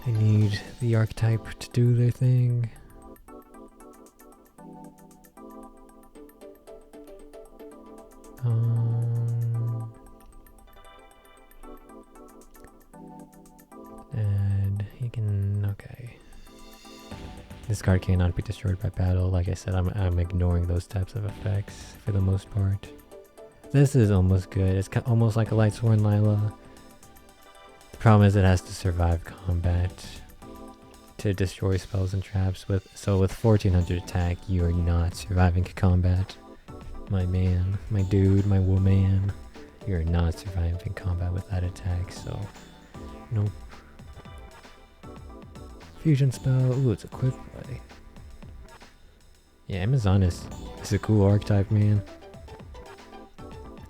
They need the archetype to do their thing. And he can, okay. This card cannot be destroyed by battle. Like I said, I'm ignoring those types of effects for the most part. This is almost good. It's almost like a Lightsworn Lila. The problem is it has to survive combat to destroy spells and traps. So with 1400 attack, you are not surviving combat. My man, my dude, my woman. You're not surviving combat with that attack, so nope. Fusion spell, ooh, it's a quick play. Yeah, Amazonas is a cool archetype, man.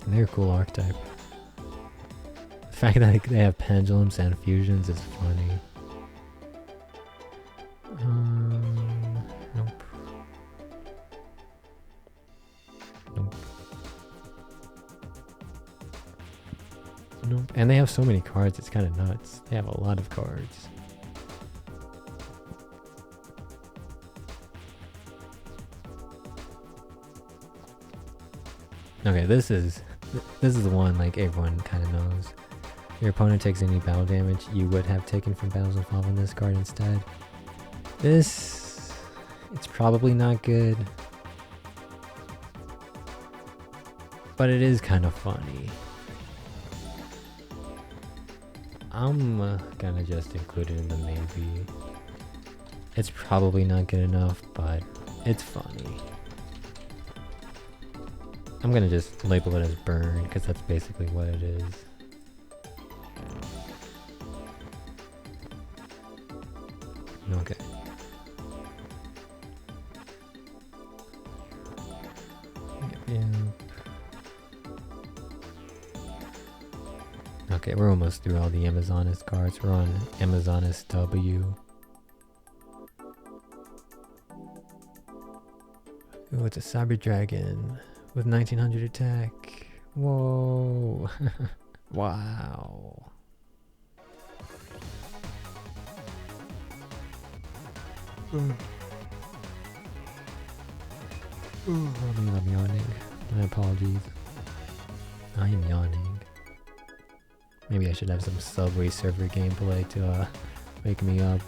They're a cool archetype. The fact that they have pendulums and fusions is funny. Nope. Nope. Nope. And they have so many cards, it's kind of nuts. They have a lot of cards. Okay, this is the one like everyone kind of knows. Your opponent takes any battle damage you would have taken from battles involving this card instead. This, it's probably not good, but it is kind of funny. I'm gonna just include it in the maybe. It's probably not good enough, but it's funny. I'm gonna just label it as burn, because that's basically what it is. Okay. Yep. Okay, we're almost through all the Amazonas cards. We're on Amazonas W. Ooh, it's a Cyber Dragon with 1900 attack. Whoa. Wow. I'm yawning. My apologies. I am yawning. Maybe I should have some Subway server gameplay to wake me up.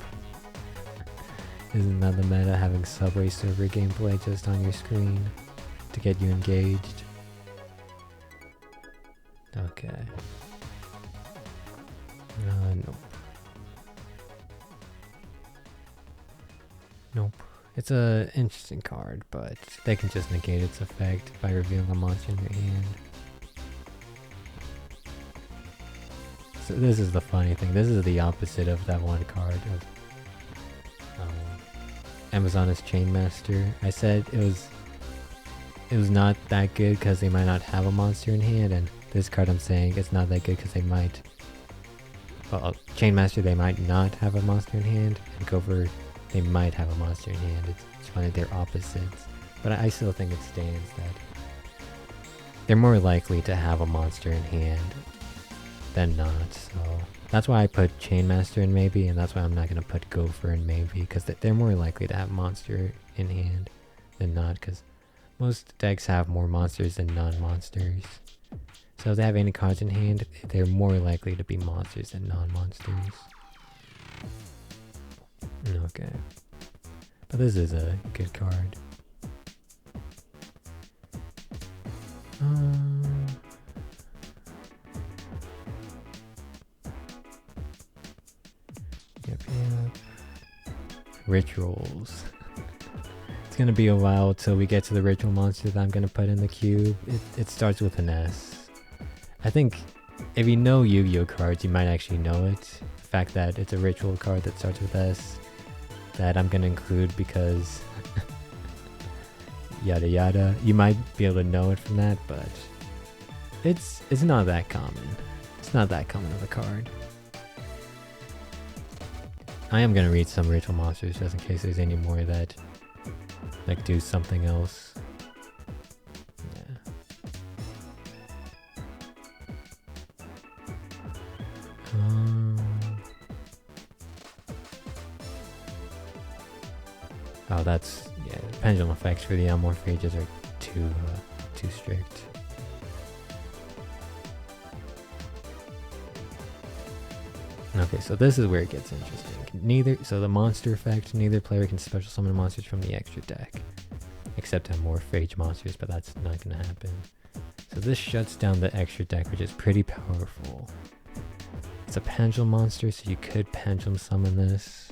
Isn't that the meta, having Subway server gameplay just on your screen to get you engaged? Okay. Nope. Nope. It's a interesting card, but they can just negate its effect by revealing a monster in their hand. So this is the funny thing. This is the opposite of that one card of Amazonas Chainmaster. I said it was not that good because they might not have a monster in hand, and this card I'm saying it's not that good because they might. Well, Chainmaster they might not have a monster in hand, and Gopher they might have a monster in hand. It's funny, they're opposites, but I still think it stands that they're more likely to have a monster in hand than not. So that's why I put Chainmaster in maybe, and that's why I'm not gonna put Gopher in maybe, because they're more likely to have monster in hand than not, because most decks have more monsters than non-monsters. So if they have any cards in hand, they're more likely to be monsters than non-monsters. Okay. But this is a good card. Yep. Rituals. It's gonna be a while till we get to the ritual monster that I'm gonna put in the cube. It starts with an S. I think if you know Yu-Gi-Oh cards, you might actually know it. The fact that it's a ritual card that starts with S that I'm gonna include because yada yada. You might be able to know it from that, but it's not that common. It's not that common of a card. I am gonna read some ritual monsters just in case there's any more that like do something else. Yeah. Oh, that's yeah. Pendulum effects for the Amorphages are too strict. Okay, so this is where it gets interesting. So the monster effect, neither player can special summon monsters from the extra deck. Except Amorphage monsters, but that's not gonna happen. So this shuts down the extra deck, which is pretty powerful. It's a pendulum monster, so you could pendulum summon this.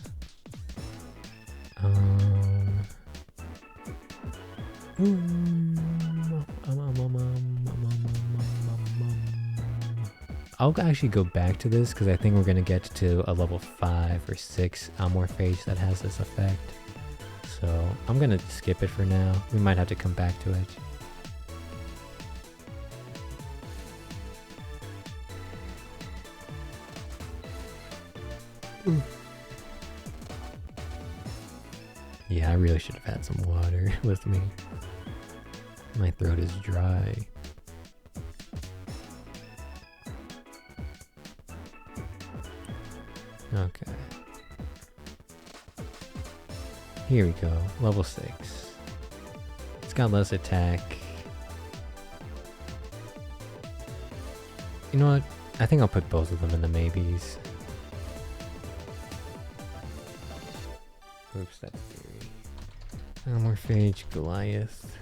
I'll actually go back to this because I think we're going to get to a level 5 or 6 Amorphage that has this effect. So I'm going to skip it for now. We might have to come back to it. Yeah, I really should have had some water with me. My throat is dry. Okay. Here we go. Level 6. It's got less attack. You know what? I think I'll put both of them in the maybes. Oops, that's theory. Amorphage, Goliath.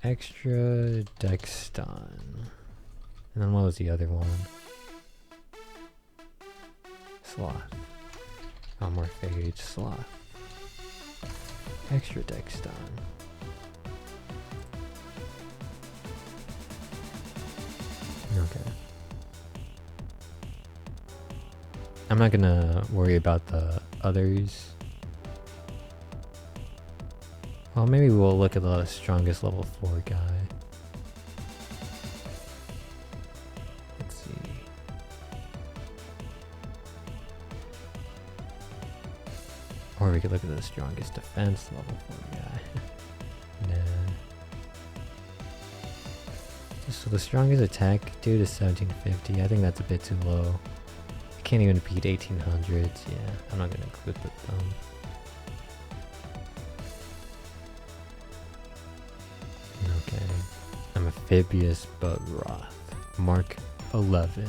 Extra Dexton. And then what was the other one? Sloth. Amorphage, Sloth. Extra Dexton. Okay. I'm not gonna worry about the others. Well, maybe we'll look at the strongest level 4 guy. Let's see. Or we could look at the strongest defense level 4 guy. Nah. So the strongest attack dude is 1750. I think that's a bit too low. I can't even beat 1800s. Yeah, I'm not gonna include them. Okay. Amphibious Bugroth. Mark 11.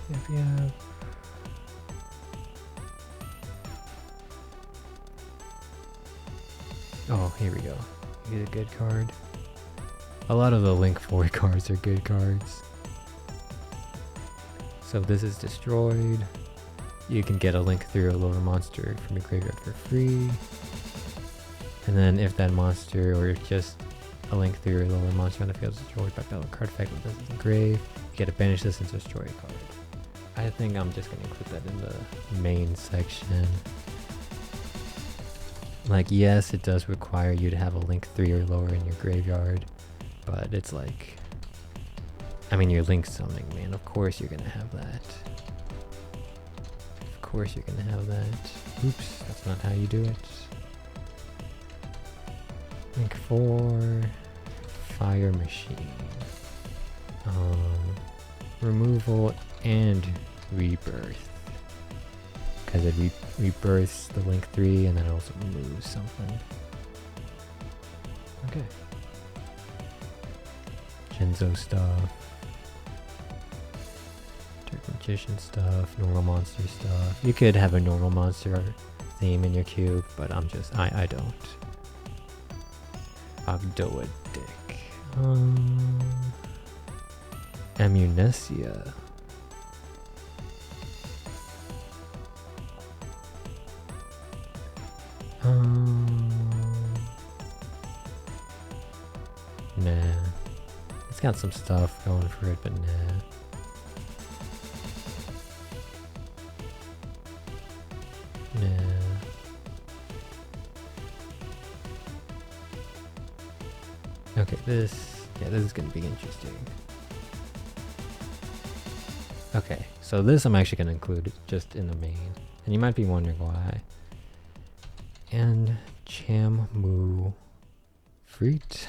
If you have... Oh, here we go. Get a good card. A lot of the Link 4 cards are good cards. So if this is destroyed, you can get a Link 3 or lower monster from your graveyard for free. And then if that monster or just a Link 3 or lower monster on the field is destroyed by battle card effect with this in the grave, you get to banish this and destroy a card. I think I'm just going to include that in the main section. Like, yes, it does require you to have a Link 3 or lower in your graveyard, but it's like, I mean, you're Link summoning, man. Of course you're going to have that. Of course you're going to have that. Oops, that's not how you do it. Link 4, Fire Machine. removal and rebirth. Because it rebirths the Link 3 and then it also removes something. Okay. Genzo stuff. Dark Magician stuff, normal monster stuff. You could have a normal monster theme in your cube, but I don't. Ogdoadic. Amnesia. Nah. It's got some stuff going for it, but nah. Nah. Okay, this is gonna be interesting. Okay, so this I'm actually gonna include just in the main. And you might be wondering why. And Chamu Fruit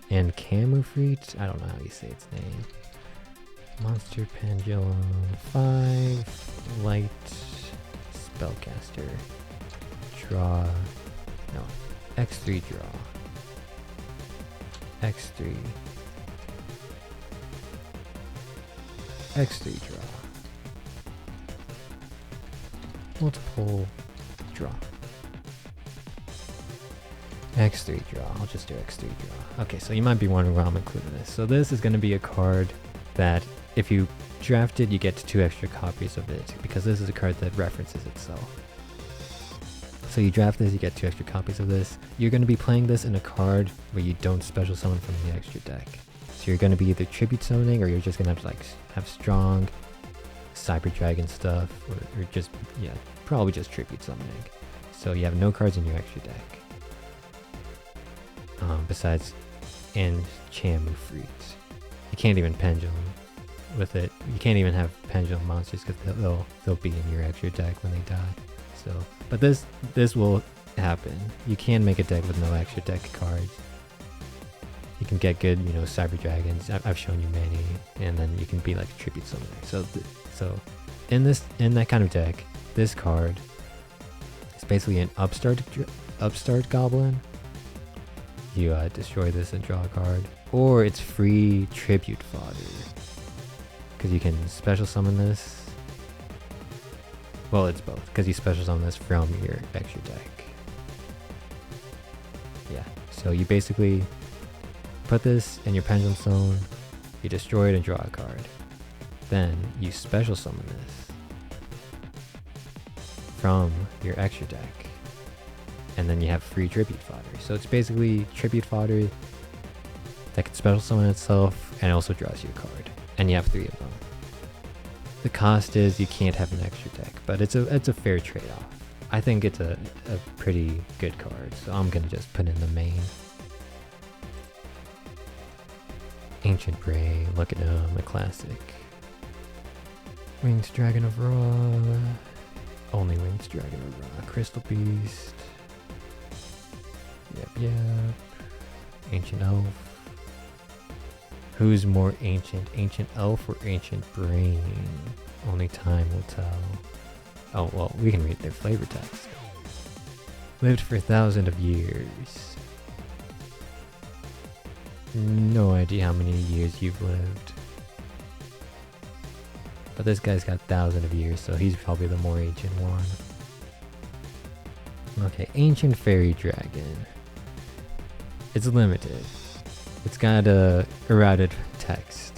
and Camufruit. I don't know how you say its name. Monster Pendulum 5 Light Spellcaster. Draw. No. X3 draw. X3. X3 draw. Multiple draw. X3 draw. I'll just do X3 draw. Okay, so you might be wondering why I'm including this. So this is going to be a card that if you draft it, you get 2 extra copies of it, because this is a card that references itself. So you draft this, you get 2 extra copies of this. You're going to be playing this in a card where you don't special summon from the extra deck. So you're going to be either tribute summoning, or you're just going to have to like have strong Cyber Dragon stuff, or just, yeah, probably just tribute summoning. So you have no cards in your extra deck. Besides and Chamu-Fruit. You can't even pendulum with it. You can't even have pendulum monsters because they'll be in your extra deck when they die. So, but this will happen. You can make a deck with no extra deck cards. You can get good, Cyber Dragons. I've shown you many, and then you can be like a tribute summoner. So in that kind of deck, this card is basically an upstart goblin. You destroy this and draw a card, or it's free tribute fodder because you can special summon this. Well, it's both because you special summon this from your extra deck. Yeah, so you basically put this in your Pendulum Stone, you destroy it and draw a card. Then you special summon this from your extra deck. And then you have free tribute fodder. So it's basically tribute fodder that can special summon itself and also draws you a card. And you have 3 of them. The cost is you can't have an extra deck, but it's a fair trade-off. I think it's a pretty good card, so I'm gonna just put in the main. Ancient Bray, look at him, a classic. Wings Dragon of Ra. Only Wings Dragon of Ra. Crystal Beast. Yep. Ancient Elf. Who's more ancient? Ancient Elf or Ancient Brain? Only time will tell. Oh, well, we can read their flavor text. Lived for 1,000 of years. No idea how many years you've lived. But this guy's got 1,000 of years, so he's probably the more ancient one. Okay, Ancient Fairy Dragon. It's limited. It's got a errated text.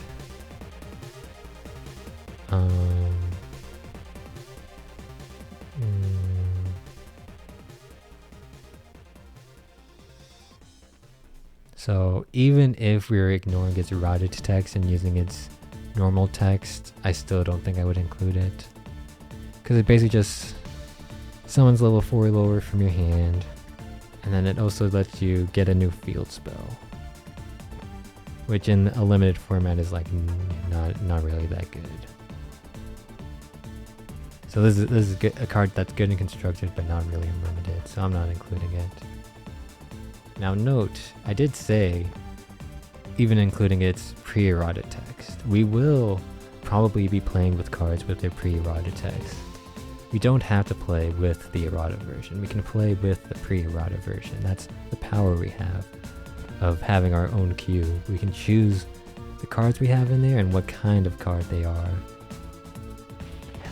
So even if we were ignoring its errated text and using its normal text, I still don't think I would include it. Because it basically just summons level 4 lower from your hand. And then it also lets you get a new field spell. Which in a limited format is like not really that good. So this is good, a card that's good and constructed but not really unlimited, so I'm not including it. Now note, I did say even including its pre-eroded text. We will probably be playing with cards with their pre-errata text. We don't have to play with the errata version. We can play with the pre-errata version. That's the power we have of having our own cube. We can choose the cards we have in there and what kind of card they are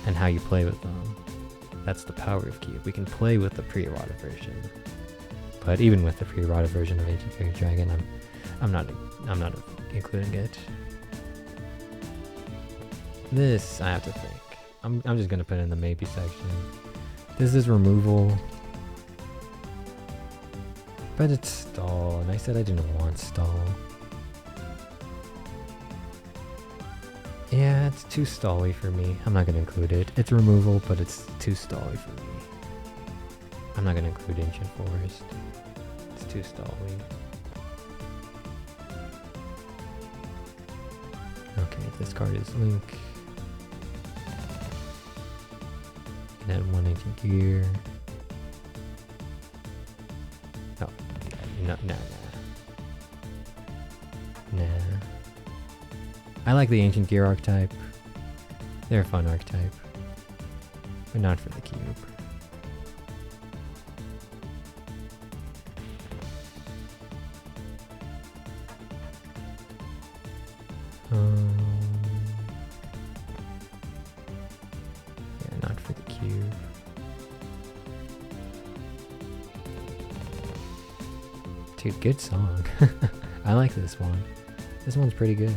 and how you play with them. That's the power of cube. We can play with the pre-errata version. But even with the pre-errata version of Ancient Fairy Dragon, I'm not including it. This I have to think. I'm just gonna put it in the maybe section. This is removal, but it's stall, and I said I didn't want stall. Yeah, it's too stally for me. I'm not gonna include it. It's removal, but it's too stally for me. I'm not gonna include Ancient Forest. It's too stally. Okay, this card is Link. Can add one Ancient Gear. Oh, nah. I like the Ancient Gear archetype. They're a fun archetype, but not for the cube. Yeah, not for the cube. Dude, good song. I like this one. This one's pretty good.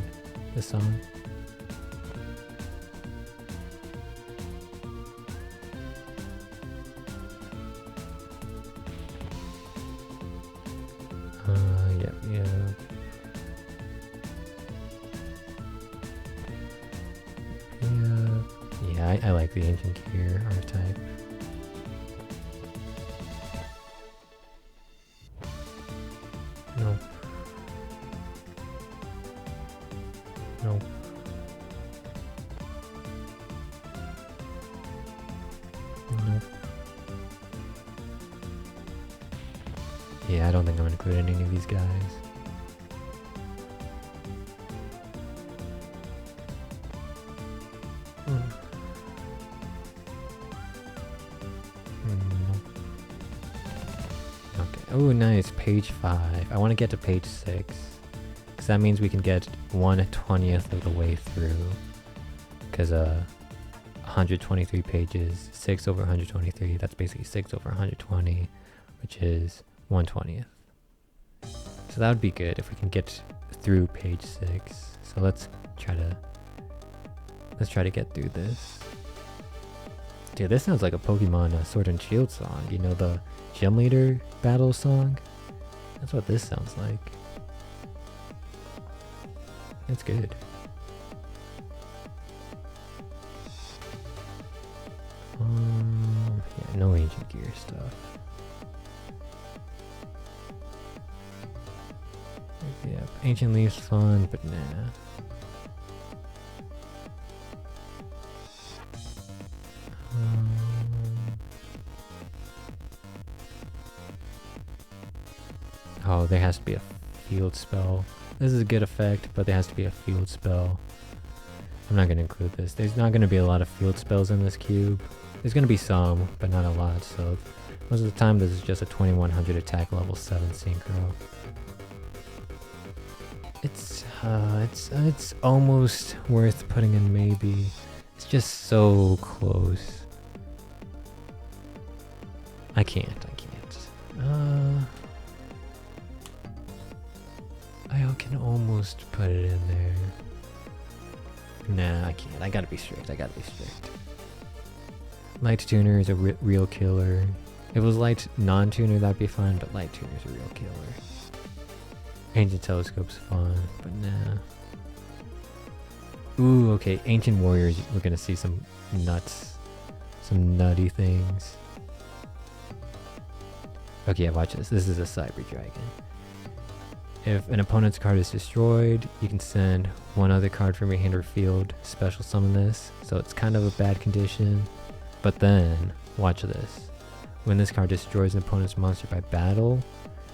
This song. Yeah, I like the Ancient Gear archetype. Nope. Nope. Nope. Yeah, I don't think I'm including any of these guys. Oh, nice. Page 5. I want to get to page 6. Because that means we can get 1/20th of the way through. Because 123 pages, 6 over 123, that's basically 6 over 120, which is 1/20th. So that would be good if we can get through page 6. So let's try to get through this. Dude, this sounds like a Pokemon Sword and Shield song. You know, the Gym Leader battle song? That's what this sounds like. It's good. Yeah, no Ancient Gear stuff. Yeah, Ancient Leaf's fun, but nah. Oh, there has to be a field spell. This is a good effect, but there has to be a field spell. I'm not going to include this. There's not going to be a lot of field spells in this cube. There's going to be some, but not a lot, so most of the time this is just a 2100 attack level 7 synchro. It's almost worth putting in maybe. It's just so close. I can't. I can almost put it in there. Nah, I can't. I gotta be strict. Light Tuner is a real killer. If it was Light non-tuner, that'd be fine, but Light Tuner is a real killer. Ancient Telescope's fun, but nah. Ooh, okay. Ancient Warriors, we're gonna see some nutty things. Okay, watch this. This is a Cyber Dragon. If an opponent's card is destroyed, you can send one other card from your hand or field, special summon this, so it's kind of a bad condition. But then, watch this. When this card destroys an opponent's monster by battle,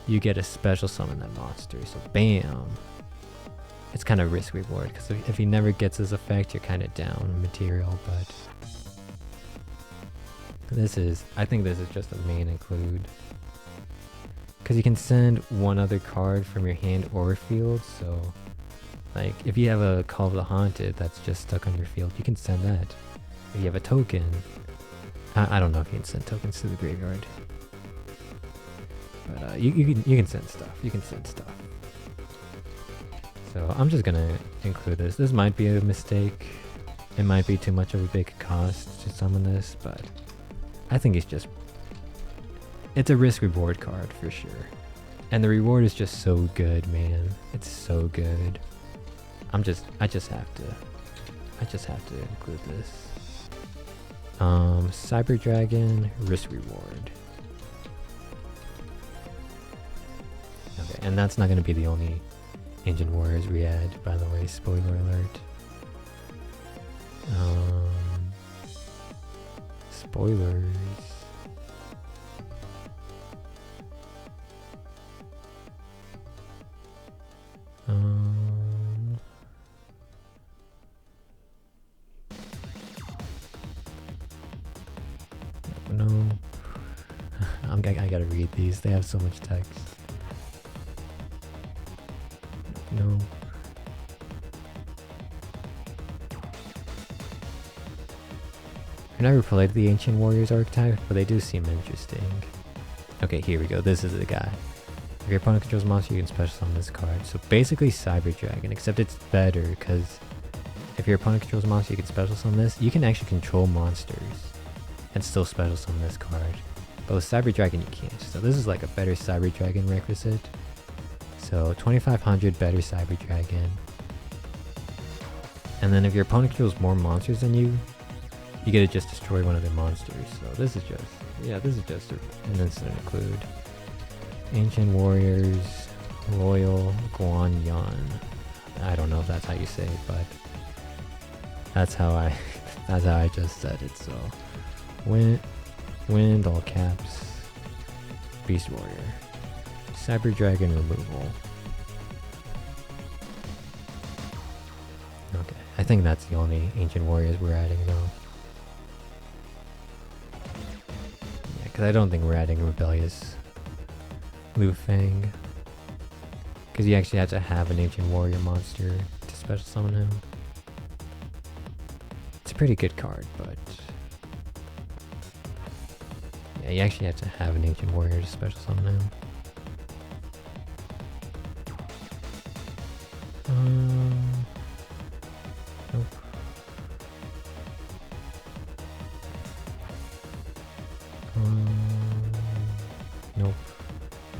you get a special summon that monster, so bam! it's kind of risk reward, because if he never gets his effect, you're kind of down material. But I think this is just a main include, because you can send one other card from your hand or field. So like if you have a Call of the Haunted that's just stuck on your field, you can send that. If you have a token, I don't know if you can send tokens to the graveyard, but you can send stuff. You can send stuff. So I'm just gonna include this. This might be a mistake. It might be too much of a big cost to summon this, but I think it's a risk reward card for sure. And the reward is just so good, man. It's so good. I just have to include this. Cyber Dragon, risk reward. Okay, and that's not gonna be the only Ancient Warriors we add, by the way, spoiler alert. Spoilers. No. I gotta read these, they have so much text. No. I never played the Ancient Warriors archetype, but they do seem interesting. Okay, here we go. This is the guy. If your opponent controls a monster, you can special summon this card. So basically Cyber Dragon, except it's better because if your opponent controls a monster, you can special summon this. You can actually control monsters and still special summon this card. But with Cyber Dragon, you can't. So this is like a better Cyber Dragon requisite. So 2500 better Cyber Dragon. And then if your opponent controls more monsters than you, you get to just destroy one of their monsters. So this is just, an instant include. Ancient Warriors, Royal Guan Yan. I don't know if that's how you say it, but that's how I just said it. So wind all caps, Beast Warrior, Cyber Dragon removal. Okay, I think that's the only Ancient Warriors we're adding though. Yeah, because I don't think we're adding Rebellious Lu Fang, because you actually have to have an Ancient Warrior monster to special summon him. It's a pretty good card, but yeah, you actually have to have an Ancient Warrior to special summon him. Nope. Nope.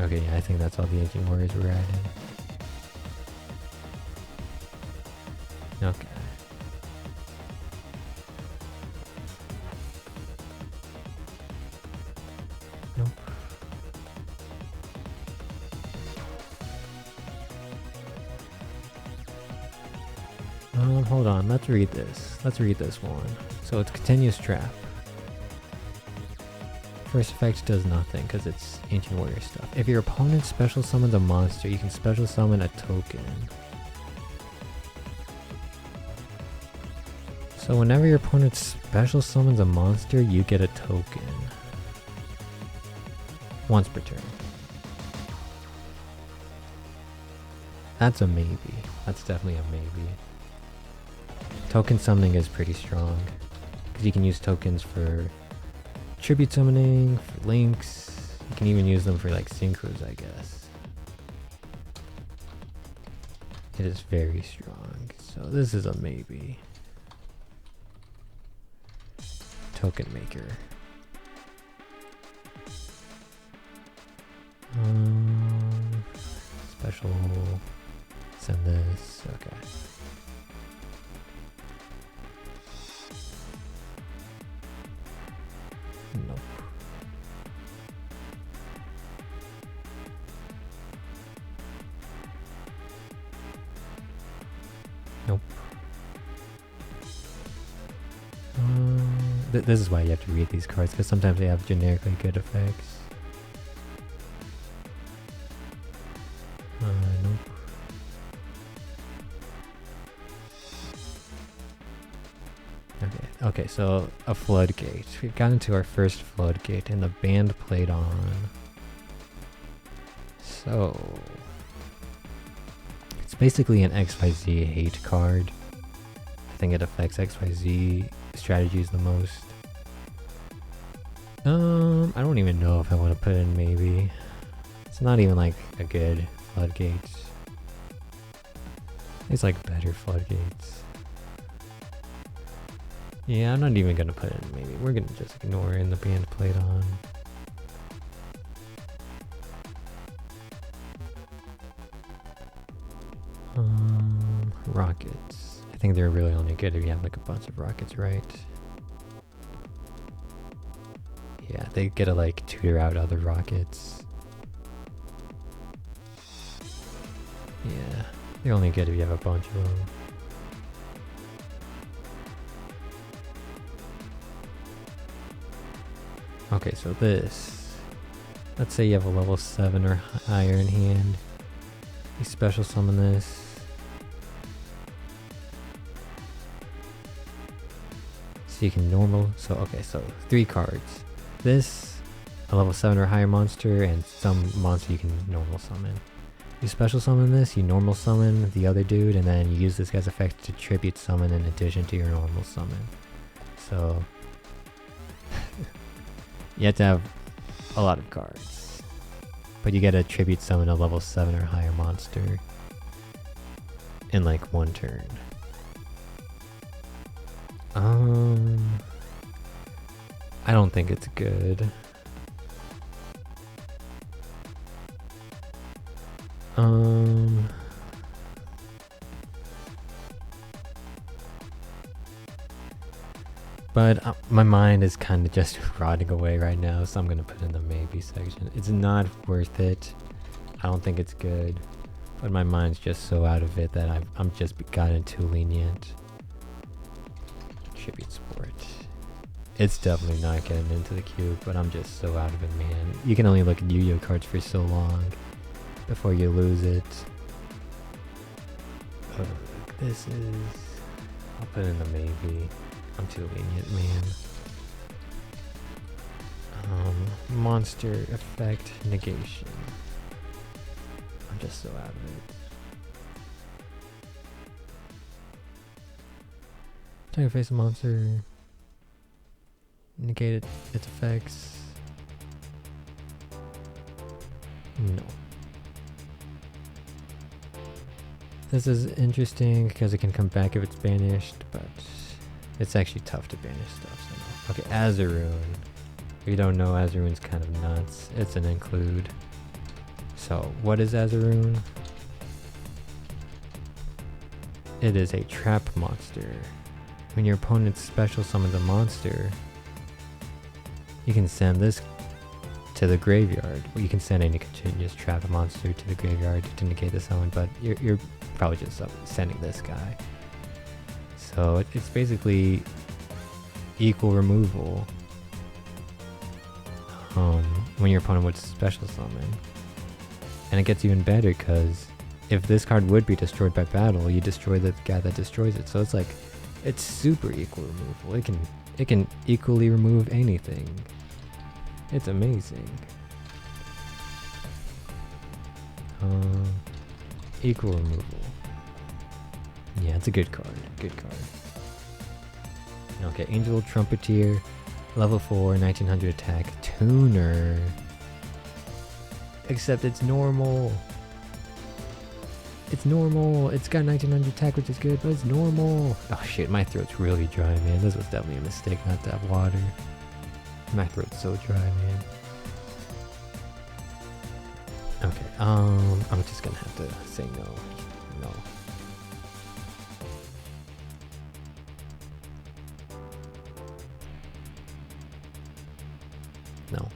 Okay, yeah, I think that's all the Ancient Warriors we're adding. Okay. Nope. Hold on, let's read this. Let's read this one. So it's Continuous Trap. First effect does nothing because it's Ancient Warrior stuff. If your opponent special summons a monster, you can special summon a token. So whenever your opponent special summons a monster, you get a token. Once per turn. That's a maybe. That's definitely a maybe. Token summoning is pretty strong, because you can use tokens for tribute summoning, for links. You can even use them for like synchros, I guess. It is very strong, so this is a maybe. Token maker. Special. Send this. Okay. Nope. Nope. This is why you have to read these cards, because sometimes they have generically good effects. Nope. Okay, so a floodgate. We've gotten to our first floodgate and the band played on. So it's basically an XYZ hate card. I think it affects XYZ strategies the most. I don't even know if I want to put in maybe. It's not even like a good floodgates. It's like better floodgates. Yeah, I'm not even gonna put in maybe. We're gonna just ignore it and the band played on. Rockets. I think they're really only good if you have like a bunch of rockets, right? Yeah, they get to like tutor out other rockets. Yeah, they're only good if you have a bunch of them. Okay, so this. Let's say you have a level 7 or higher in hand. You special summon this. So you can normal. So, okay, so 3 cards. This, a level 7 or higher monster, and some monster you can normal summon. You special summon this, you normal summon the other dude, and then you use this guy's effect to tribute summon in addition to your normal summon. So you have to have a lot of cards. But you get a tribute summon a level 7 or higher monster in like 1 turn. I don't think it's good. But my mind is kind of just rotting away right now, so I'm gonna put in the maybe section. It's not worth it. I don't think it's good, but my mind's just so out of it that I'm just gotten too lenient. Tribute Sport. It's definitely not getting into the cube, but I'm just so out of it, man. You can only look at Yu-Gi-Oh cards for so long before you lose it. This is... I'll put in the maybe. I'm too lenient, man. Monster effect negation. I'm just so out of it. Time to face a monster. Negate its effects. No. This is interesting because it can come back if it's banished, but it's actually tough to banish stuff. So no. Okay, Azaroon. If you don't know, Azaroon's kind of nuts. It's an include. So, what is Azaroon? It is a trap monster. When your opponent special summons a monster, you can send this to the graveyard. Well, you can send any continuous trap monster to the graveyard to negate the summon, but you're probably just sending this guy. So it's basically equal removal when your opponent would special summon. And it gets even better because if this card would be destroyed by battle, you destroy the guy that destroys it. So it's like, it's super equal removal. It can equally remove anything. It's amazing. Equal removal. Yeah, it's a good card. Good card. Okay, Angel Trumpeter, level 4, 1900 attack, tuner. Except it's normal. It's normal. It's got 1900 attack, which is good, but it's normal. Oh shit, my throat's really dry, man. This was definitely a mistake not to have water. My throat's so dry, man. Okay, I'm just gonna have to say no. No. No.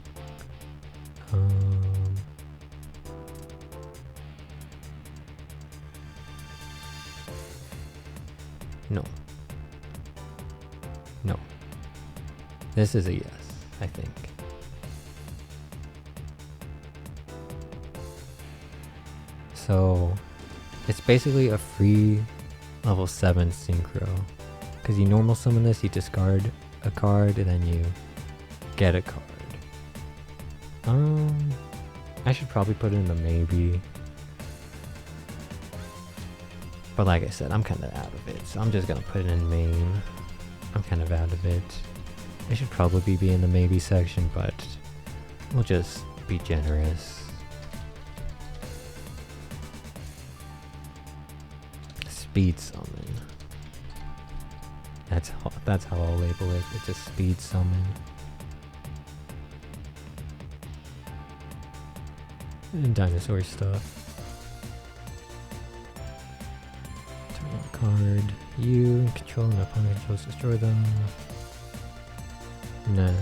No. No. This is a yes, I think. So, it's basically a free level 7 synchro. Because you normal summon this, you discard a card, and then you get a card. I should probably put it in the maybe. But like I said, I'm kind of out of it, so I'm just gonna put it in main. I'm kind of out of it. It should probably be in the maybe section, but we'll just be generous. Speed summon. That's how I'll label it. It's a speed summon. And dinosaur stuff. Turn on card. You control an opponent controls, destroy them. Nah.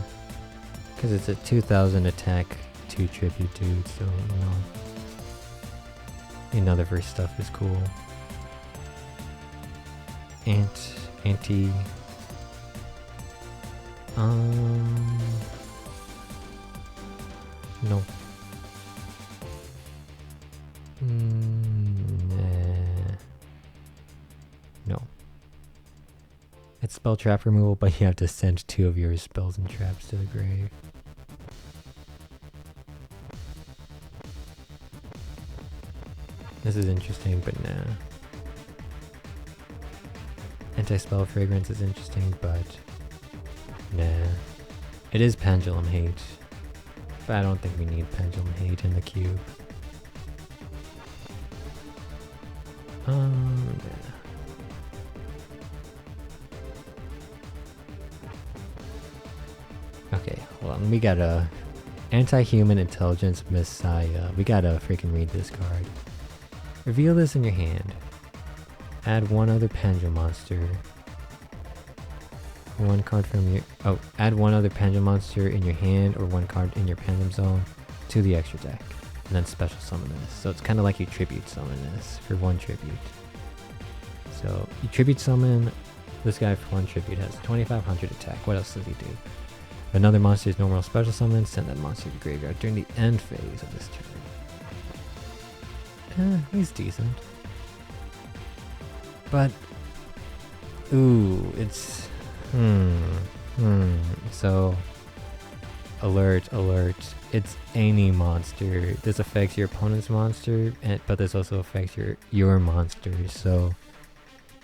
Because it's a 2000 attack, 2 tribute dude, so no. Another verse stuff is cool. Anti. No. Nah. No. It's spell trap removal, but you have to send 2 of your spells and traps to the grave. This is interesting, but nah. Anti-spell fragrance is interesting, but nah. It is pendulum hate, but I don't think we need pendulum hate in the cube. Nah. Okay, hold on. We got a anti-human intelligence messiah. We gotta freaking read this card. Reveal this in your hand. Add 1 other pendulum monster. 1 card from your... Oh, add 1 other pendulum monster in your hand or 1 card in your pendulum zone to the extra deck. And then special summon this. So it's kind of like you tribute summon this for 1 tribute. So you tribute summon this guy for 1 tribute. Has 2500 attack. What else does he do? If another monster is normal special summon, send that monster to the graveyard during the end phase of this turn. He's decent. But, ooh, it's, so, alert, it's any monster. This affects your opponent's monster, but this also affects your monster, so,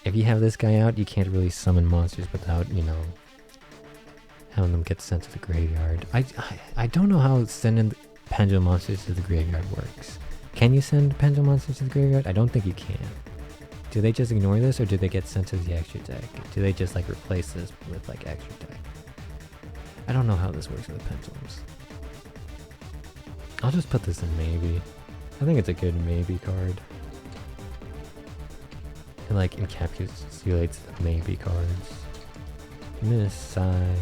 if you have this guy out, you can't really summon monsters without, you know, having them get sent to the graveyard. I don't know how sending pendulum monsters to the graveyard works. Can you send pendulum monsters to the graveyard? I don't think you can. Do they just ignore this, or do they get sent to the extra deck? Do they just like replace this with like extra deck? I don't know how this works with the pendulums. I'll just put this in maybe. I think it's a good maybe card. It like encapsulates the maybe cards. Messiah.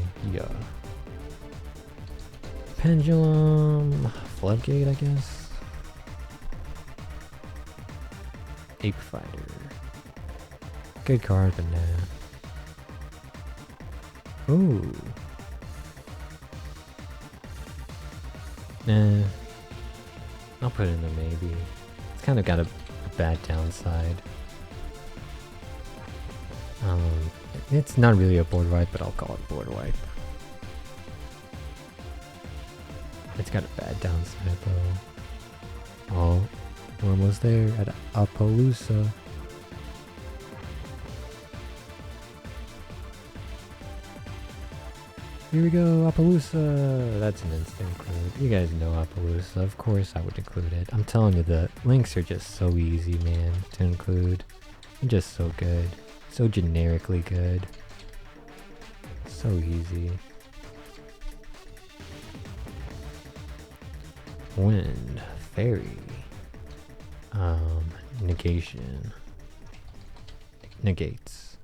Pendulum. Floodgate, I guess. Ape Fighter. Good card, but nah. Ooh. Nah. I'll put it in the maybe. It's kind of got a bad downside. It's not really a board wipe, but I'll call it board wipe. It's got a bad downside though. Oh, we're almost there at Apollousa. Here we go, Apollousa! That's an instant include. You guys know Apollousa, of course I would include it. I'm telling you, the links are just so easy, man, to include. They're just so good. So generically good. So easy. Wind, Fairy. Negation. Negates.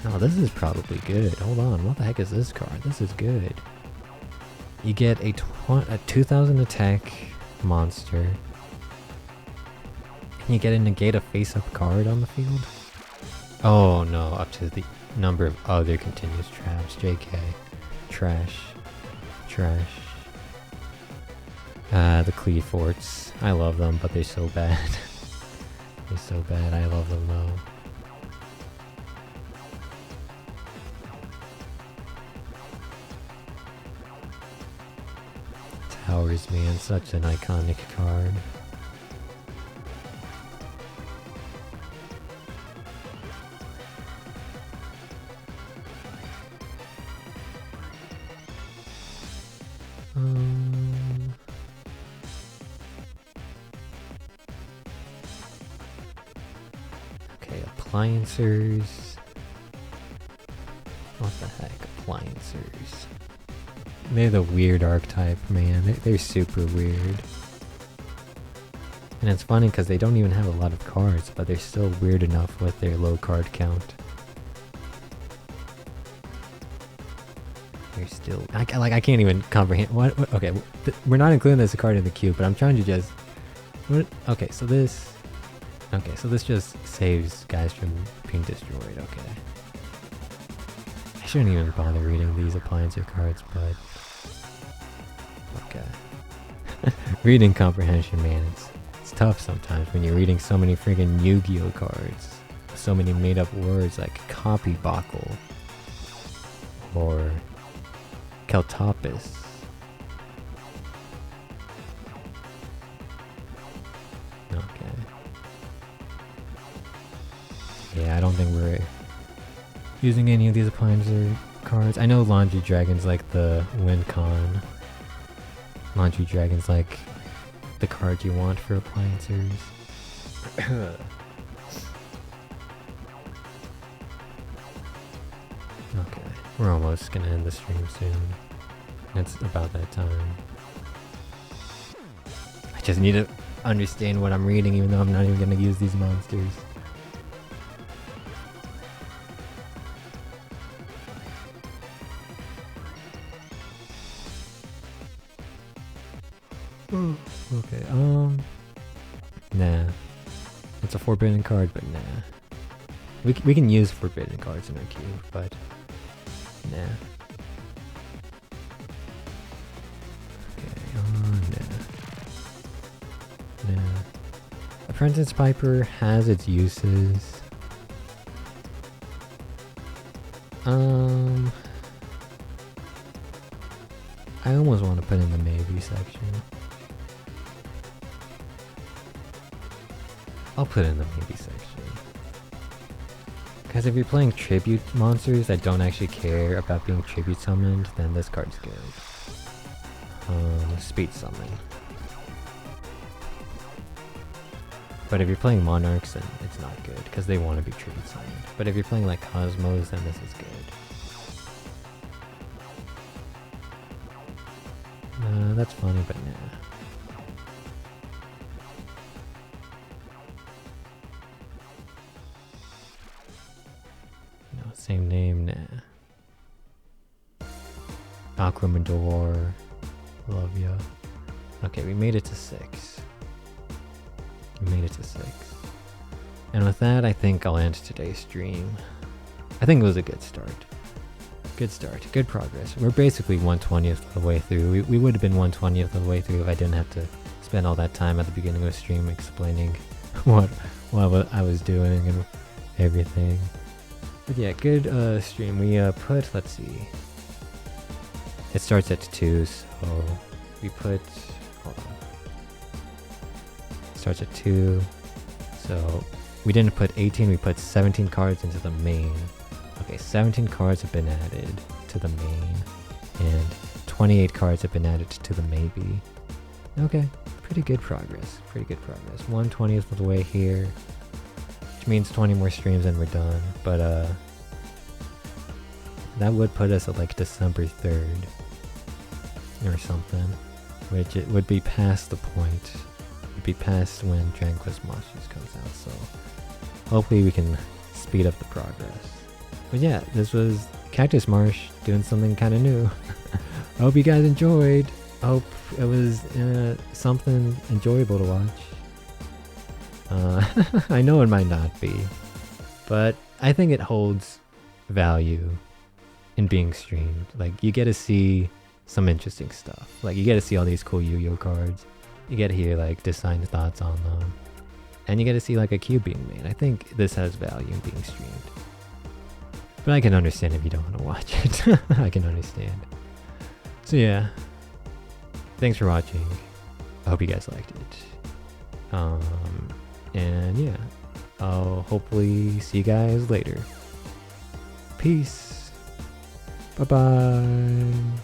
Oh, this is probably good. Hold on, what the heck is this card? This is good. You get a 2000 attack monster. And you get a negate a face-up card on the field? Oh no, up to the number of other continuous traps. JK. Trash. trash. The Cleaforts. I love them, but they're so bad. They're so bad. I love them though. Towers, man, such an iconic card. Okay, appliancers. What the heck, appliancers? They're the weird archetype, man. They're super weird. And it's funny because they don't even have a lot of cards, but they're still weird enough with their low card count. They're still... I can't even comprehend... What okay, we're not including this card in the queue, but I'm trying to just... What? Okay, so this... Okay, so this just saves guys from being destroyed, okay. I shouldn't even bother reading these appliancer cards, but... Okay. Reading comprehension, man, it's tough sometimes when you're reading so many friggin' Yu-Gi-Oh cards. So many made-up words like Copybockle. Or... Keltopus. Okay. Yeah, I don't think we're using any of these appliancer cards. I know Laundry Dragon's like the win con. Laundry Dragon's like the card you want for appliancers. Okay, we're almost gonna end the stream soon. It's about that time. I just need to understand what I'm reading even though I'm not even gonna use these monsters. Okay, nah. It's a forbidden card, but nah. We can use forbidden cards in our queue, but nah. Okay, nah. Nah. Apprentice Piper has its uses. I almost want to put in the maybe section. I'll put in the maybe section. Because if you're playing tribute monsters that don't actually care about being tribute summoned, then this card's good. Speed summon. But if you're playing monarchs, then it's not good, because they want to be tribute summoned. But if you're playing like Cosmos, then this is good. That's funny, but nah. No, same name, nah. Aquamador. Love ya. Okay, we made it to 6. We made it to 6. And with that, I think I'll end today's stream. I think it was a good start. Good start. Good progress. We're basically 1/20th of the way through. We would have been 1/20th of the way through if I didn't have to spend all that time at the beginning of the stream explaining what I was doing and everything. But yeah, good stream. We put, let's see. It starts at 2, so we put, hold on. It starts at 2, so we didn't put 18, we put 17 cards into the main. Okay, 17 cards have been added to the main, and 28 cards have been added to the maybe. Okay, pretty good progress, pretty good progress. 1/20th of the way here, which means 20 more streams and we're done, but that would put us at like December 3rd or something, which it would be past the point. It would be past when Dragon Quest Monsters comes out, so hopefully we can speed up the progress. But yeah, this was Cactus Marsh doing something kind of new. I hope you guys enjoyed. I hope it was something enjoyable to watch. I know it might not be, but I think it holds value in being streamed. Like, you get to see some interesting stuff. Like, you get to see all these cool Yu-Gi-Oh cards. You get to hear like Design's thoughts on them. And you get to see like a cube being made. I think this has value in being streamed. But I can understand if you don't want to watch it. I can understand. So yeah. Thanks for watching. I hope you guys liked it. And yeah. I'll hopefully see you guys later. Peace. Bye-bye.